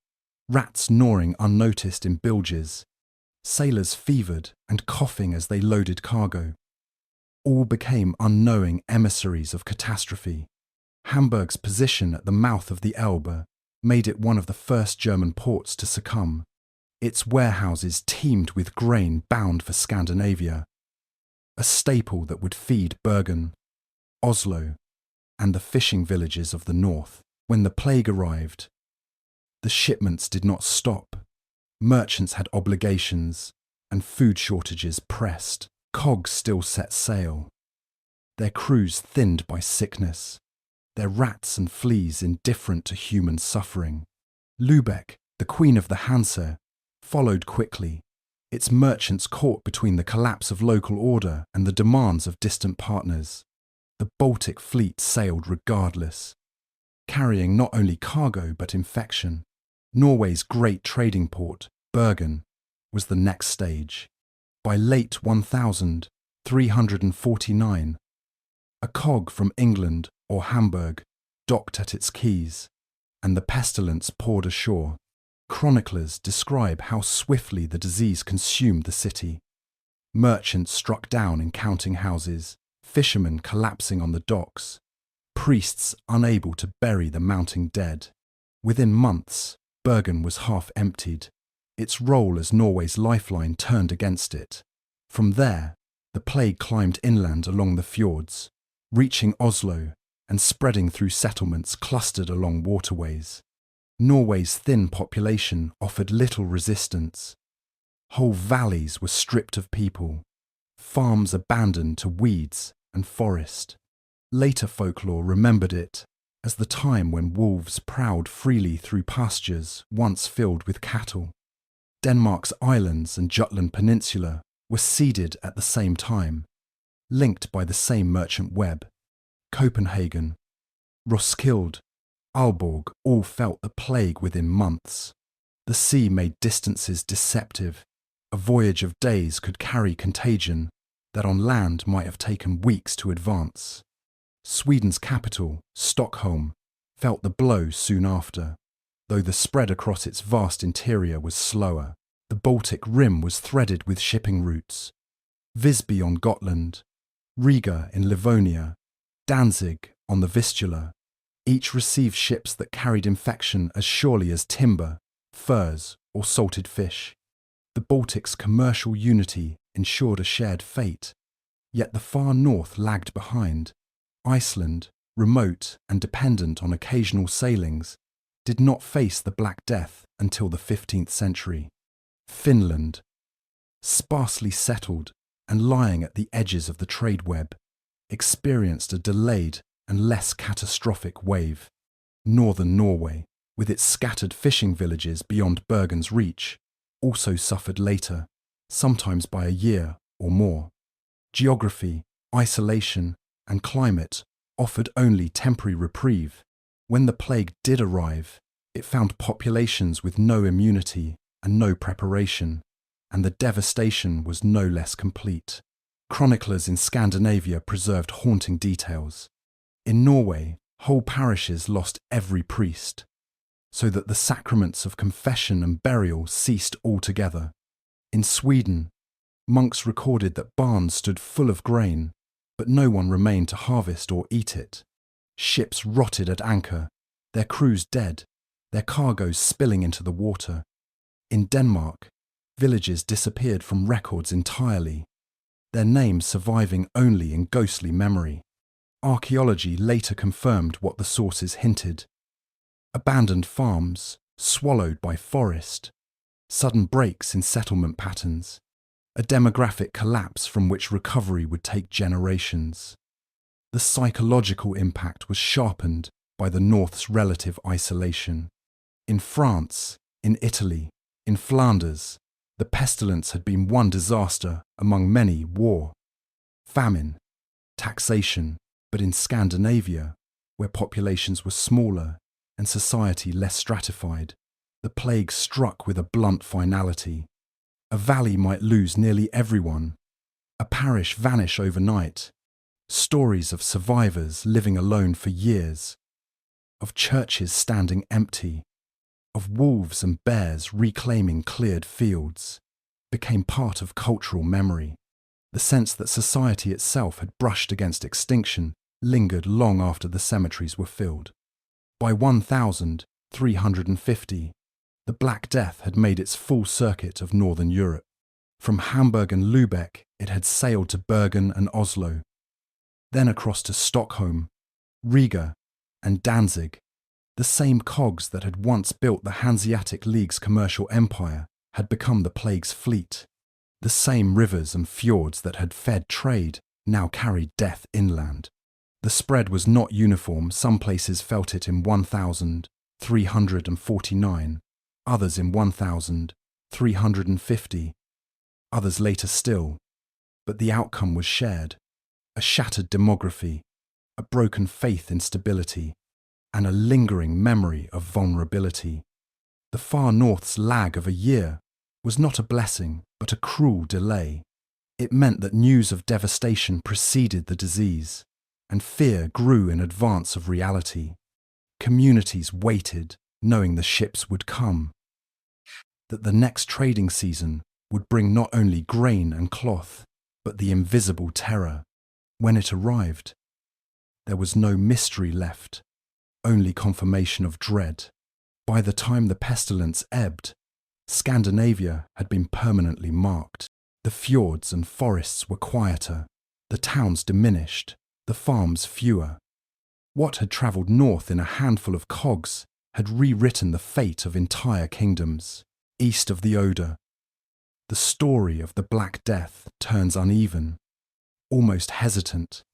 rats gnawing unnoticed in bilges, sailors fevered and coughing as they loaded cargo. All became unknowing emissaries of catastrophe. Hamburg's position at the mouth of the Elbe made it one of the first German ports to succumb. Its warehouses teemed with grain bound for Scandinavia, a staple that would feed Bergen, Oslo, and the fishing villages of the north. When the plague arrived, the shipments did not stop. Merchants had obligations, and food shortages pressed. Cogs still set sail, their crews thinned by sickness, their rats and fleas indifferent to human suffering. Lübeck, the queen of the Hanse, followed quickly, its merchants caught between the collapse of local order and the demands of distant partners. The Baltic fleet sailed regardless, carrying not only cargo but infection. Norway's great trading port, Bergen, was the next stage. By late 1349, a cog from England or Hamburg docked at its quays, and the pestilence poured ashore. Chroniclers describe how swiftly the disease consumed the city. Merchants struck down in counting houses, fishermen collapsing on the docks, priests unable to bury the mounting dead. Within months, Bergen was half emptied. Its role as Norway's lifeline turned against it. From there, the plague climbed inland along the fjords, reaching Oslo and spreading through settlements clustered along waterways. Norway's thin population offered little resistance. Whole valleys were stripped of people, farms abandoned to weeds and forest. Later folklore remembered it as the time when wolves prowled freely through pastures once filled with cattle. Denmark's islands and Jutland Peninsula were seeded at the same time, linked by the same merchant web. Copenhagen, Roskilde, Aalborg all felt the plague within months. The sea made distances deceptive. A voyage of days could carry contagion that on land might have taken weeks to advance. Sweden's capital, Stockholm, felt the blow soon after, though the spread across its vast interior was slower. The Baltic Rim was threaded with shipping routes. Visby on Gotland, Riga in Livonia, Danzig on the Vistula. Each received ships that carried infection as surely as timber, furs, or salted fish. The Baltic's commercial unity ensured a shared fate, yet the far north lagged behind. Iceland, remote and dependent on occasional sailings, did not face the Black Death until the 15th century. Finland, sparsely settled and lying at the edges of the trade web, experienced a delayed and less catastrophic wave. Northern Norway, with its scattered fishing villages beyond Bergen's reach, also suffered later, sometimes by a year or more. Geography, isolation, and climate offered only temporary reprieve. When the plague did arrive, it found populations with no immunity and no preparation, and the devastation was no less complete. Chroniclers in Scandinavia preserved haunting details. In Norway, whole parishes lost every priest, so that the sacraments of confession and burial ceased altogether. In Sweden, monks recorded that barns stood full of grain, but no one remained to harvest or eat it. Ships rotted at anchor, their crews dead, their cargoes spilling into the water. In Denmark, villages disappeared from records entirely, their names surviving only in ghostly memory. Archaeology later confirmed what the sources hinted. Abandoned farms, swallowed by forest, sudden breaks in settlement patterns, a demographic collapse from which recovery would take generations. The psychological impact was sharpened by the North's relative isolation. In France, in Italy, in Flanders, the pestilence had been one disaster among many: war, famine, taxation. But in Scandinavia, where populations were smaller and society less stratified, the plague struck with a blunt finality. A valley might lose nearly everyone, a parish vanish overnight. Stories of survivors living alone for years, of churches standing empty, of wolves and bears reclaiming cleared fields. became part of cultural memory. The sense that society itself had brushed against extinction lingered long after the cemeteries were filled. By 1350, the Black Death had made its full circuit of northern Europe. From Hamburg and Lübeck, it had sailed to Bergen and Oslo, then across to Stockholm, Riga, and Danzig. The same cogs that had once built the Hanseatic League's commercial empire had become the plague's fleet. The same rivers and fjords that had fed trade now carried death inland. The spread was not uniform. Some places felt it in 1349, others in 1350, others later still. But the outcome was shared: a shattered demography, a broken faith in stability, and a lingering memory of vulnerability. The far north's lag of a year was not a blessing, but a cruel delay. It meant that news of devastation preceded the disease, and fear grew in advance of reality. Communities waited, knowing the ships would come, that the next trading season would bring not only grain and cloth, but the invisible terror. When it arrived, there was no mystery left, only confirmation of dread. By the time the pestilence ebbed, Scandinavia had been permanently marked. The fjords and forests were quieter, the towns diminished, the farms fewer. What had travelled north in a handful of cogs had rewritten the fate of entire kingdoms. East of the Oder, the story of the Black Death turns uneven, almost hesitant.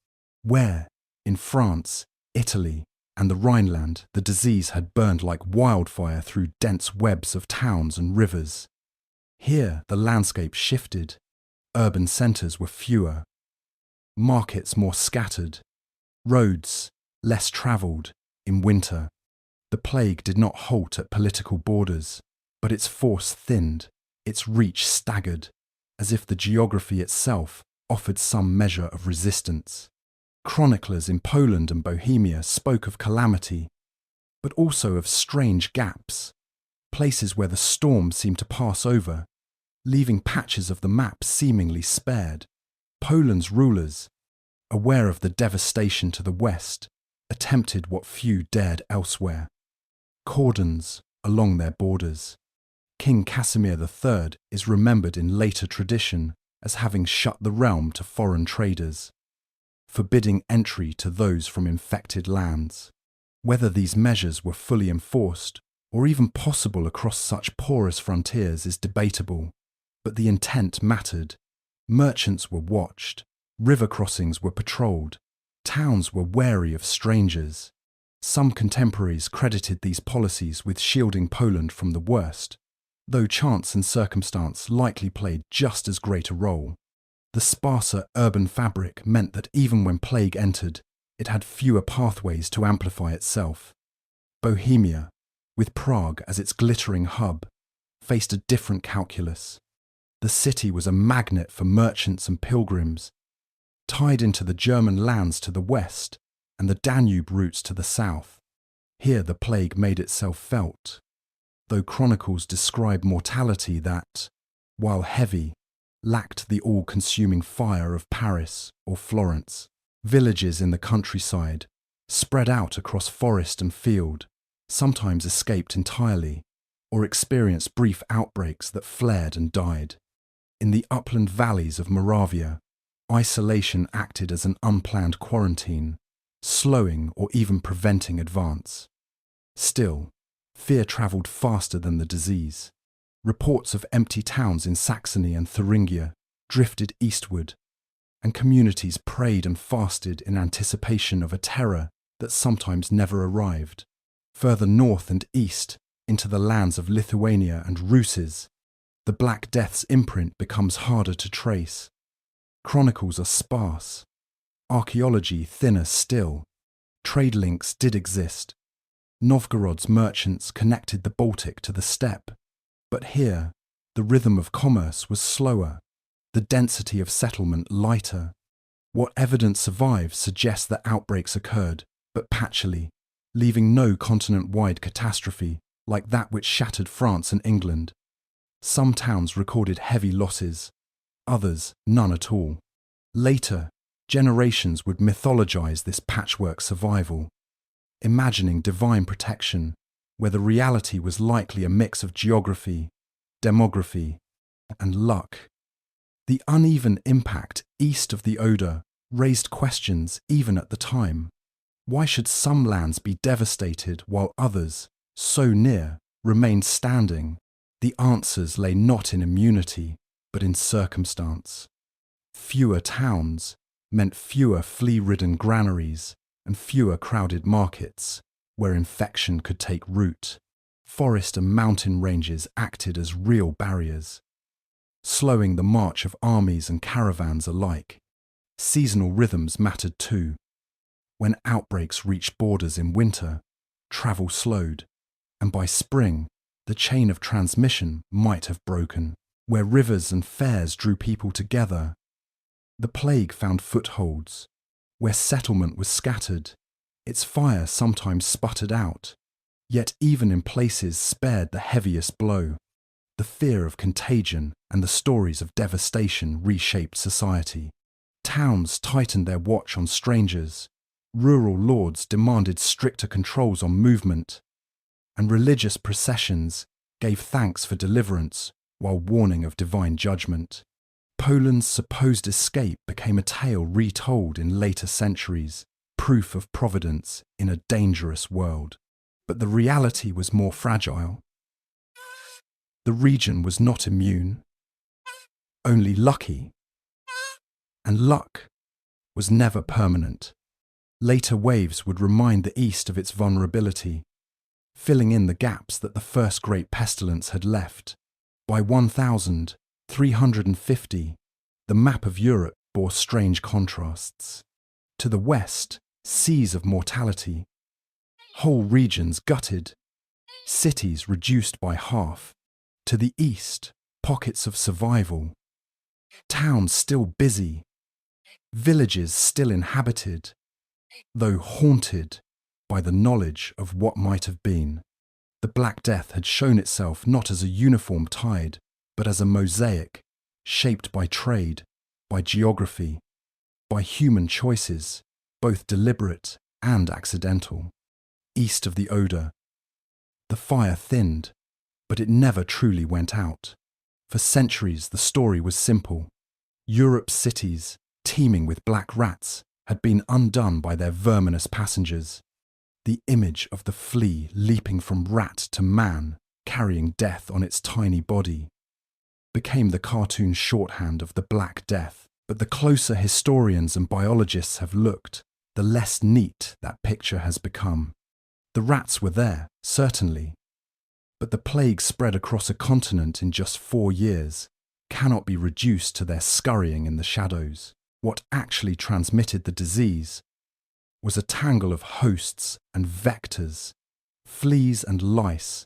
Where, in France, Italy, and the Rhineland, the disease had burned like wildfire through dense webs of towns and rivers. Here the landscape shifted. Urban centres were fewer, markets more scattered, roads less travelled in winter. The plague did not halt at political borders, but its force thinned, its reach staggered, as if the geography itself offered some measure of resistance. Chroniclers in Poland and Bohemia spoke of calamity, but also of strange gaps, places where the storm seemed to pass over, leaving patches of the map seemingly spared. Poland's rulers, aware of the devastation to the west, attempted what few dared elsewhere: cordons along their borders. King Casimir III is remembered in later tradition as having shut the realm to foreign traders, forbidding entry to those from infected lands. Whether these measures were fully enforced or even possible across such porous frontiers is debatable, but the intent mattered. Merchants were watched, river crossings were patrolled, towns were wary of strangers. Some contemporaries credited these policies with shielding Poland from the worst, though chance and circumstance likely played just as great a role. The sparser urban fabric meant that even when plague entered, it had fewer pathways to amplify itself. Bohemia, with Prague as its glittering hub, faced a different calculus. The city was a magnet for merchants and pilgrims, tied into the German lands to the west and the Danube routes to the south. Here the plague made itself felt, though chronicles describe mortality that, while heavy, lacked the all-consuming fire of Paris or Florence. Villages in the countryside, spread out across forest and field, sometimes escaped entirely or experienced brief outbreaks that flared and died. In the upland valleys of Moravia, isolation acted as an unplanned quarantine, slowing or even preventing advance. Still, fear travelled faster than the disease. Reports of empty towns in Saxony and Thuringia drifted eastward, and communities prayed and fasted in anticipation of a terror that sometimes never arrived. Further north and east, into the lands of Lithuania and Ruses, the Black Death's imprint becomes harder to trace. Chronicles are sparse, archaeology thinner still. Trade links did exist. Novgorod's merchants connected the Baltic to the steppe, but here the rhythm of commerce was slower, the density of settlement lighter. What evidence survives suggests that outbreaks occurred, but patchily, leaving no continent-wide catastrophe like that which shattered France and England. Some towns recorded heavy losses, others none at all. Later, generations would mythologize this patchwork survival, imagining divine protection, where the reality was likely a mix of geography, demography, and luck. The uneven impact east of the Oder raised questions even at the time. Why should some lands be devastated while others, so near, remained standing? The answers lay not in immunity, but in circumstance. Fewer towns meant fewer flea-ridden granaries and fewer crowded markets where infection could take root. Forest and mountain ranges acted as real barriers, slowing the march of armies and caravans alike. Seasonal rhythms mattered too. When outbreaks reached borders in winter, travel slowed, and by spring, the chain of transmission might have broken. Where rivers and fairs drew people together, the plague found footholds. Where settlement was scattered, its fire sometimes sputtered out, yet even in places spared the heaviest blow. The fear of contagion and the stories of devastation reshaped society. Towns tightened their watch on strangers, rural lords demanded stricter controls on movement, and religious processions gave thanks for deliverance while warning of divine judgment. Poland's supposed escape became a tale retold in later centuries, proof of providence in a dangerous world. But the reality was more fragile. The region was not immune, only lucky, and luck was never permanent. Later waves would remind the East of its vulnerability, filling in the gaps that the first great pestilence had left. By 1350, the map of Europe bore strange contrasts. To the west, seas of mortality, whole regions gutted, cities reduced by half. To the east, pockets of survival, towns still busy, villages still inhabited, though haunted by the knowledge of what might have been. The Black Death had shown itself not as a uniform tide, but as a mosaic, shaped by trade, by geography, by human choices, both deliberate and accidental. East of the Oder, the fire thinned, but it never truly went out. For centuries the story was simple. Europe's cities, teeming with black rats, had been undone by their verminous passengers. The image of the flea leaping from rat to man, carrying death on its tiny body, became the cartoon shorthand of the Black Death. But the closer historians and biologists have looked, the less neat that picture has become. The rats were there, certainly, but the plague spread across a continent in just 4 years cannot be reduced to their scurrying in the shadows. What actually transmitted the disease was a tangle of hosts and vectors, fleas and lice,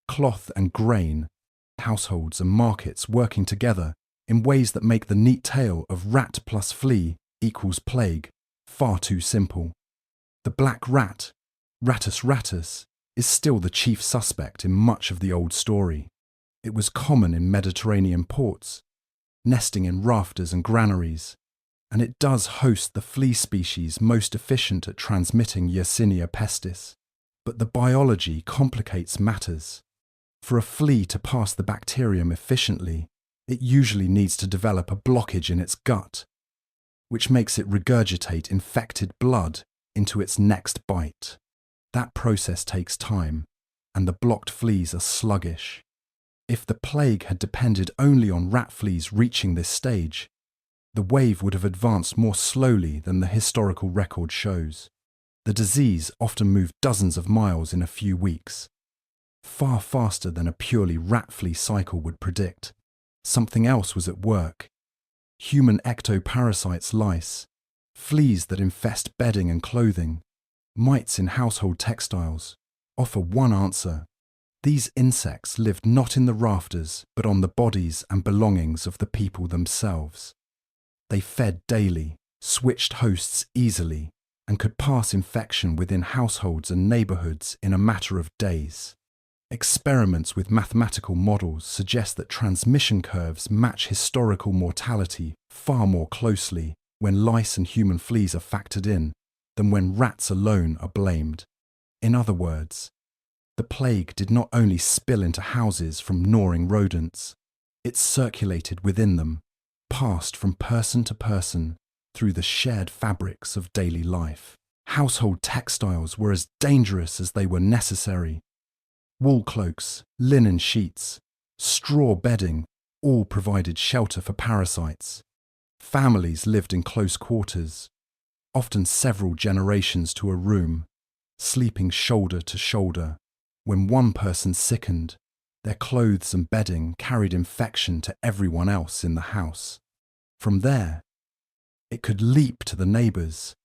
cloth and grain, households and markets working together in ways that make the neat tale of rat plus flea equals plague far too simple. The black rat, Rattus rattus, is still the chief suspect in much of the old story. It was common in Mediterranean ports, nesting in rafters and granaries, and it does host the flea species most efficient at transmitting Yersinia pestis. But the biology complicates matters. For a flea to pass the bacterium efficiently, it usually needs to develop a blockage in its gut, which makes it regurgitate infected blood into its next bite. That process takes time, and the blocked fleas are sluggish. If the plague had depended only on rat fleas reaching this stage, the wave would have advanced more slowly than the historical record shows. The disease often moved dozens of miles in a few weeks, far faster than a purely rat flea cycle would predict. Something else was at work. Human ectoparasites, lice, fleas that infest bedding and clothing, mites in household textiles, offer one answer. These insects lived not in the rafters, but on the bodies and belongings of the people themselves. They fed daily, switched hosts easily, and could pass infection within households and neighborhoods in a matter of days. Experiments with mathematical models suggest that transmission curves match historical mortality far more closely when lice and human fleas are factored in than when rats alone are blamed. In other words, the plague did not only spill into houses from gnawing rodents, it circulated within them, passed from person to person through the shared fabrics of daily life. Household textiles were as dangerous as they were necessary. Wool cloaks, linen sheets, straw bedding all provided shelter for parasites. Families lived in close quarters, often several generations to a room, sleeping shoulder to shoulder. When one person sickened, their clothes and bedding carried infection to everyone else in the house. From there, it could leap to the neighbours,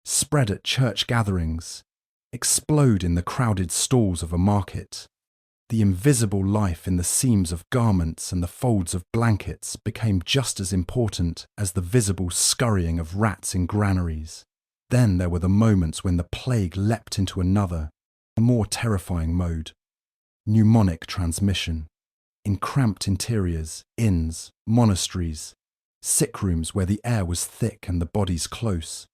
spread at church gatherings, explode in the crowded stalls of a market. The invisible life in the seams of garments and the folds of blankets became just as important as the visible scurrying of rats in granaries. Then there were the moments when the plague leapt into another, a more terrifying mode: pneumonic transmission. In cramped interiors, inns, monasteries, sick rooms where the air was thick and the bodies close,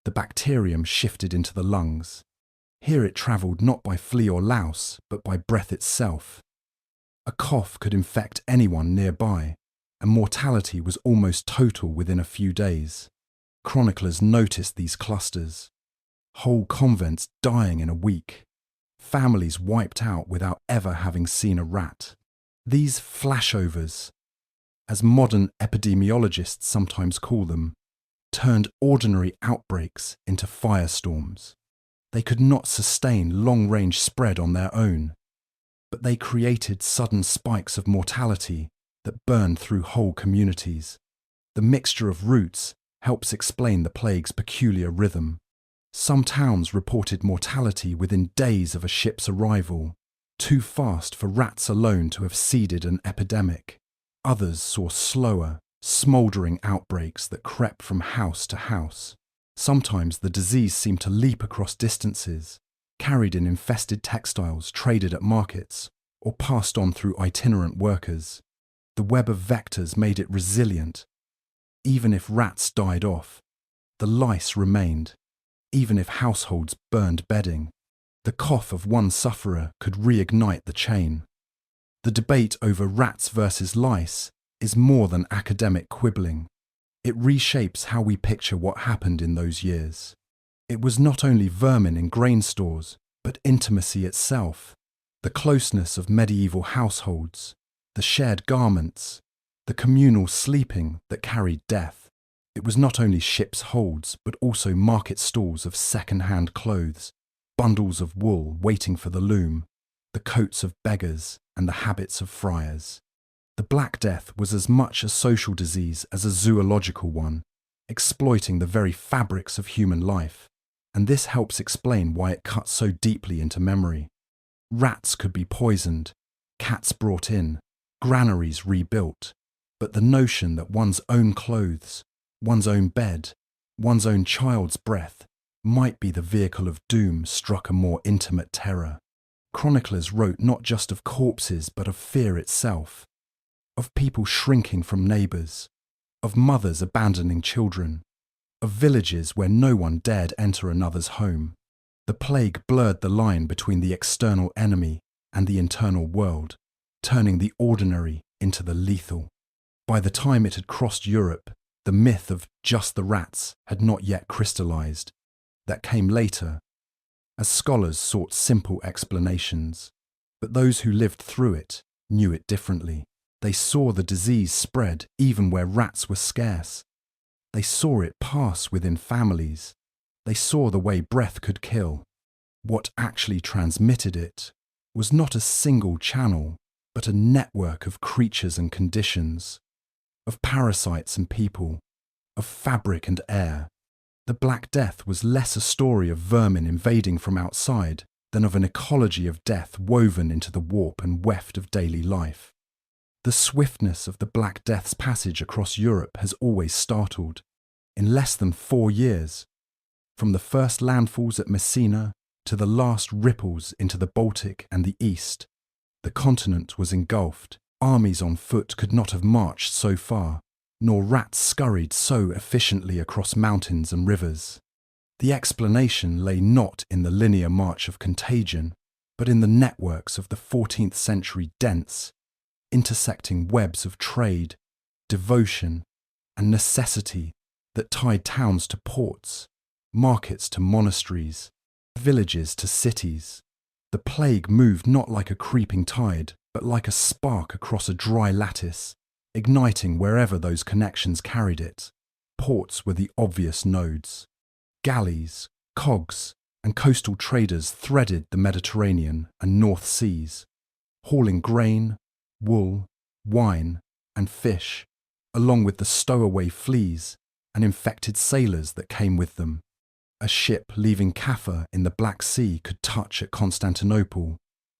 the bacterium shifted into the lungs. Here it travelled not by flea or louse, but by breath itself. A cough could infect anyone nearby, and mortality was almost total within a few days. Chroniclers noticed these clusters. Whole convents dying in a week. Families wiped out without ever having seen a rat. These flashovers, as modern epidemiologists sometimes call them, turned ordinary outbreaks into firestorms. They could not sustain long-range spread on their own, but they created sudden spikes of mortality that burned through whole communities. The mixture of routes helps explain the plague's peculiar rhythm. Some towns reported mortality within days of a ship's arrival, too fast for rats alone to have seeded an epidemic. Others saw slower, smouldering outbreaks that crept from house to house. Sometimes the disease seemed to leap across distances, carried in infested textiles traded at markets, or passed on through itinerant workers. The web of vectors made it resilient. Even if rats died off, the lice remained. Even if households burned bedding, the cough of one sufferer could reignite the chain. The debate over rats versus lice is more than academic quibbling. It reshapes how we picture what happened in those years. It was not only vermin in grain stores, but intimacy itself, the closeness of medieval households, the shared garments, the communal sleeping that carried death. It was not only ships' holds, but also market stalls of second-hand clothes, bundles of wool waiting for the loom, the coats of beggars and the habits of friars. The Black Death was as much a social disease as a zoological one, exploiting the very fabrics of human life, and this helps explain why it cut so deeply into memory. Rats could be poisoned, cats brought in, granaries rebuilt, but the notion that one's own clothes, one's own bed, one's own child's breath might be the vehicle of doom struck a more intimate terror. Chroniclers wrote not just of corpses but of fear itself, of people shrinking from neighbours, of mothers abandoning children, of villages where no one dared enter another's home. The plague blurred the line between the external enemy and the internal world, turning the ordinary into the lethal. By the time it had crossed Europe, the myth of just the rats had not yet crystallised. That came later, as scholars sought simple explanations. But those who lived through it knew it differently. They saw the disease spread even where rats were scarce. They saw it pass within families. They saw the way breath could kill. What actually transmitted it was not a single channel, but a network of creatures and conditions, of parasites and people, of fabric and air. The Black Death was less a story of vermin invading from outside than of an ecology of death woven into the warp and weft of daily life. The swiftness of the Black Death's passage across Europe has always startled. In less than 4 years, from the first landfalls at Messina to the last ripples into the Baltic and the East, The continent was engulfed. Armies on foot could not have marched so far, nor rats scurried so efficiently across mountains and rivers. The explanation lay not in the linear march of contagion, but in the networks of the 14th century dense, intersecting webs of trade, devotion, and necessity that tied towns to ports, markets to monasteries, villages to cities. The plague moved not like a creeping tide, but like a spark across a dry lattice, igniting wherever those connections carried it. Ports were the obvious nodes. Galleys, cogs, and coastal traders threaded the Mediterranean and North Seas, hauling grain, wool, wine, and fish, along with the stowaway fleas and infected sailors that came with them. A ship leaving Kaffa in the Black Sea could touch at Constantinople,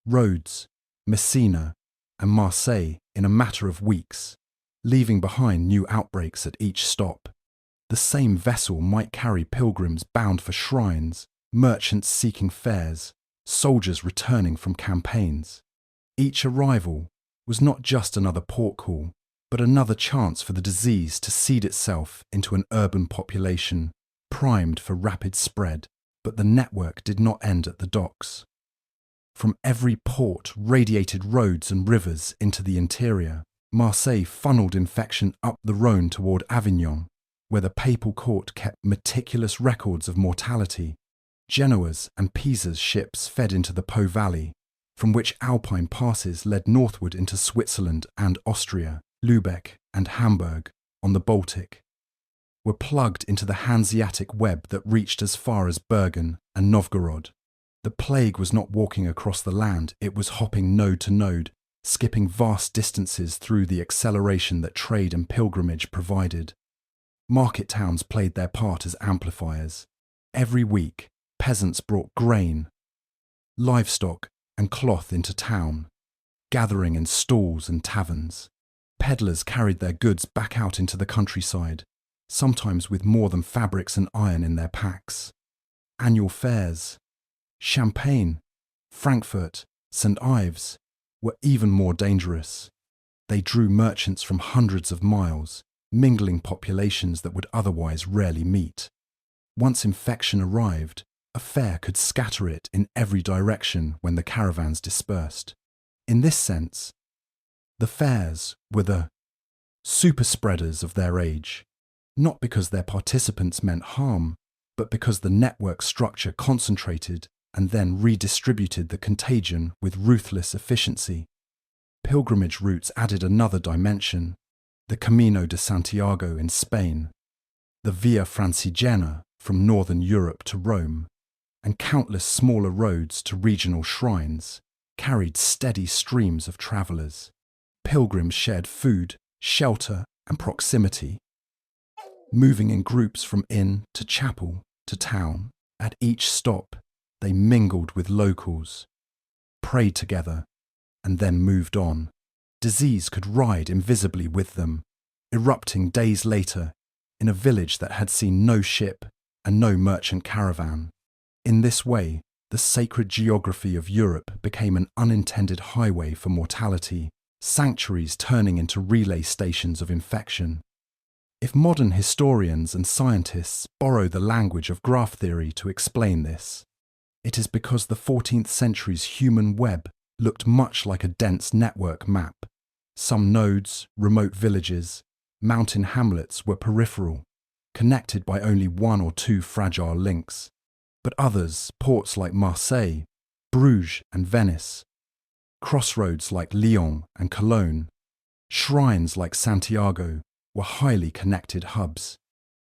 Rhodes, Messina, and Marseille in a matter of weeks, leaving behind new outbreaks at each stop. The same vessel might carry pilgrims bound for shrines, merchants seeking fares, soldiers returning from campaigns. Each arrival was not just another port call, but another chance for the disease to seed itself into an urban population, primed for rapid spread. But the network did not end at the docks. From every port radiated roads and rivers into the interior. Marseille funneled infection up the Rhône toward Avignon, where the papal court kept meticulous records of mortality. Genoa's and Pisa's ships fed into the Po Valley, from which alpine passes led northward into Switzerland and Austria. Lübeck and Hamburg, on the Baltic, were plugged into the Hanseatic web that reached as far as Bergen and Novgorod. The plague was not walking across the land, it was hopping node to node, skipping vast distances through the acceleration that trade and pilgrimage provided. Market towns played their part as amplifiers. Every week, peasants brought grain, livestock, and cloth into town, gathering in stalls and taverns. Peddlers carried their goods back out into the countryside, sometimes with more than fabrics and iron in their packs. Annual fairs, Champagne, Frankfurt, St. Ives, were even more dangerous. They drew merchants from hundreds of miles, mingling populations that would otherwise rarely meet. Once infection arrived, a fair could scatter it in every direction when the caravans dispersed. In this sense, the fairs were the superspreaders of their age, not because their participants meant harm, but because the network structure concentrated and then redistributed the contagion with ruthless efficiency. Pilgrimage routes added another dimension: the Camino de Santiago in Spain, the Via Francigena from northern Europe to Rome, and countless smaller roads to regional shrines carried steady streams of travellers. Pilgrims shared food, shelter, and proximity, moving in groups from inn to chapel to town. At each stop, they mingled with locals, prayed together, and then moved on. Disease could ride invisibly with them, erupting days later in a village that had seen no ship and no merchant caravan. In this way, the sacred geography of Europe became an unintended highway for mortality, sanctuaries turning into relay stations of infection. If modern historians and scientists borrow the language of graph theory to explain this, it is because the 14th century's human web looked much like a dense network map. Some nodes, remote villages, mountain hamlets were peripheral, connected by only one or two fragile links. But others, ports like Marseille, Bruges and Venice, crossroads like Lyon and Cologne, shrines like Santiago, were highly connected hubs.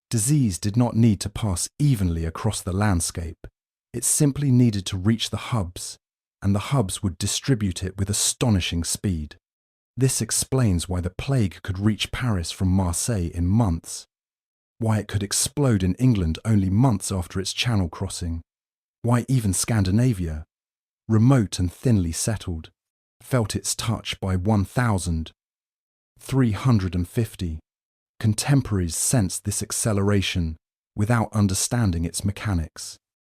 Disease did not need to pass evenly across the landscape. It simply needed to reach the hubs, and the hubs would distribute it with astonishing speed. This explains why the plague could reach Paris from Marseille in months, why it could explode in England only months after its channel crossing, why even Scandinavia, remote and thinly settled, felt its touch by 1,350. Contemporaries sensed this acceleration without understanding its mechanics.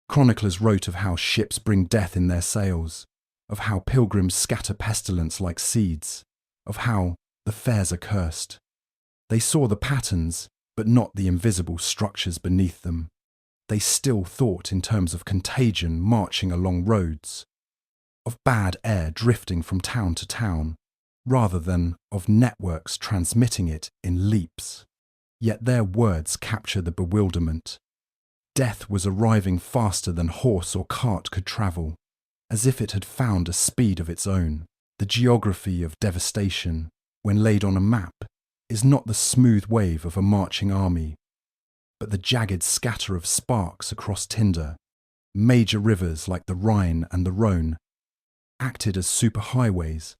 Chroniclers wrote of how ships bring death in their sails, of how pilgrims scatter pestilence like seeds, of how the fairs are cursed. They saw the patterns, but not the invisible structures beneath them. They still thought in terms of contagion marching along roads, of bad air drifting from town to town, rather than of networks transmitting it in leaps. Yet their words capture the bewilderment. Death was arriving faster than horse or cart could travel, as if it had found a speed of its own. The geography of devastation, when laid on a map, is not the smooth wave of a marching army, but the jagged scatter of sparks across tinder. Major rivers like the Rhine and the Rhone acted as superhighways,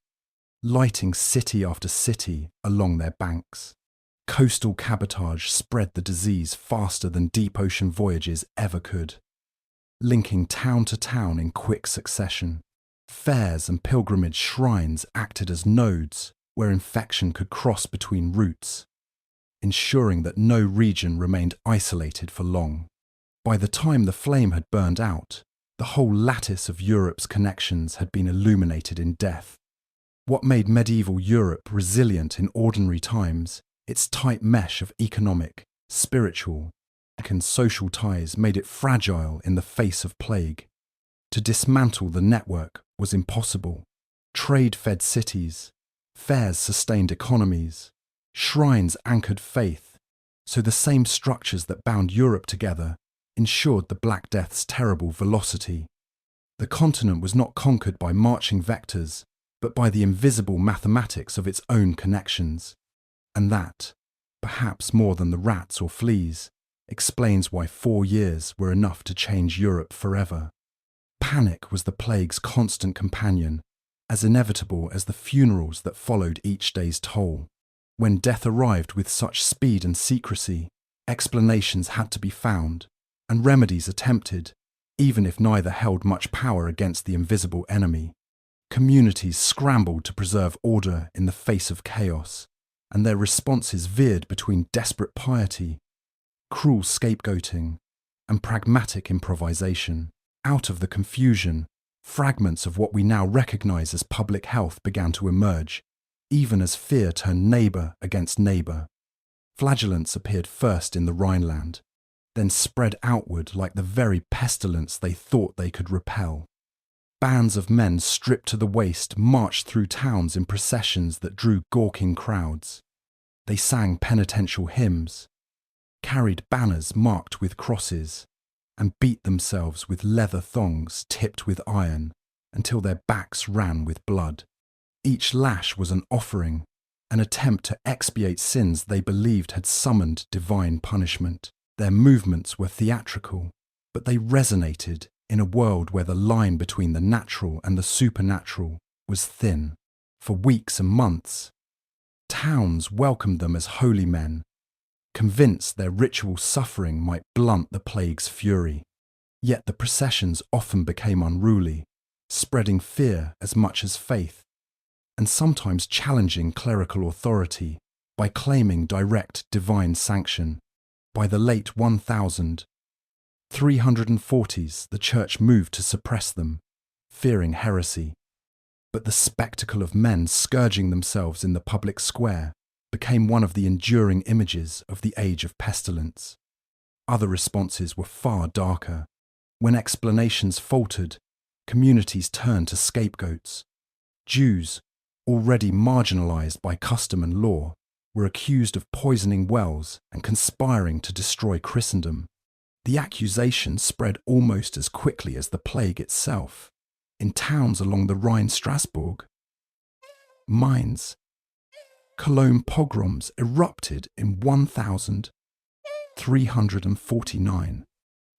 lighting city after city along their banks. Coastal cabotage spread the disease faster than deep ocean voyages ever could, linking town to town in quick succession. Fairs and pilgrimage shrines acted as nodes where infection could cross between routes, ensuring that no region remained isolated for long. By the time the flame had burned out, the whole lattice of Europe's connections had been illuminated in death. What made medieval Europe resilient in ordinary times, its tight mesh of economic, spiritual, and social ties made it fragile in the face of plague. To dismantle the network was impossible. Trade fed cities, fairs sustained economies, shrines anchored faith, so the same structures that bound Europe together ensured the Black Death's terrible velocity. The continent was not conquered by marching vectors, but by the invisible mathematics of its own connections. And that, perhaps more than the rats or fleas, explains why 4 years were enough to change Europe forever. Panic was the plague's constant companion, as inevitable as the funerals that followed each day's toll. When death arrived with such speed and secrecy, explanations had to be found, and remedies attempted, even if neither held much power against the invisible enemy. Communities scrambled to preserve order in the face of chaos, and their responses veered between desperate piety, cruel scapegoating, and pragmatic improvisation. Out of the confusion, fragments of what we now recognize as public health began to emerge, even as fear turned neighbour against neighbour. Flagellants appeared first in the Rhineland, then spread outward like the very pestilence they thought they could repel. Bands of men stripped to the waist marched through towns in processions that drew gawking crowds. They sang penitential hymns, carried banners marked with crosses, and beat themselves with leather thongs tipped with iron until their backs ran with blood. Each lash was an offering, an attempt to expiate sins they believed had summoned divine punishment. Their movements were theatrical, but they resonated in a world where the line between the natural and the supernatural was thin. For weeks and months, towns welcomed them as holy men, convinced their ritual suffering might blunt the plague's fury. Yet the processions often became unruly, spreading fear as much as faith, and sometimes challenging clerical authority by claiming direct divine sanction. By the late 1340s, the Church moved to suppress them, fearing heresy. But the spectacle of men scourging themselves in the public square became one of the enduring images of the age of pestilence. Other responses were far darker. When explanations faltered, communities turned to scapegoats. Jews, already marginalized by custom and law, were accused of poisoning wells and conspiring to destroy Christendom. The accusation spread almost as quickly as the plague itself. In towns along the Rhine-Strasbourg, Mainz, Cologne pogroms erupted in 1349.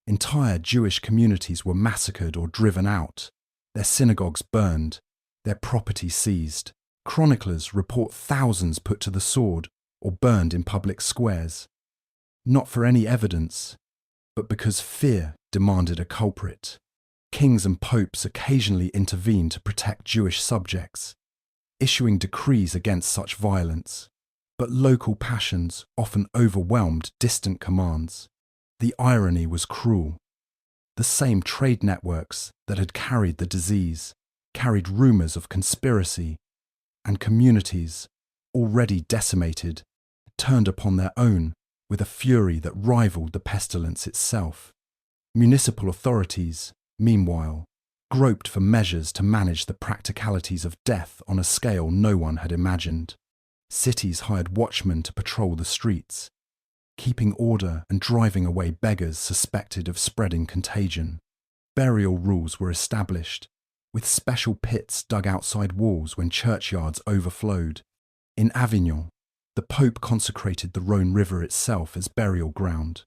Entire Jewish communities were massacred or driven out, their synagogues burned, their property seized. Chroniclers report thousands put to the sword or burned in public squares, not for any evidence, but because fear demanded a culprit. Kings and popes occasionally intervened to protect Jewish subjects, issuing decrees against such violence, but local passions often overwhelmed distant commands. The irony was cruel. The same trade networks that had carried the disease carried rumors of conspiracy, and communities, already decimated, turned upon their own with a fury that rivaled the pestilence itself. Municipal authorities, meanwhile, groped for measures to manage the practicalities of death on a scale no one had imagined. Cities hired watchmen to patrol the streets, keeping order and driving away beggars suspected of spreading contagion. Burial rules were established, with special pits dug outside walls when churchyards overflowed. In Avignon, the Pope consecrated the Rhone River itself as burial ground,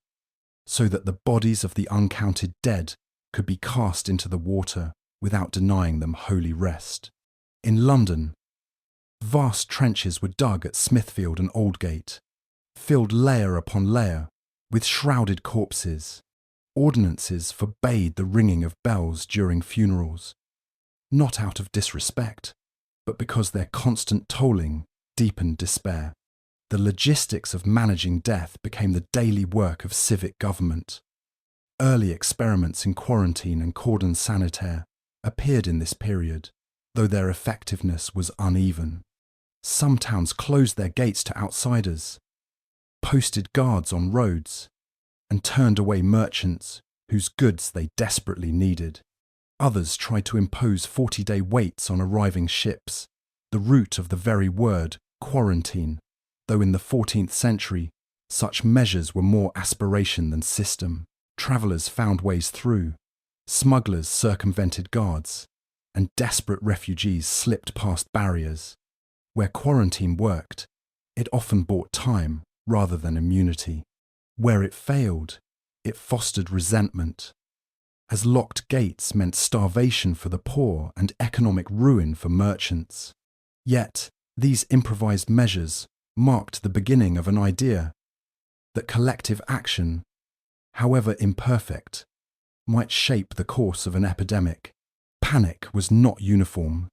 so that the bodies of the uncounted dead could be cast into the water without denying them holy rest. In London, vast trenches were dug at Smithfield and Aldgate, filled layer upon layer with shrouded corpses. Ordinances forbade the ringing of bells during funerals, not out of disrespect, but because their constant tolling deepened despair. The logistics of managing death became the daily work of civic government. Early experiments in quarantine and cordon sanitaire appeared in this period, though their effectiveness was uneven. Some towns closed their gates to outsiders, posted guards on roads, and turned away merchants whose goods they desperately needed. Others tried to impose 40-day waits on arriving ships, the root of the very word quarantine, though in the 14th century such measures were more aspiration than system. Travellers found ways through, smugglers circumvented guards, and desperate refugees slipped past barriers. Where quarantine worked, it often bought time rather than immunity. Where it failed, it fostered resentment, as locked gates meant starvation for the poor and economic ruin for merchants. Yet, these improvised measures marked the beginning of an idea that collective action, however imperfect, might shape the course of an epidemic. Panic was not uniform.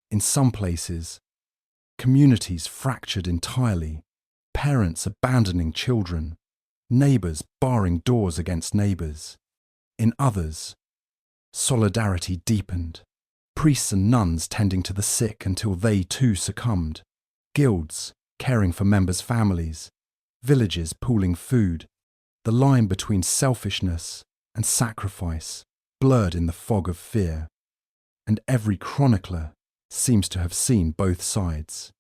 In some places, communities fractured entirely, parents abandoning children, neighbours barring doors against neighbours. In others, solidarity deepened, priests and nuns tending to the sick until they too succumbed, guilds caring for members' families, villages pooling food. The line between selfishness and sacrifice blurred in the fog of fear, and every chronicler seems to have seen both sides.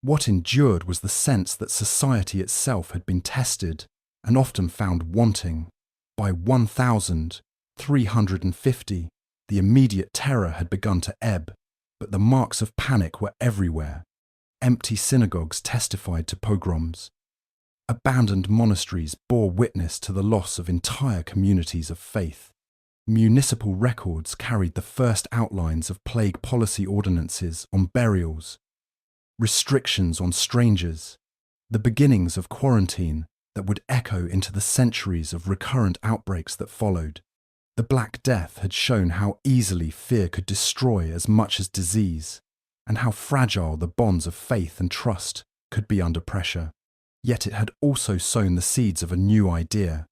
What endured was the sense that society itself had been tested and often found wanting. By 1350, the immediate terror had begun to ebb, but the marks of panic were everywhere. Empty synagogues testified to pogroms. Abandoned monasteries bore witness to the loss of entire communities of faith. Municipal records carried the first outlines of plague policy ordinances on burials, restrictions on strangers, the beginnings of quarantine that would echo into the centuries of recurrent outbreaks that followed. The Black Death had shown how easily fear could destroy as much as disease, and how fragile the bonds of faith and trust could be under pressure. Yet it had also sown the seeds of a new idea,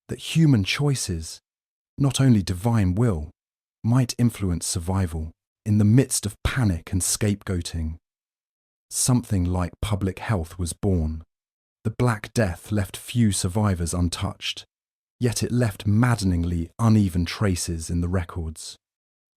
that human choices, not only divine will, might influence survival. In the midst of panic and scapegoating, something like public health was born. The Black Death left few survivors untouched, yet it left maddeningly uneven traces in the records.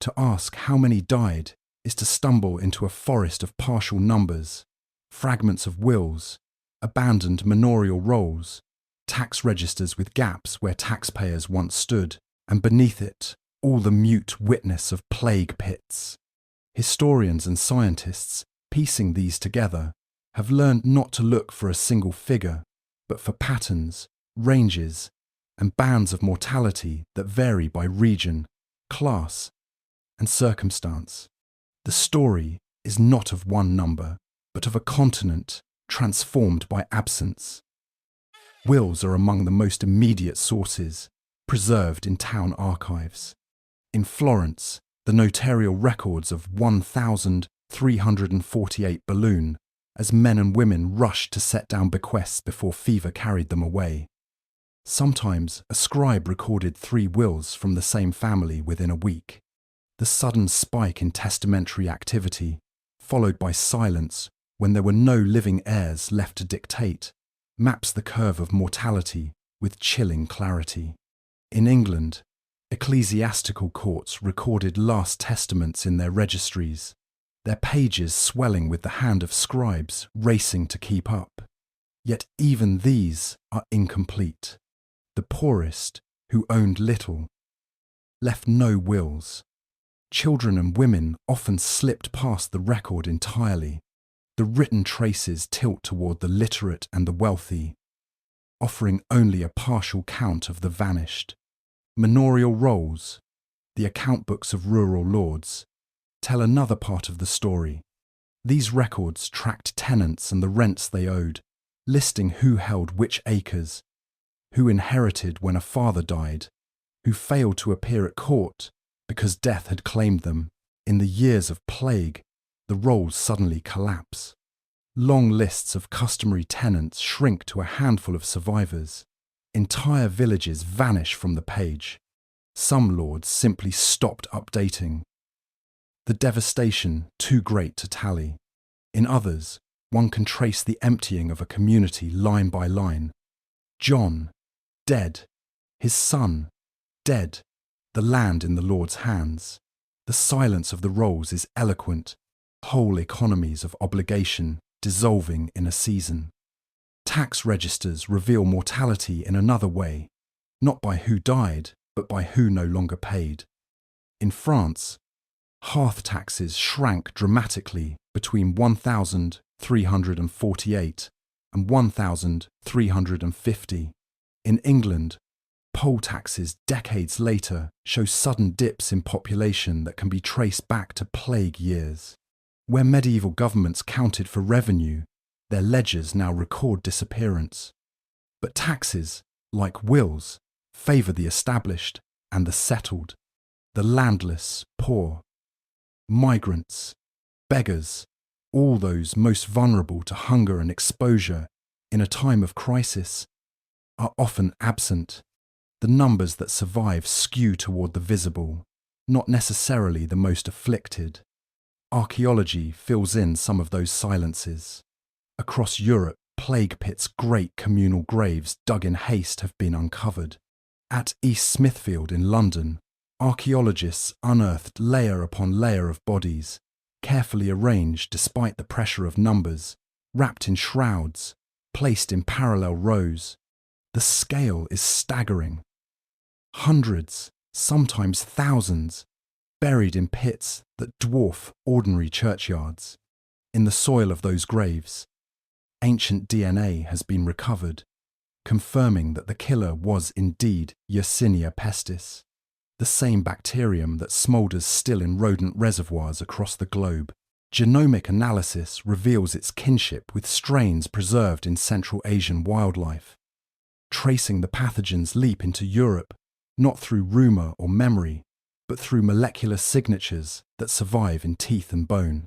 To ask how many died is to stumble into a forest of partial numbers, fragments of wills, abandoned manorial rolls, tax registers with gaps where taxpayers once stood, and beneath it, all the mute witness of plague pits. Historians and scientists, piecing these together, have learned not to look for a single figure, but for patterns, ranges, and bands of mortality that vary by region, class, and circumstance. The story is not of one number, but of a continent transformed by absence. Wills are among the most immediate sources, preserved in town archives. In Florence, the notarial records of 1,348 balloon, as men and women rushed to set down bequests before fever carried them away. Sometimes a scribe recorded 3 wills from the same family within a week. The sudden spike in testamentary activity, followed by silence when there were no living heirs left to dictate, maps the curve of mortality with chilling clarity. In England, ecclesiastical courts recorded last testaments in their registries, their pages swelling with the hand of scribes racing to keep up. Yet even these are incomplete. The poorest, who owned little, left no wills. Children and women often slipped past the record entirely. The written traces tilt toward the literate and the wealthy, offering only a partial count of the vanished. Manorial rolls, the account books of rural lords, tell another part of the story. These records tracked tenants and the rents they owed, listing who held which acres, who inherited when a father died, who failed to appear at court because death had claimed them. In the years of plague, the rolls suddenly collapse. Long lists of customary tenants shrink to a handful of survivors. Entire villages vanish from the page. Some lords simply stopped updating. The devastation too great to tally. In others, one can trace the emptying of a community line by line. John, dead. His son, dead. The land in the Lord's hands. The silence of the rolls is eloquent. Whole economies of obligation dissolving in a season. Tax registers reveal mortality in another way, not by who died, but by who no longer paid. In France, hearth taxes shrank dramatically between 1,348 and 1,350. In England, poll taxes decades later show sudden dips in population that can be traced back to plague years. Where medieval governments counted for revenue, their ledgers now record disappearance. But taxes, like wills, favour the established and the settled, the landless, poor, migrants, beggars, all those most vulnerable to hunger and exposure in a time of crisis, are often absent. The numbers that survive skew toward the visible, not necessarily the most afflicted. Archaeology fills in some of those silences. Across Europe, plague pits' great communal graves dug in haste have been uncovered. At East Smithfield in London, archaeologists unearthed layer upon layer of bodies, carefully arranged despite the pressure of numbers, wrapped in shrouds, placed in parallel rows. The scale is staggering. Hundreds, sometimes thousands, buried in pits that dwarf ordinary churchyards. In the soil of those graves, ancient DNA has been recovered, confirming that the killer was indeed Yersinia pestis, the same bacterium that smoulders still in rodent reservoirs across the globe. Genomic analysis reveals its kinship with strains preserved in Central Asian wildlife, tracing the pathogen's leap into Europe, not through rumour or memory, but through molecular signatures that survive in teeth and bone.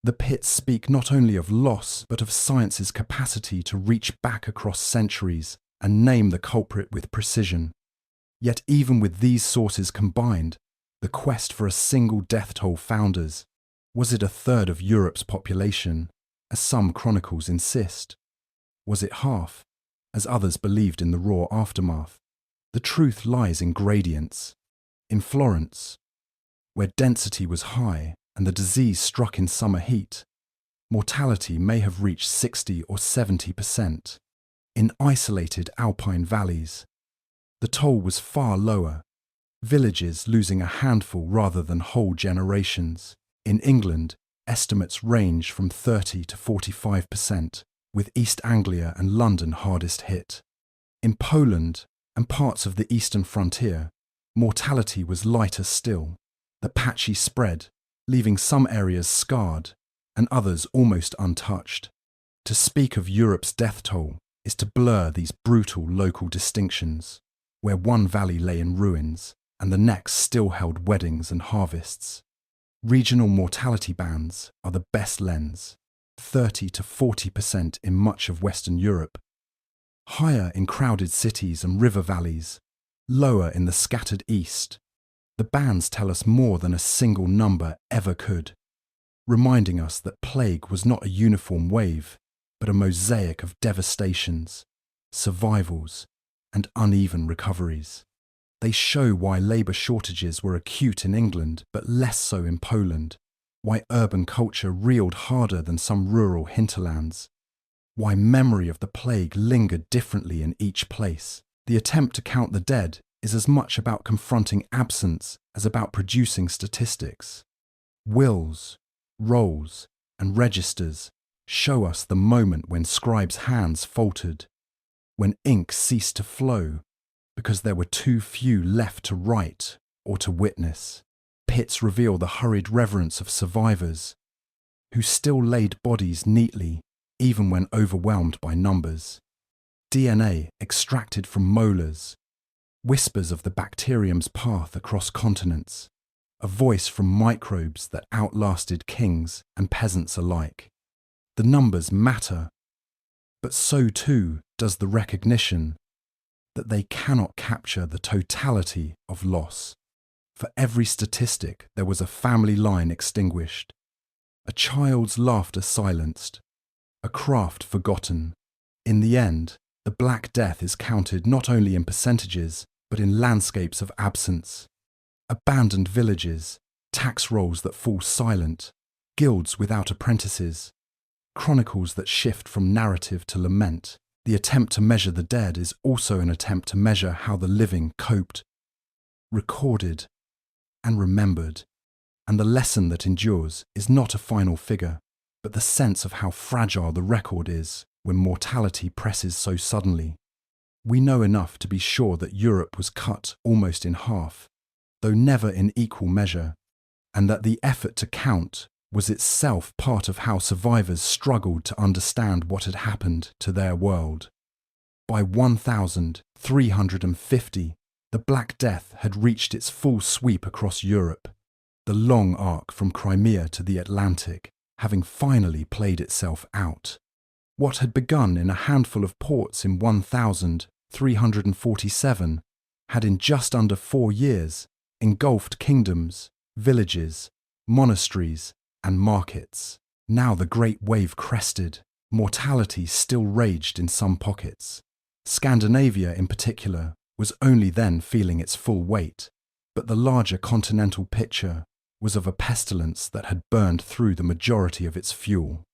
The pits speak not only of loss, but of science's capacity to reach back across centuries and name the culprit with precision. Yet even with these sources combined, the quest for a single death toll founders. Was it a third of Europe's population, as some chronicles insist? Was it half, as others believed in the raw aftermath? The truth lies in gradients. In Florence, where density was high and the disease struck in summer heat, mortality may have reached 60 or 70%. In isolated alpine valleys, the toll was far lower, villages losing a handful rather than whole generations. In England, estimates range from 30 to 45%, with East Anglia and London hardest hit. In Poland and parts of the eastern frontier, mortality was lighter still. The patchy spread, leaving some areas scarred and others almost untouched. To speak of Europe's death toll is to blur these brutal local distinctions, where one valley lay in ruins and the next still held weddings and harvests. Regional mortality bands are the best lens, 30 to 40% in much of Western Europe, higher in crowded cities and river valleys, lower in the scattered east. The bands tell us more than a single number ever could, reminding us that plague was not a uniform wave, but a mosaic of devastations, survivals, and uneven recoveries. They show why labour shortages were acute in England but less so in Poland, why urban culture reeled harder than some rural hinterlands, why memory of the plague lingered differently in each place. The attempt to count the dead is as much about confronting absence as about producing statistics. Wills, rolls, and registers show us the moment when scribes' hands faltered, when ink ceased to flow because there were too few left to write or to witness. Pits reveal the hurried reverence of survivors, who still laid bodies neatly even when overwhelmed by numbers. DNA extracted from molars, whispers of the bacterium's path across continents, a voice from microbes that outlasted kings and peasants alike. The numbers matter, but so too does the recognition that they cannot capture the totality of loss. For every statistic, there was a family line extinguished, a child's laughter silenced, a craft forgotten. In the end, the Black Death is counted not only in percentages, but in landscapes of absence. Abandoned villages, tax rolls that fall silent, guilds without apprentices, chronicles that shift from narrative to lament. The attempt to measure the dead is also an attempt to measure how the living coped, recorded, and remembered. And the lesson that endures is not a final figure, but the sense of how fragile the record is when mortality presses so suddenly. We know enough to be sure that Europe was cut almost in half, though never in equal measure, and that the effort to count was itself part of how survivors struggled to understand what had happened to their world. By 1350, the Black Death had reached its full sweep across Europe, the long arc from Crimea to the Atlantic having finally played itself out. What had begun in a handful of ports in 1347 had in just under 4 years engulfed kingdoms, villages, monasteries, and markets. Now the great wave crested. Mortality still raged in some pockets. Scandinavia, in particular, was only then feeling its full weight, but the larger continental picture was of a pestilence that had burned through the majority of its fuel.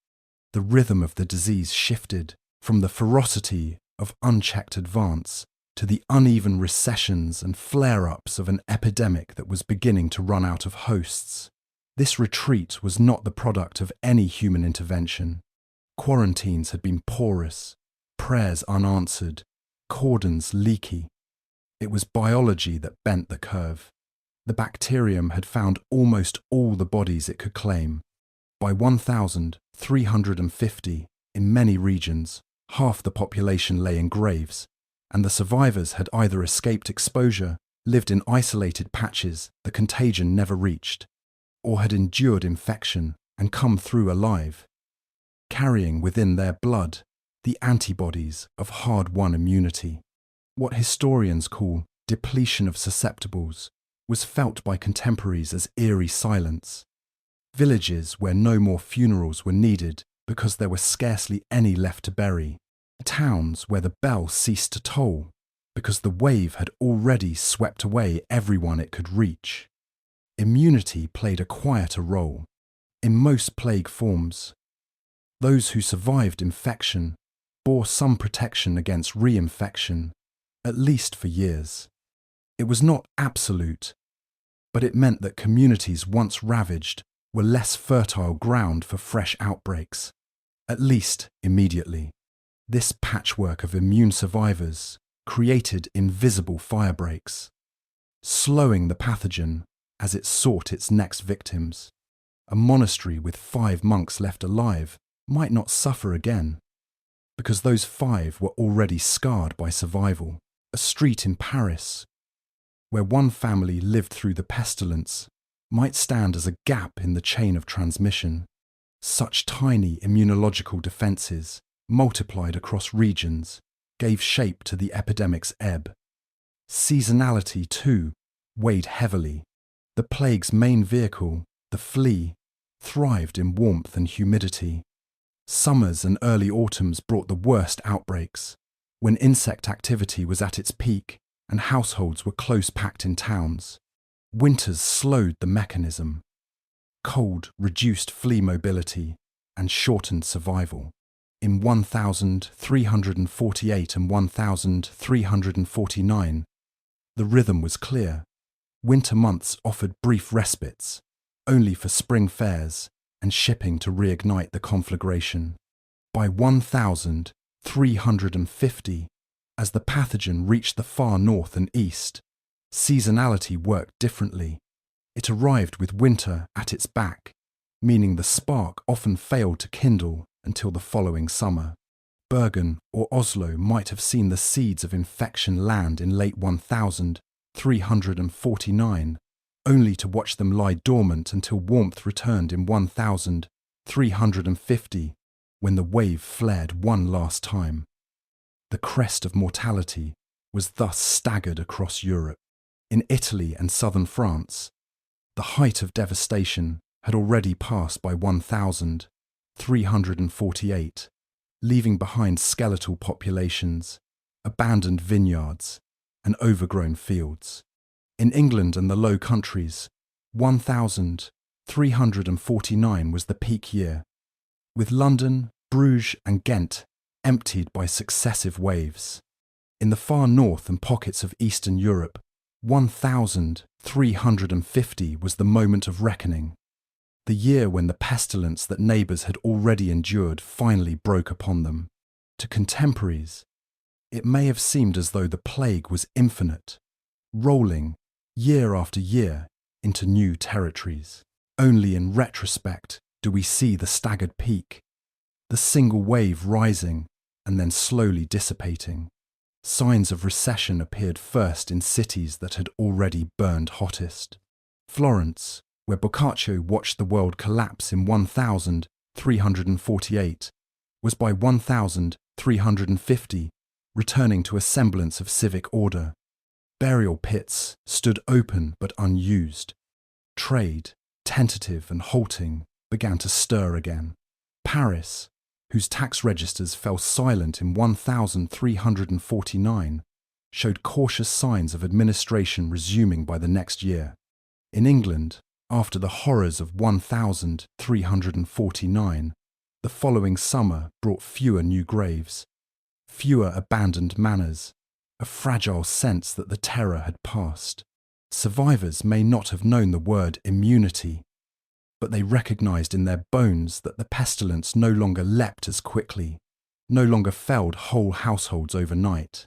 The rhythm of the disease shifted from the ferocity of unchecked advance to the uneven recessions and flare-ups of an epidemic that was beginning to run out of hosts. This retreat was not the product of any human intervention. Quarantines had been porous, prayers unanswered, cordons leaky. It was biology that bent the curve. The bacterium had found almost all the bodies it could claim. By 1350, in many regions, half the population lay in graves, and the survivors had either escaped exposure, lived in isolated patches the contagion never reached, or had endured infection and come through alive, carrying within their blood the antibodies of hard-won immunity. What historians call depletion of susceptibles was felt by contemporaries as eerie silence. Villages where no more funerals were needed because there were scarcely any left to bury. Towns where the bell ceased to toll because the wave had already swept away everyone it could reach. Immunity played a quieter role. In most plague forms, those who survived infection bore some protection against reinfection, at least for years. It was not absolute, but it meant that communities once ravaged were less fertile ground for fresh outbreaks, at least immediately. This patchwork of immune survivors created invisible firebreaks, slowing the pathogen as it sought its next victims. A monastery with 5 monks left alive might not suffer again, because those 5 were already scarred by survival. A street in Paris, where one family lived through the pestilence, might stand as a gap in the chain of transmission. Such tiny immunological defences, multiplied across regions, gave shape to the epidemic's ebb. Seasonality, too, weighed heavily. The plague's main vehicle, the flea, thrived in warmth and humidity. Summers and early autumns brought the worst outbreaks, when insect activity was at its peak and households were close-packed in towns. Winters slowed the mechanism. Cold reduced flea mobility and shortened survival. In 1348 and 1349, the rhythm was clear. Winter months offered brief respites, only for spring fairs and shipping to reignite the conflagration. By 1350, as the pathogen reached the far north and east, seasonality worked differently. It arrived with winter at its back, meaning the spark often failed to kindle until the following summer. Bergen or Oslo might have seen the seeds of infection land in late 1349, only to watch them lie dormant until warmth returned in 1350, when the wave flared one last time. The crest of mortality was thus staggered across Europe. In Italy and southern France, the height of devastation had already passed by 1348, leaving behind skeletal populations, abandoned vineyards, and overgrown fields. In England and the Low Countries, 1349 was the peak year, with London, Bruges, and Ghent emptied by successive waves. In the far north and pockets of Eastern Europe, 1350 was the moment of reckoning, the year when the pestilence that neighbours had already endured finally broke upon them. To contemporaries, it may have seemed as though the plague was infinite, rolling, year after year, into new territories. Only in retrospect do we see the staggered peak, the single wave rising and then slowly dissipating. Signs of recession appeared first in cities that had already burned hottest. Florence, where Boccaccio watched the world collapse in 1348, was by 1350 returning to a semblance of civic order. Burial pits stood open but unused. Trade, tentative and halting, began to stir again. Paris, whose tax registers fell silent in 1349, showed cautious signs of administration resuming by the next year. In England, after the horrors of 1349, the following summer brought fewer new graves, fewer abandoned manors, a fragile sense that the terror had passed. Survivors may not have known the word immunity, but they recognized in their bones that the pestilence no longer leapt as quickly, no longer felled whole households overnight.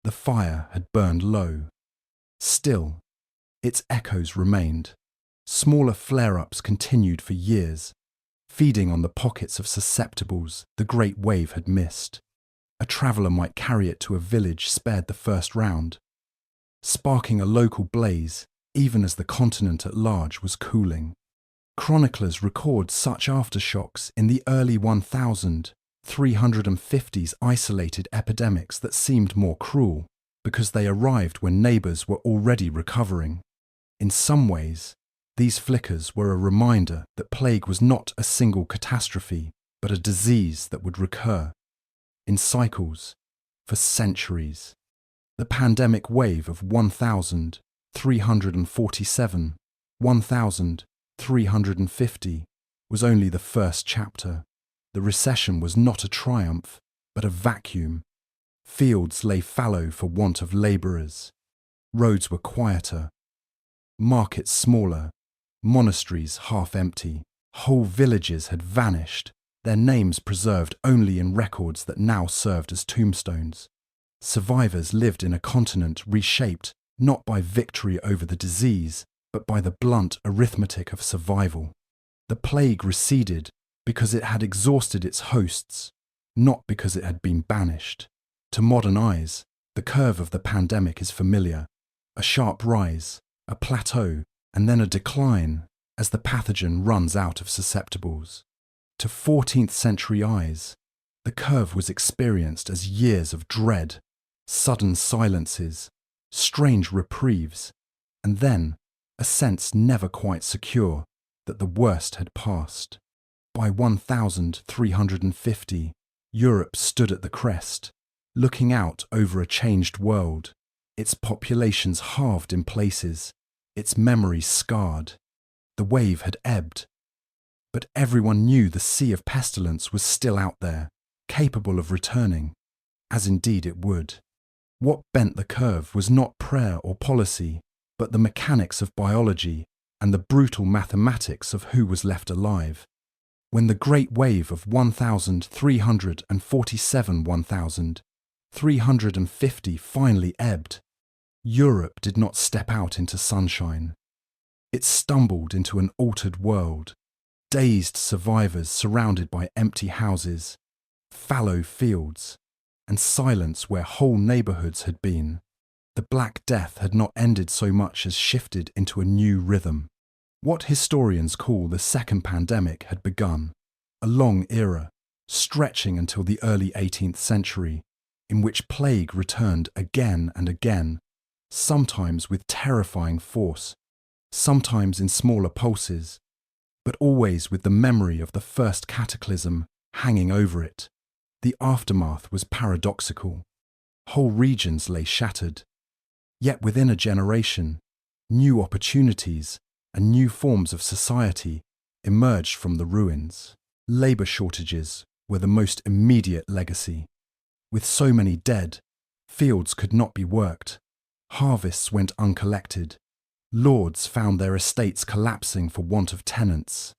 The fire had burned low. Still, its echoes remained. Smaller flare-ups continued for years, feeding on the pockets of susceptibles the great wave had missed. A traveller might carry it to a village spared the first round, sparking a local blaze even as the continent at large was cooling. Chroniclers record such aftershocks in the early 1350s isolated epidemics that seemed more cruel because they arrived when neighbours were already recovering. In some ways, these flickers were a reminder that plague was not a single catastrophe, but a disease that would recur, in cycles, for centuries. The pandemic wave of 1347, 1350 was only the first chapter. The recession was not a triumph, but a vacuum. Fields lay fallow for want of labourers. Roads were quieter. Markets smaller. Monasteries half empty. Whole villages had vanished, their names preserved only in records that now served as tombstones. Survivors lived in a continent reshaped not by victory over the disease, but by the blunt arithmetic of survival. The plague receded because it had exhausted its hosts, not because it had been banished. To modern eyes, the curve of the pandemic is familiar: a sharp rise, a plateau, and then a decline as the pathogen runs out of susceptibles. To 14th century eyes, the curve was experienced as years of dread, sudden silences, strange reprieves, and then a sense never quite secure that the worst had passed. By 1350, Europe stood at the crest, looking out over a changed world, its populations halved in places, its memories scarred. The wave had ebbed, but everyone knew the sea of pestilence was still out there, capable of returning, as indeed it would. What bent the curve was not prayer or policy, but the mechanics of biology and the brutal mathematics of who was left alive. When the great wave of 1350 finally ebbed, Europe did not step out into sunshine. It stumbled into an altered world, dazed survivors surrounded by empty houses, fallow fields, and silence where whole neighbourhoods had been. The Black Death had not ended so much as shifted into a new rhythm. What historians call the second pandemic had begun, a long era, stretching until the early 18th century, in which plague returned again and again, sometimes with terrifying force, sometimes in smaller pulses, but always with the memory of the first cataclysm hanging over it. The aftermath was paradoxical. Whole regions lay shattered. Yet within a generation, new opportunities and new forms of society emerged from the ruins. Labour shortages were the most immediate legacy. With so many dead, fields could not be worked. Harvests went uncollected. Lords found their estates collapsing for want of tenants.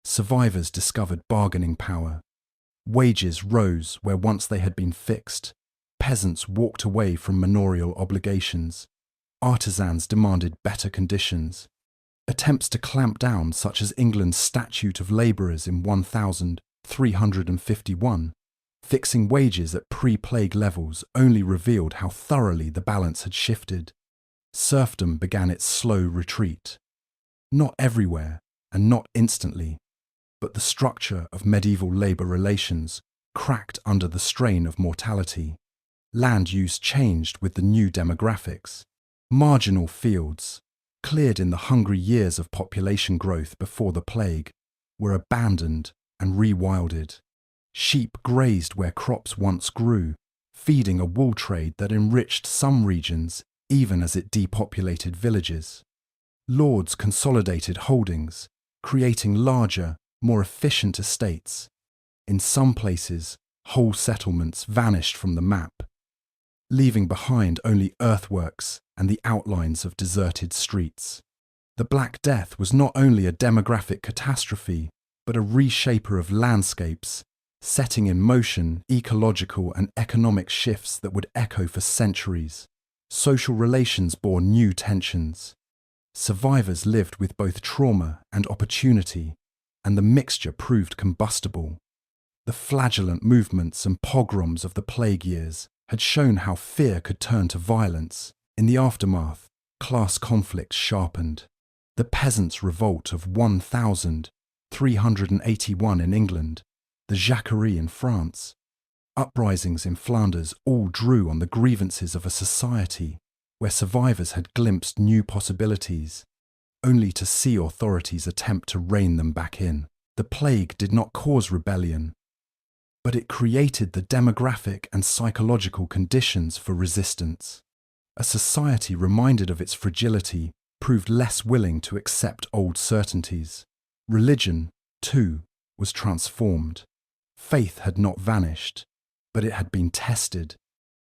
Survivors discovered bargaining power. Wages rose where once they had been fixed. Peasants walked away from manorial obligations. Artisans demanded better conditions. Attempts to clamp down, such as England's Statute of Labourers in 1351, fixing wages at pre-plague levels, only revealed how thoroughly the balance had shifted. Serfdom began its slow retreat. Not everywhere, and not instantly, but the structure of medieval labour relations cracked under the strain of mortality. Land use changed with the new demographics. Marginal fields, cleared in the hungry years of population growth before the plague, were abandoned and rewilded. Sheep grazed where crops once grew, feeding a wool trade that enriched some regions even as it depopulated villages. Lords consolidated holdings, creating larger, more efficient estates. In some places, whole settlements vanished from the map, leaving behind only earthworks and the outlines of deserted streets. The Black Death was not only a demographic catastrophe, but a reshaper of landscapes, setting in motion ecological and economic shifts that would echo for centuries. Social relations bore new tensions. Survivors lived with both trauma and opportunity, and the mixture proved combustible. The flagellant movements and pogroms of the plague years had shown how fear could turn to violence. In the aftermath, class conflicts sharpened. The peasants' revolt of 1381 in England, the Jacquerie in France, uprisings in Flanders all drew on the grievances of a society where survivors had glimpsed new possibilities, only to see authorities attempt to rein them back in. The plague did not cause rebellion, but it created the demographic and psychological conditions for resistance. A society reminded of its fragility proved less willing to accept old certainties. Religion, too, was transformed. Faith had not vanished, but it had been tested.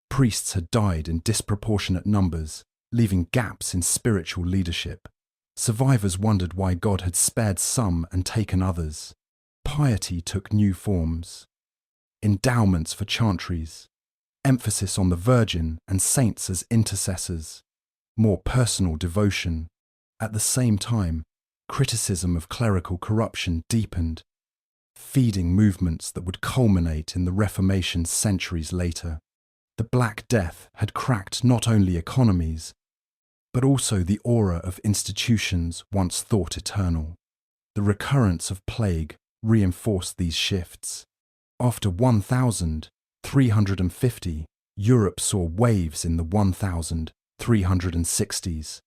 Priests had died in disproportionate numbers, leaving gaps in spiritual leadership. Survivors wondered why God had spared some and taken others. Piety took new forms. Endowments for chantries, emphasis on the Virgin and saints as intercessors, more personal devotion. At the same time, criticism of clerical corruption deepened, feeding movements that would culminate in the Reformation centuries later. The Black Death had cracked not only economies, but also the aura of institutions once thought eternal. The recurrence of plague reinforced these shifts. After 1350, Europe saw waves in the 1360s,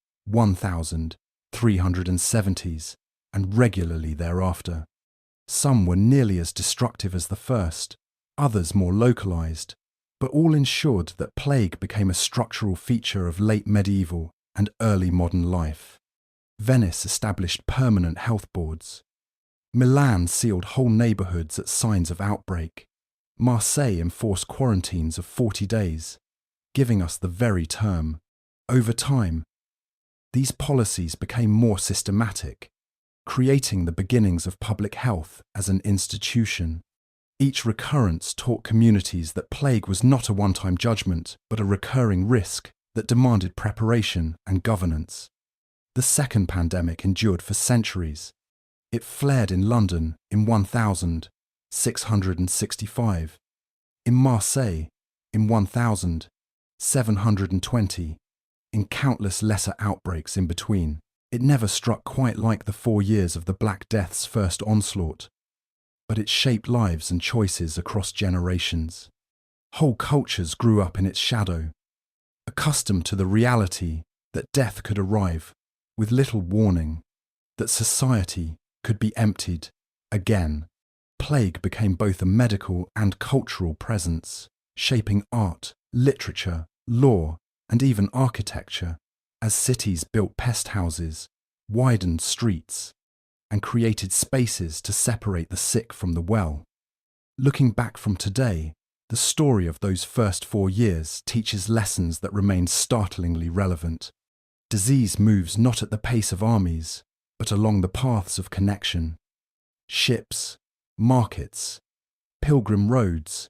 370s, and regularly thereafter. Some were nearly as destructive as the first, others more localized, but all ensured that plague became a structural feature of late medieval and early modern life. Venice established permanent health boards. Milan sealed whole neighborhoods at signs of outbreak. Marseille enforced quarantines of 40 days, giving us the very term. Over time, these policies became more systematic, creating the beginnings of public health as an institution. Each recurrence taught communities that plague was not a one-time judgment, but a recurring risk that demanded preparation and governance. The second pandemic endured for centuries. It flared in London in 1665, in Marseille in 1720, in countless lesser outbreaks in between. It never struck quite like the 4 years of the Black Death's first onslaught, but it shaped lives and choices across generations. Whole cultures grew up in its shadow, accustomed to the reality that death could arrive with little warning, that society could be emptied again. Plague became both a medical and cultural presence, shaping art, literature, law, and even architecture, as cities built pest houses, widened streets, and created spaces to separate the sick from the well. Looking back from today, the story of those first 4 years teaches lessons that remain startlingly relevant. Disease moves not at the pace of armies, but along the paths of connection. Ships, markets, pilgrim roads,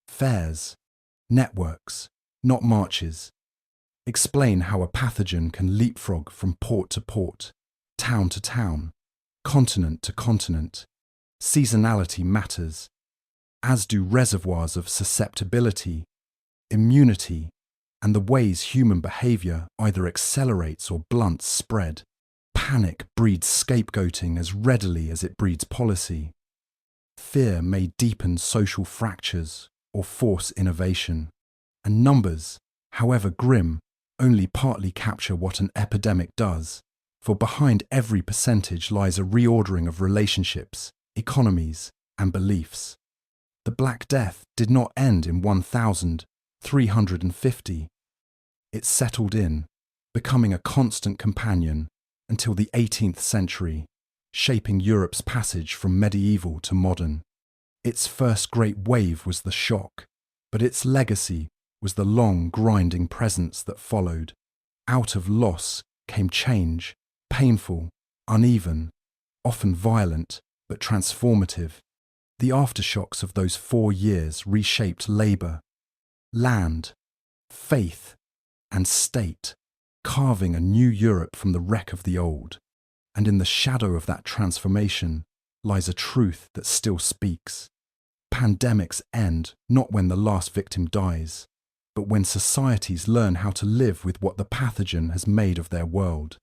fairs, networks, not marches, explain how a pathogen can leapfrog from port to port, town to town, continent to continent. Seasonality matters, as do reservoirs of susceptibility, immunity, and the ways human behavior either accelerates or blunts spread. Panic breeds scapegoating as readily as it breeds policy. Fear may deepen social fractures or force innovation, and numbers, however grim, only partly capture what an epidemic does, for behind every percentage lies a reordering of relationships, economies, and beliefs. The Black Death did not end in 1350. It settled in, becoming a constant companion until the 18th century, shaping Europe's passage from medieval to modern. Its first great wave was the shock, but its legacy was the long, grinding presence that followed. Out of loss came change, painful, uneven, often violent, but transformative. The aftershocks of those 4 years reshaped labour, land, faith, and state, carving a new Europe from the wreck of the old. And in the shadow of that transformation lies a truth that still speaks. Pandemics end not when the last victim dies, but when societies learn how to live with what the pathogen has made of their world.